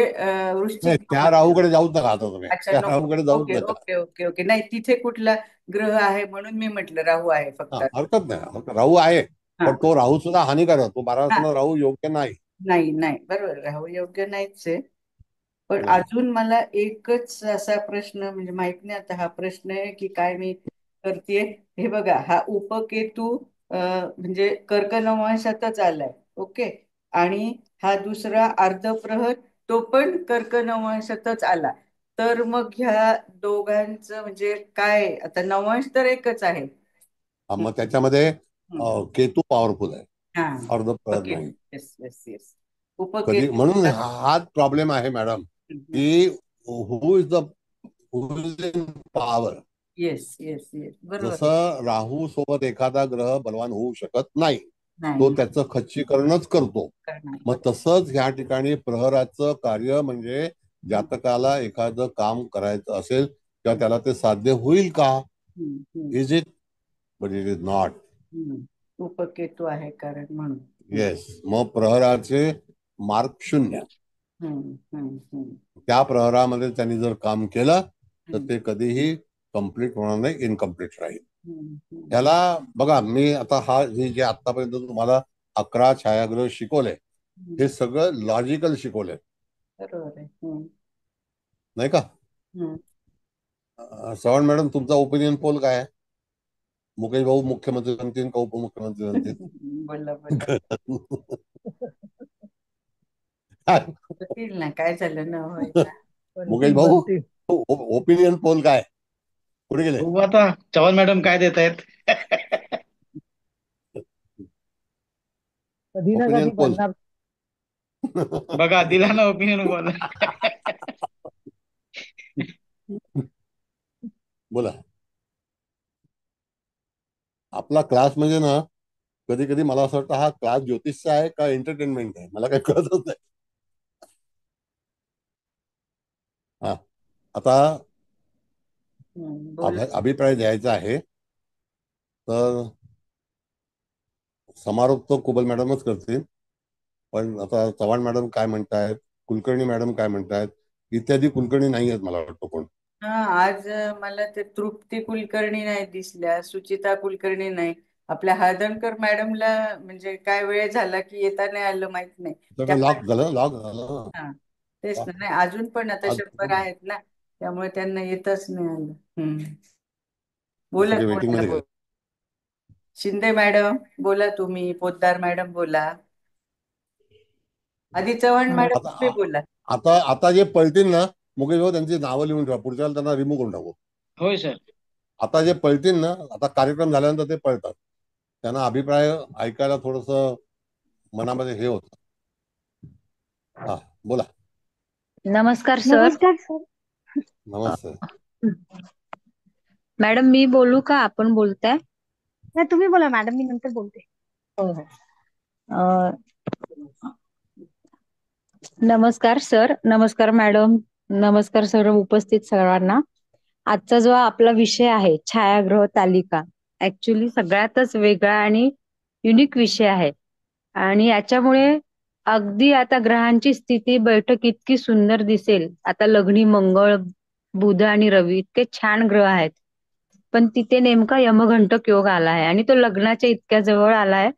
Speaker 3: वृश्चिक.
Speaker 2: त्या राहूकडे जाऊच नका. आता तुम्ही
Speaker 3: अच्छा,
Speaker 2: त्या
Speaker 3: नको.
Speaker 2: राहूकडे जाऊच
Speaker 3: ओके
Speaker 2: नका.
Speaker 3: Okay okay okay. नाही, तिथे कुठला ग्रह आहे म्हणून मी म्हटलं राहू आहे फक्त.
Speaker 2: हरकत नाही, राहू आहे, पण तो राहू सुद्धा हानिकारक. तो 12 स्थानात राहू योग्य नाही.
Speaker 3: नाही नाही, बरोबर, राहू योग्य नाहीच आहे. पण अजून मला एकच असा प्रश्न, म्हणजे माहित नाही आता हा प्रश्न आहे की काय मी करतेय. हे बघा, हा उपकेतू म्हणजे कर्क नवमांशातच आलाय. ओके. आणि हा दुसरा अर्धप्रहर तो पण कर्क नवमांशातच आला. तर मग ह्या दोघांचं म्हणजे काय, आता नवमांश तर एकच आहे.
Speaker 2: मग त्याच्यामध्ये केतू पॉवरफुल आहे, अर्धप्रहर
Speaker 3: ओके.
Speaker 2: नाही.
Speaker 3: Yes yes yes.
Speaker 2: कधी म्हणून हाच प्रॉब्लेम आहे मॅडम की who is in power.
Speaker 3: Yes yes yes, बरोबर.
Speaker 2: जसं राहू सोबत एखादा ग्रह बलवान होऊ शकत नाही, तो त्याचं खच्चीकरणच करतो. मग तसंच ह्या ठिकाणी प्रहराचं कार्य म्हणजे जातकाला एखादं काम करायचं असेल किंवा त्याला ते साध्य होईल का, is it, but it is not.
Speaker 3: Upaketu आहे कारण म्हणून.
Speaker 2: येस. मग प्रहराचे मार्क 0. त्या प्रहरामध्ये त्यांनी जर काम केलं तर ते कधीही कम्प्लीट होणार नाही, इनकम्प्लीट राहील. त्याला बघा, मी आता हे जे आतापर्यंत तुम्हाला 11 छायाग्रह शिकवले, हे सगळं लॉजिकल शिकवले, नाही का? चव्हाण मॅडम, तुमचा ओपिनियन पोल काय आहे? मुकेश भाऊ मुख्यमंत्री बनतील का उपमुख्यमंत्री बनतील?
Speaker 3: काय झालं ना
Speaker 2: मुकेश भाऊ, ओपिनियन पोल काय, कुठे गेले?
Speaker 4: आता चव्हाण मॅडम काय देत आहेत?
Speaker 5: कधी ना कधी बनणार.
Speaker 4: बघा, दिला ना ओपिनियन पोल.
Speaker 2: बोला. आपला क्लास म्हणजे ना, कधी कधी मला असं वाटतं हा क्लास ज्योतिषचा आहे का एंटरटेनमेंट आहे, मला काही कळतच नाही. हा, आता अभिप्राय द्यायचा आहे तर समारोप तो कुबल मॅडमच करतील, पण आता चव्हाण मॅडम काय म्हणतायत, कुलकर्णी मॅडम काय म्हणतायत, इत्यादी कुलकर्णी नाही आहेत मला वाटतं कोण.
Speaker 3: हा आज मला ते तृप्ती कुलकर्णी नाही दिसल्या, सुचिता कुलकर्णी नाही. आपल्या हार्दणकर मॅडमला म्हणजे काय वेळ झाला की येता नाही आलं माहित नाही. त्या
Speaker 2: सगळं
Speaker 3: पण
Speaker 2: लॉक झालं
Speaker 3: हा तेच
Speaker 2: ना.
Speaker 3: ना. नाही अजून पण आता
Speaker 2: आज
Speaker 3: 100 आहेत ना, त्यामुळे त्यांना येतच नाही आलं. बोला
Speaker 2: सगळे वेटिंग
Speaker 3: कोणाला
Speaker 2: मध्ये
Speaker 3: बोल.
Speaker 2: गेले.
Speaker 3: शिंदे मॅडम बोला, तुम्ही पोद्दार मॅडम बोला, आधी चव्हाण मॅडम
Speaker 2: आता
Speaker 3: तुम्ही बोला.
Speaker 2: आता आता जे पळतील ना मुकेश भाऊ, त्यांची नावं लिहून ठेवा, पुढच्या वेळेला त्यांना रिमूव्ह करून टाकू.
Speaker 4: होय सर.
Speaker 2: आता जे पळतील ना, आता कार्यक्रम झाल्यानंतर ते पळतात, त्यांना अभिप्राय ऐकायला थोडस मनामध्ये हे होतं. हा बोला.
Speaker 12: नमस्कार सर.
Speaker 10: नमस्कार सर.
Speaker 2: नमस्ते
Speaker 12: मॅडम, मी बोलू का आपण बोलताय?
Speaker 10: नाही, तुम्ही बोला मॅडम, मी नंतर बोलते.
Speaker 12: हो हो. नमस्कार सर, नमस्कार मॅडम, नमस्कार सर्व उपस्थित सर्वांना. आजचा जो आपला विषय आहे छायाग्रह तालिका, ऍक्च्युली सगळ्यातच वेगळा आणि युनिक विषय आहे. आणि याच्यामुळे अगदी आता ग्रहांची स्थिती बैठक इतकी सुंदर दिसेल. आता लग्नी मंगळ, बुध आणि रवी इतके छान ग्रह आहेत, पण तिथे नेमका यमघंटक योग आलाय आणि तो लग्नाच्या इतक्या जवळ आलाय,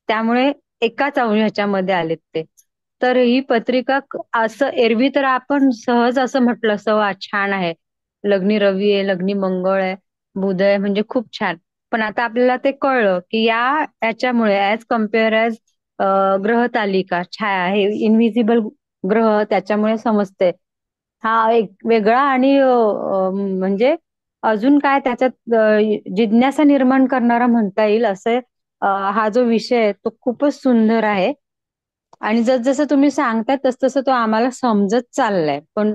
Speaker 12: त्यामुळे एकाच ह्याच्यामध्ये आलेत ते. तर ही पत्रिका असं एरवी तर आपण सहज असं म्हटलं असं वा छान आहे, लग्नी रवी आहे, लग्नी मंगळ आहे, बुध आहे, म्हणजे खूप छान. पण आता आपल्याला ते कळलं की याच्यामुळे ऍज कम्पेअर ऍज ग्रह तालिका छाया हे इनव्हिजिबल ग्रह, त्याच्यामुळे समजते हा एक वेगळा आणि म्हणजे अजून काय त्याच्यात जिज्ञासा निर्माण करणारा म्हणता येईल असं हा जो विषय आहे तो खूपच सुंदर आहे. आणि जसजसं तुम्ही सांगताय तसतसं तो आम्हाला समजत चाललाय, पण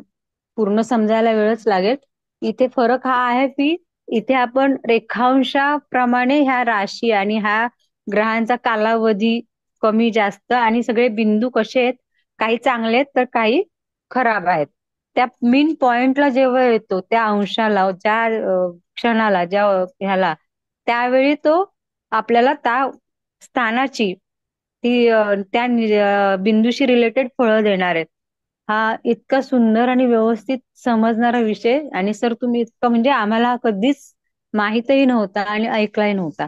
Speaker 12: पूर्ण समजायला वेळच लागेल. इथे फरक हा आहे की इथे आपण रेखांशाप्रमाणे ह्या राशी आणि ह्या ग्रहांचा कालावधी कमी जास्त आणि सगळे बिंदू कसे आहेत, काही चांगले आहेत तर काही खराब आहेत. त्या मेन पॉइंटला जेव्हा येतो, त्या अंशाला, ज्या क्षणाला, ज्या ह्याला, त्यावेळी तो आपल्याला त्या स्थानाची ती त्या बिंदूशी रिलेटेड फळं देणार आहेत. हा इतका सुंदर आणि व्यवस्थित समजणारा विषय. आणि सर तुम्ही इतकं म्हणजे आम्हाला कधीच माहितही नव्हता आणि ऐकलाही नव्हता,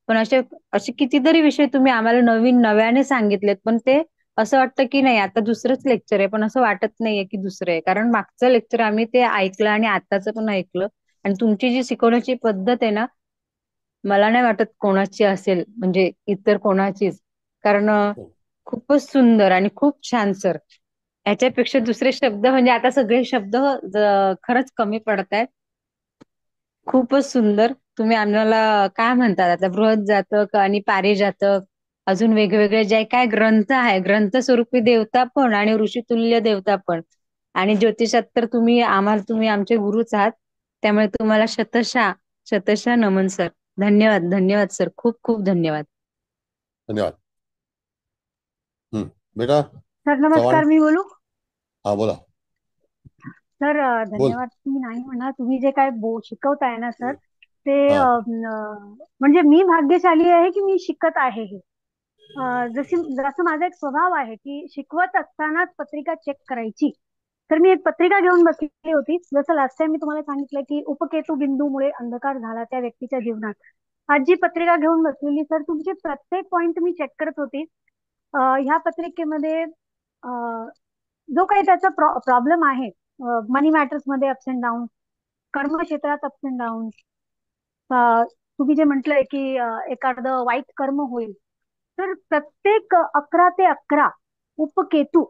Speaker 12: पण असे असे कितीतरी विषय तुम्ही आम्हाला नव्याने सांगितलेत. पण ते असं वाटतं की नाही आता दुसरंच लेक्चर आहे, पण असं वाटत नाहीये की दुसरं आहे, कारण मागचं लेक्चर आम्ही ते ऐकलं आणि आताचं पण ऐकलं. आणि तुमची जी शिकवण्याची पद्धत आहे ना, मला नाही वाटत कोणाची असेल म्हणजे इतर कोणाचीच, कारण खूपच सुंदर आणि खूप छान सर. याच्यापेक्षा दुसरे शब्द म्हणजे आता सगळे शब्द खरंच कमी पडत आहेत. खूपच सुंदर. तुम्ही आम्हाला काय म्हणतात आता बृहत आणि पारिजातक, अजून वेगवेगळे जे काय ग्रंथ आहे, ग्रंथ स्वरूपी देवता पण आणि ऋषितुल्य देवता पण, आणि ज्योतिषात तर तुम्ही आमचे गुरुच आहात, त्यामुळे तुम्हाला शतशः नमन सर. धन्यवाद, धन्यवाद सर, खूप खूप धन्यवाद.
Speaker 2: धन्यवाद. बेटा
Speaker 10: सर
Speaker 2: चव्हाण,
Speaker 10: नमस्कार, मी बोलू?
Speaker 2: हा बोला.
Speaker 10: सर
Speaker 2: बोल.
Speaker 10: धन्यवाद. तुम्ही नाही म्हणा, तुम्ही जे काय शिकवताय ना सर, ते
Speaker 2: हा
Speaker 10: म्हणजे मी भाग्यशाली आहे की मी शिकत आहे हे. जसं माझा एक स्वभाव आहे की शिकवत असतानाच पत्रिका चेक करायची. तर मी एक पत्रिका घेऊन बसलेली होती. जसं लास्ट टाइम मी तुम्हाला सांगितलं की उपकेतू बिंदूमुळे अंधकार झाला त्या व्यक्तीच्या जीवनात. आज जी पत्रिका घेऊन बसलेली सर, तुमचे प्रत्येक पॉइंट मी चेक करत होती. ह्या पत्रिकेमध्ये जो काही त्याचा प्रॉब्लेम आहे, मनी मॅटर्स मध्ये अप्स अँड डाऊन, कर्मक्षेत्रात अप्स अँड डाऊन, तुम्ही जे म्हटलंय की एखादं वाईट कर्म होईल, तर प्रत्येक 11 ते 11 उपकेतू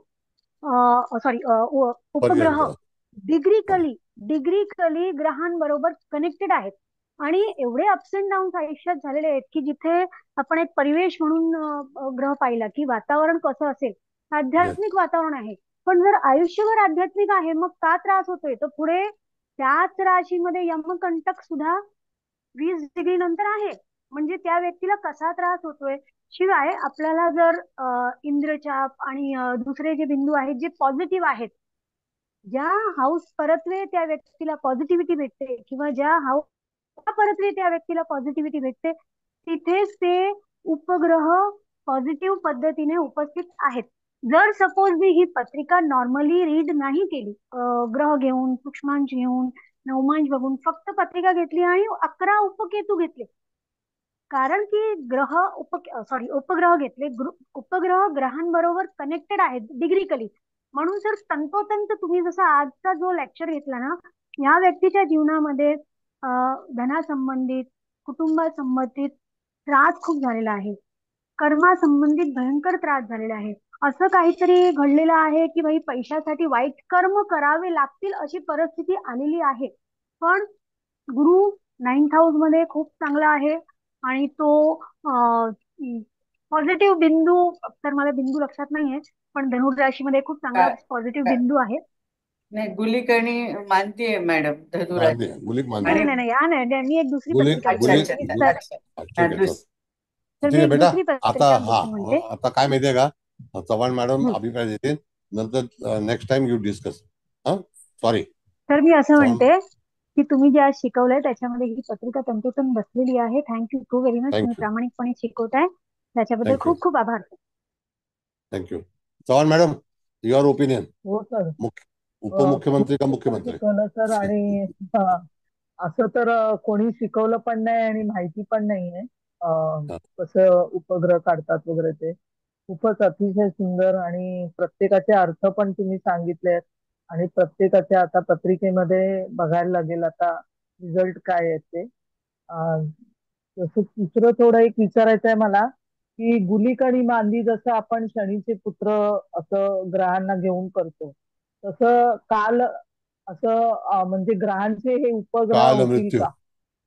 Speaker 10: सॉरी उपग्रह
Speaker 2: पर्यंत
Speaker 10: डिग्रीकली ग्रहांबरोबर कनेक्टेड आहेत. आणि एवढे अप्स अँड डाऊन आयुष्यात झालेले आहेत की जिथे आपण एक परिवेश म्हणून ग्रह पाहिला की वातावरण कसं असेल,
Speaker 2: येस
Speaker 10: आध्यात्मिक वातावरण आहे. पण जर आयुष्यभर आध्यात्मिक आहे, मग का त्रास होतोय? तर पुढे त्याच राशीमध्ये यमकंटक सुद्धा 20 डिग्री नंतर आहे. म्हणजे त्या व्यक्तीला कसा त्रास होतोय? शिवाय आपल्याला जर इंद्रचाप आणि दुसरे जे बिंदू आहेत जे पॉझिटिव्ह आहेत, ज्या हाऊस परत्वे त्या व्यक्तीला पॉझिटिव्हिटी भेटते किंवा ज्या हाऊस परत्वे त्या व्यक्तीला पॉझिटिव्हिटी भेटते, तिथेच ते उपग्रह पॉझिटिव्ह पद्धतीने उपस्थित आहेत. जर सपोज मी ही पत्रिका नॉर्मली रीड नाही केली, ग्रह घेऊन, सूक्ष्मांश घेऊन, नवमांश बघून फक्त पत्रिका घेतली आणि 11 उपकेतू घेतले. कारण की उपग्रह घेतले. उपग्रह ग्रहांबरोबर कनेक्टेड आहेत डिग्रीकली. म्हणून सर तंतोतंत तुम्ही जसा आजचा जो लेक्चर घेतला ना, या व्यक्तीच्या जीवनामध्ये धनासंबंधित, कुटुंबासंबंधित त्रास खूप झालेला आहे. कर्मासंबंधित भयंकर त्रास झालेला आहे. असं काहीतरी घडलेलं आहे की भाई पैशासाठी वाईट कर्म करावे लागतील अशी परिस्थिती आलेली आहे. पण गुरु 9th हाऊस मध्ये खूप चांगला आहे आणि तो पॉझिटिव्ह बिंदू, तर मला बिंदू लक्षात नाहीये, पण धनुराशीमध्ये खूप चांगला पॉझिटिव्ह बिंदू आहे.
Speaker 3: नाही, गुलिक आणि मानती आहे मॅडम धनुराशी.
Speaker 2: गुलिक
Speaker 10: नाही
Speaker 2: मानती
Speaker 10: नाही नाही, नाही मी एक दुसरी
Speaker 2: गुलिक
Speaker 10: पत्रिका
Speaker 2: गुलिक
Speaker 10: घेतली.
Speaker 2: ठीक आहे
Speaker 10: तर
Speaker 2: ठीक
Speaker 10: मी
Speaker 2: आहे
Speaker 10: एक
Speaker 2: बेटा.
Speaker 10: दुसरी
Speaker 2: आता
Speaker 10: पत्रिका
Speaker 2: हा
Speaker 10: घेतली म्हणते.
Speaker 2: आता काय माहितीये का, चव्हाण मॅडम अभिप्राय देतील, नंतर नेक्स्ट टाइम यू डिस्कस. हा सॉरी.
Speaker 10: तर मी असं म्हणते की तुम्ही जे आज शिकवलंय त्याच्यामध्ये ही पत्रिका तंतोतंत बसलेली आहे. Thank you so very much. तुम्ही प्रामाणिकपणे शिकवताय त्याच्याबद्दल खूप खूप आभार.
Speaker 2: Thank you. Chavan madam, your opinion.
Speaker 5: हो सर.
Speaker 2: उपमुख्यमंत्री का मुख्यमंत्री?
Speaker 5: शिकवलं सर. आणि असं तर कोणी शिकवलं पण नाही आणि माहिती पण नाहीये कसं उपग्रह काढतात वगैरे. ते खूपच अतिशय सुंदर आणि प्रत्येकाचे अर्थ पण तुम्ही सांगितले आणि प्रत्येकाच्या आता पत्रिकेमध्ये बघायला लागेल आता रिझल्ट काय आहे ते. जसं दुसरं थोडं एक विचारायचं आहे मला की गुलिक आणि मांदी जसं आपण शनीचे पुत्र असं ग्रहांना घेऊन करतो, तसं काल असं म्हणजे ग्रहांचे हे उपग्रह
Speaker 2: काल
Speaker 5: होतील
Speaker 2: मृत्यू.
Speaker 5: का?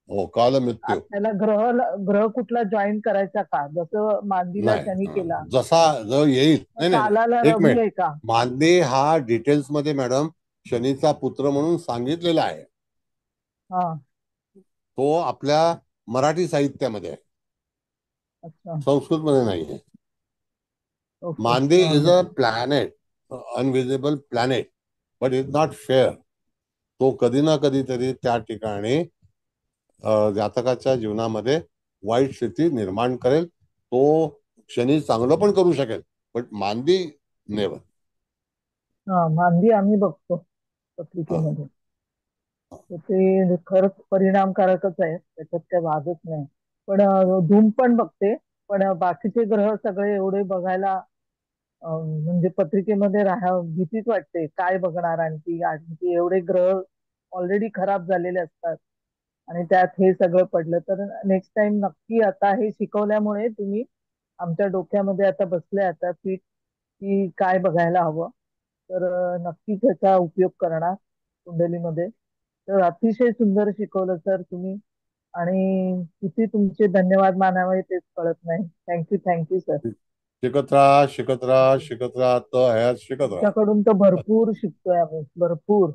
Speaker 2: हो, काल मृत्यू.
Speaker 5: त्याला ग्रह कुठला जॉईन करायचा का? जसं मांदीला शनी केला
Speaker 2: जसा जो येईल. नाही
Speaker 5: कालाला
Speaker 2: एक
Speaker 5: रवी
Speaker 2: मिनिट.
Speaker 5: आहे का?
Speaker 2: मांदे हा डिटेल्स मध्ये मॅडम शनीचा पुत्र म्हणून सांगितलेला आहे. तो आपल्या मराठी साहित्यामध्ये आहे, संस्कृत मध्ये नाहीये. मांदे is a planet, invisible planet, but is not fair. तो कधी ना कधीतरी त्या ठिकाणी जातकाच्या जीवनामध्ये वाईट स्थिती निर्माण करेल. तो शनी चांगलं पण करू शकेल, पण मांदी नेवर.
Speaker 5: मांदी आम्ही बघतो पत्रिकेमध्ये, ते खरंच परिणामकारकच आहे, त्याच्यात काही वादच नाही. पण धूम पण बघते, पण बाकीचे ग्रह सगळे एवढे बघायला म्हणजे पत्रिकेमध्ये भीतीच वाटते. काय बघणार आणखी आणखी एवढे ग्रह ऑलरेडी खराब झालेले असतात आणि त्यात हे सगळं पडलं तर नेक्स्ट टाइम नक्की. आता हे शिकवल्यामुळे तुम्ही आमच्या डोक्यामध्ये आता बसले आता फिट की काय बघायला हवं, तर नक्कीच ह्याचा उपयोग करणार कुंडलीमध्ये. तर अतिशय सुंदर शिकवलं सर तुम्ही आणि किती तुमचे धन्यवाद मानावे तेच कळत नाही. Thank you sir.
Speaker 2: शिकत राहा शिकत राहा शिकत राहा, तर ह्यात शिकत राहा.
Speaker 5: तुमच्याकडून तर भरपूर शिकतोय आम्ही, भरपूर.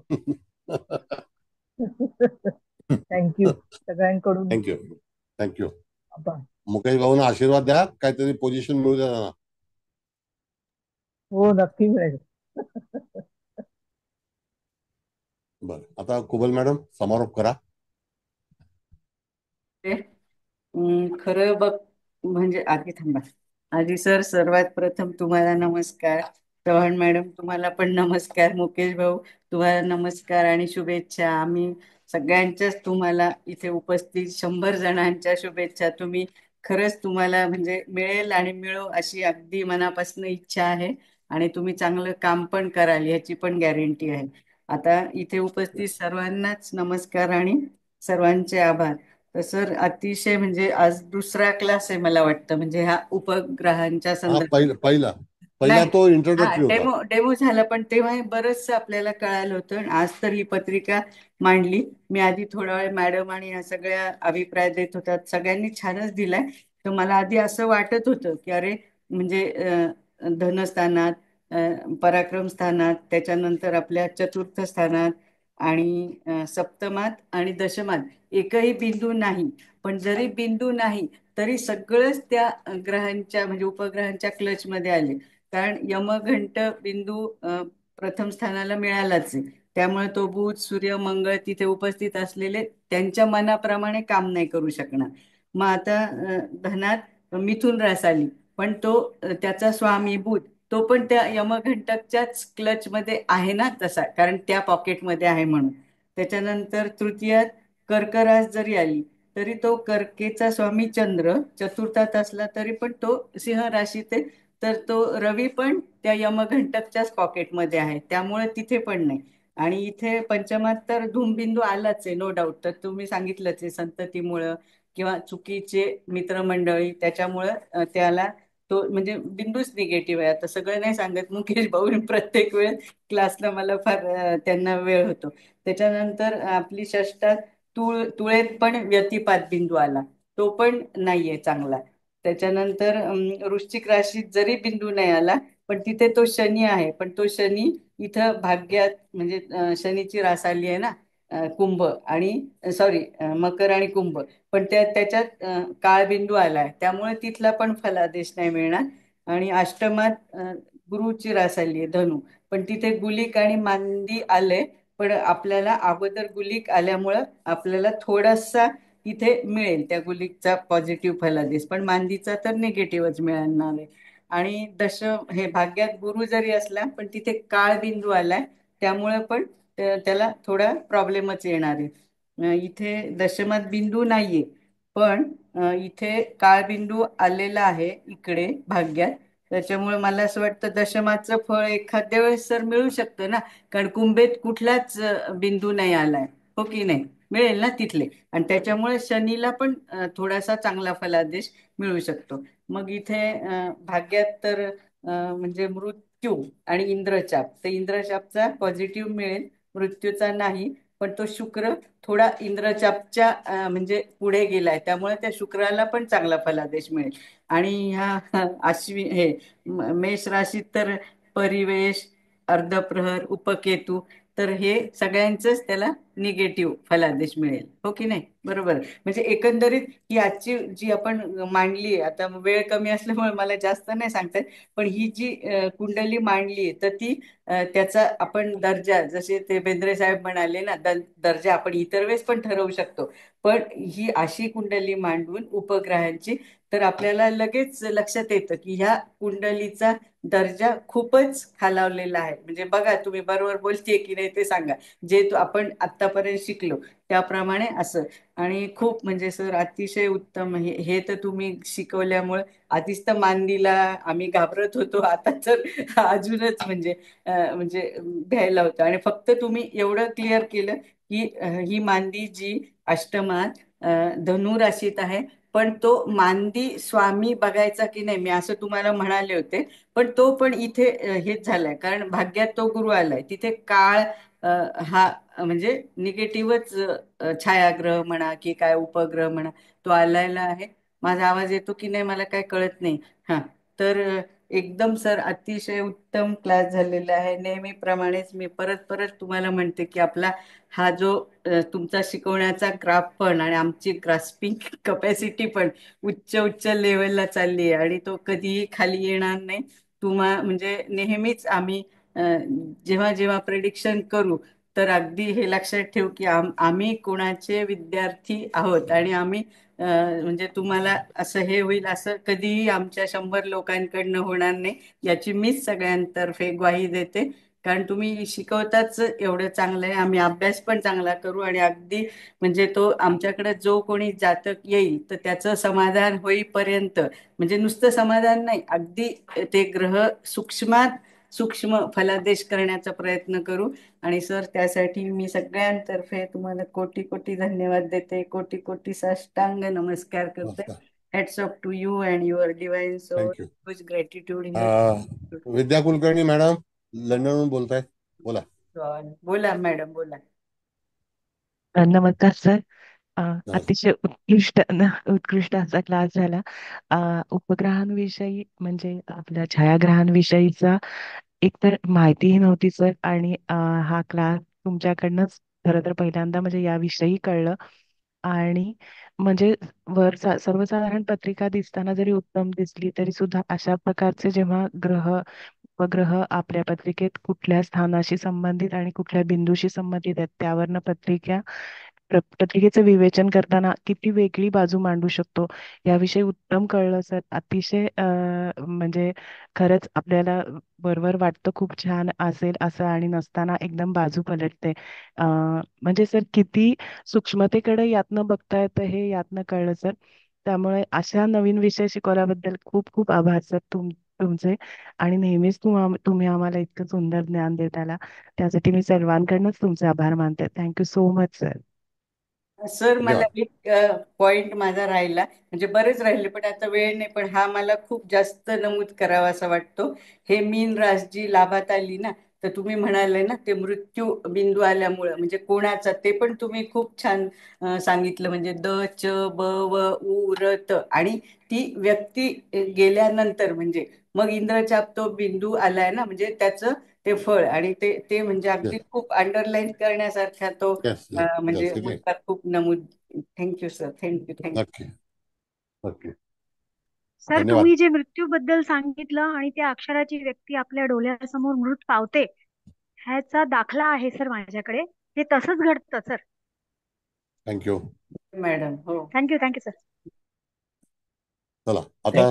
Speaker 5: थँक्यू सगळ्यांकडून.
Speaker 2: थँक्यू. मुकेश भाऊना आशीर्वाद द्या, काहीतरी पोझिशन मिळू द्या ना.
Speaker 5: हो नक्की मिळेल.
Speaker 2: बर, आता कुबल मॅडम समारोप करा.
Speaker 3: खरं बघ म्हणजे आधी थांबा. आधी सर सर्वात प्रथम तुम्हाला नमस्कार. चव्हाण मॅडम तुम्हाला पण नमस्कार. मुकेश भाऊ तुम्हाला नमस्कार आणि शुभेच्छा. आम्ही सगळ्यांच्याच तुम्हाला इथे उपस्थित 100 जणांच्या शुभेच्छा. तुम्ही खरंच तुम्हाला म्हणजे मिळेल आणि मिळो अशी अगदी मनापासून इच्छा आहे आणि तुम्ही चांगलं काम पण कराल याची पण गॅरंटी आहे. आता इथे उपस्थित सर्वांनाच नमस्कार आणि सर्वांचे आभार. तर सर अतिशय म्हणजे आज दुसरा क्लास आहे मला वाटतं, म्हणजे ह्या उपग्रहांच्या संदर्भात.
Speaker 2: पहिला तो इंट्रोडक्टरी होता.
Speaker 3: डेमो झाला, पण तेव्हा बरंच आपल्याला कळालं होतं. आज तर ही पत्रिका मांडली. मी आधी थोडा वेळ मॅडम आणि ह्या सगळ्या अभिप्राय देत होतात, सगळ्यांनी छानच दिलाय. तर मला आधी असं वाटत होतं की अरे म्हणजे धनस्थानात, पराक्रम स्थानात, त्याच्यानंतर आपल्या चतुर्थ स्थानात आणि सप्तमात आणि दशमात एकही बिंदू नाही. पण जरी बिंदू नाही तरी सगळंच त्या ग्रहांच्या म्हणजे उपग्रहांच्या क्लच मध्ये आले. कारण यमघंट बिंदू प्रथम स्थानाला मिळालाच आहे. त्यामुळे तो बुध, सूर्य, मंगळ तिथे उपस्थित असलेले त्यांच्या मनाप्रमाणे काम नाही करू शकणार. मग आता धनात मिथुन रास आली, पण तो त्याचा स्वामी बुध तो पण त्या यमघंटकच्याच क्लच मध्ये आहे ना तसा, कारण त्या पॉकेटमध्ये आहे म्हणून. त्याच्यानंतर तृतीयात कर्क रास जरी आली तरी तो कर्केचा स्वामी चंद्र चतुर्थात असला तरी पण तो सिंह राशीत आहे, तर तो रवी पण त्या यमघंटकच्याच पॉकेटमध्ये आहे, त्यामुळे तिथे पण नाही. आणि इथे पंचमात तर धूमबिंदू आलाच आहे, नो डाऊट. तर तुम्ही सांगितलंच आहे, संततीमुळं किंवा चुकीचे मित्रमंडळी त्याच्यामुळं त्याला तो म्हणजे बिंदूच निगेटिव्ह आहे. आता सगळं नाही सांगत मुकेश भाऊ, प्रत्येक वेळ क्लासला मला फार त्यांना वेळ होतो. त्याच्यानंतर आपली षष्टात तुळेत पण व्यतिपात बिंदू आला, तो पण नाहीये चांगला. त्याच्यानंतर वृश्चिक राशीत जरी बिंदू नाही आला पण तिथे तो शनी आहे, पण तो शनी इथं भाग्यात म्हणजे शनीची रास आली आहे ना, कुंभ आणि सॉरी मकर आणि कुंभ, पण त्याच्यात काळ बिंदू आलाय, त्यामुळे तिथला पण फलादेश नाही मिळणार. आणि अष्टमात गुरुची रास आली आहे धनु, पण तिथे गुलिक आणि मांदी आलंय, पण आपल्याला अगोदर गुलिक आल्यामुळं आपल्याला थोडासा इथे मिळेल त्या गुलिकचा पॉझिटिव्ह फलादेश, पण मांदीचा तर निगेटिव्हच मिळणार आहे. आणि हे भाग्यात गुरु जरी असला पण तिथे काळ बिंदू आलाय, त्यामुळे पण त्याला थोडा प्रॉब्लेमच येणार आहे. इथे दशमात बिंदू नाहीये, पण इथे काळ बिंदू आलेला आहे इकडे भाग्यात, त्याच्यामुळे मला असं वाटतं दशमाचं फळ एखाद्या वेळेस सर मिळू शकतं ना, कारण कुंभेत कुठलाच बिंदू नाही आलाय, हो की नाही, मिळेल ना तिथले, आणि त्याच्यामुळे शनीला पण थोडासा चांगला फलादेश मिळू शकतो. मग इथे भाग्यात तर म्हणजे मृत्यू आणि इंद्रचाप, तर इंद्रचापचा पॉझिटिव्ह मिळेल, मृत्यूचा नाही. पण तो शुक्र थोडा इंद्रचापच्या म्हणजे पुढे गेलाय, त्यामुळे त्या शुक्राला पण चांगला फलादेश मिळेल. आणि ह्या हे मेष राशीत तर परिवेश, अर्धप्रहर, उपकेतू, तर हे सगळ्यांचंच त्याला निगेटिव्ह फलादेश मिळेल, हो की नाही, बरोबर. म्हणजे एकंदरीत ही आजची जी आपण मांडली आहे, आता वेळ कमी असल्यामुळे मला जास्त नाही सांगता येत, पण ही जी कुंडली मांडली आहे तर ती त्याचा आपण दर्जा, जसे ते बेंद्रे साहेब म्हणाले ना, दर्जा आपण इतर वेळेस पण ठरवू शकतो, पण ही अशी कुंडली मांडून उपग्रहांची, तर आपल्याला लगेच लक्षात येतं की ह्या कुंडलीचा दर्जा खूपच खालावलेला आहे. म्हणजे बघा, तुम्ही बरोबर बोलतेय की नाही ते सांगा, जे आपण आतापर्यंत शिकलो त्याप्रमाणे असं. आणि खूप म्हणजे सर अतिशय उत्तम, हे तर तुम्ही शिकवल्यामुळे आधीच तर मांदीला आम्ही घाबरत होतो, आता तर अजूनच म्हणजे भ्यायला होतं. आणि फक्त तुम्ही एवढं क्लिअर केलं की ही मांदी जी अष्टमात धनु राशीत आहे, पण तो मांदी स्वामी बघायचा की नाही मी असं तुम्हाला म्हणाले होते, पण तो पण इथे हेच झालाय, कारण भाग्यात तो गुरु आलाय, तिथे काळ हा म्हणजे निगेटिव्हच छायाग्रह म्हणा की काय उपग्रह म्हणा तो आलेला आहे. माझा आवाज येतो की नाही मला काय कळत नाही. हा, तर एकदम सर अतिशय उत्तम क्लास झालेला आहे. नेहमीप्रमाणेच मी परत परत तुम्हाला म्हणते की आपला हा जो तुमचा शिकवण्याचा ग्राफ पण आणि आमची ग्रास्पिंग कपॅसिटी पण उच्च उच्च लेवलला चालली आहे, आणि तो कधीही खाली येणार नाही. म्हणजे नेहमीच आम्ही जेव्हा जेव्हा प्रेडिक्शन करू तर अगदी हे लक्षात ठेवू की आम्ही कोणाचे विद्यार्थी आहोत, आणि आम्ही म्हणजे तुम्हाला असं हे होईल असं कधीही आमच्या 100 लोकांकडनं होणार नाही, याची मीच सगळ्यांतर्फे ग्वाही देते. कारण तुम्ही शिकवताच एवढं चांगलं आहे, आम्ही अभ्यास पण चांगला करू, आणि अगदी म्हणजे तो आमच्याकडे जो कोणी जातक येईल तर त्याचं समाधान होईपर्यंत, म्हणजे नुसतं समाधान नाही, अगदी ते ग्रह सूक्ष्मात सूक्ष्म फलादेश करण्याचा प्रयत्न करू. आणि सर त्यासाठी मी सगळ्यांतर्फे तुम्हाला कोटी कोटी धन्यवाद देते, कोटी कोटी साष्टांग नमस्कार करते.
Speaker 2: नमस्कार.
Speaker 3: Hats off to you and your divine soul.
Speaker 2: Thank you.
Speaker 3: With gratitude in
Speaker 2: Vidya Kulkarni madam लंडनहून बोलताय, बोला.
Speaker 3: बोला मॅडम, बोला.
Speaker 1: नमस्कार सर. अतिशय उत्कृष्ट असा क्लास झाला. उपग्रहांविषयी म्हणजे आपल्या छायाग्रहांविषयीचा एकतर माहितीही नव्हती सर, आणि हा क्लास तुमच्याकडनंच खरं तर पहिल्यांदा म्हणजे याविषयी कळलं. आणि म्हणजे सर्वसाधारण पत्रिका दिसताना जरी उत्तम दिसली तरी सुद्धा अशा प्रकारचे जेव्हा उपग्रह आपल्या पत्रिकेत कुठल्या स्थानाशी संबंधित आणि कुठल्या बिंदूशी संबंधित आहेत त्यावरनं पत्रिका पत्रिकेचं विवेचन करताना किती वेगळी बाजू मांडू शकतो याविषयी उत्तम कळलं सर. अतिशय म्हणजे खरंच आपल्याला वरवर वाटतं खूप छान असेल असं आणि नसताना एकदम बाजू पलटते. म्हणजे सर किती सूक्ष्मतेकडे यातनं बघता येतं हे यातनं कळलं सर. त्यामुळे अशा नवीन विषय शिकवल्याबद्दल खूप खूप आभार सर तुमचे. आणि नेहमीच तुम्ही आम्हाला इतकं सुंदर ज्ञान देताला त्यासाठी मी सर्वांकडनंच तुमचे आभार मानते. Thank you so much sir.
Speaker 3: Sir मला
Speaker 2: धन्यवाद.
Speaker 3: एक पॉइंट माझा राहिला, म्हणजे बरेच राहिले पण आता वेळ नाही, पण हा मला खूप जास्त नमूद करावा असा वाटतो. हे मीन रास जी लाभात आली ना, तर तुम्ही म्हणाले ना ते मृत्यू बिंदू आल्यामुळं म्हणजे कोणाचा, ते पण तुम्ही खूप छान सांगितलं. म्हणजे द च ब व उ र त, आणि ती व्यक्ती गेल्यानंतर म्हणजे मग इंद्रचाप तो बिंदू आलाय ना, म्हणजे त्याचं ते फळ, आणि ते ते म्हणजे अगदी
Speaker 2: येस
Speaker 3: खूप अंडरलाईन करण्यासारखा तो
Speaker 2: येस येस
Speaker 3: म्हणजे
Speaker 2: येस
Speaker 3: मुद्दा खूप नमूद. Thank you sir, thank you.
Speaker 2: नक्की नक्की.
Speaker 10: सर
Speaker 2: धन्यवाद.
Speaker 10: तुम्ही जे मृत्यूबद्दल सांगितलं आणि त्या अक्षराची व्यक्ती आपल्या डोळ्यासमोर मृत पावते ह्याचा दाखला आहे सर माझ्याकडे. हे तसंच घडतं सर.
Speaker 2: Thank you
Speaker 3: madam. हो,
Speaker 10: थँक्यू सर.
Speaker 2: चला
Speaker 3: थँक्यू.
Speaker 2: आता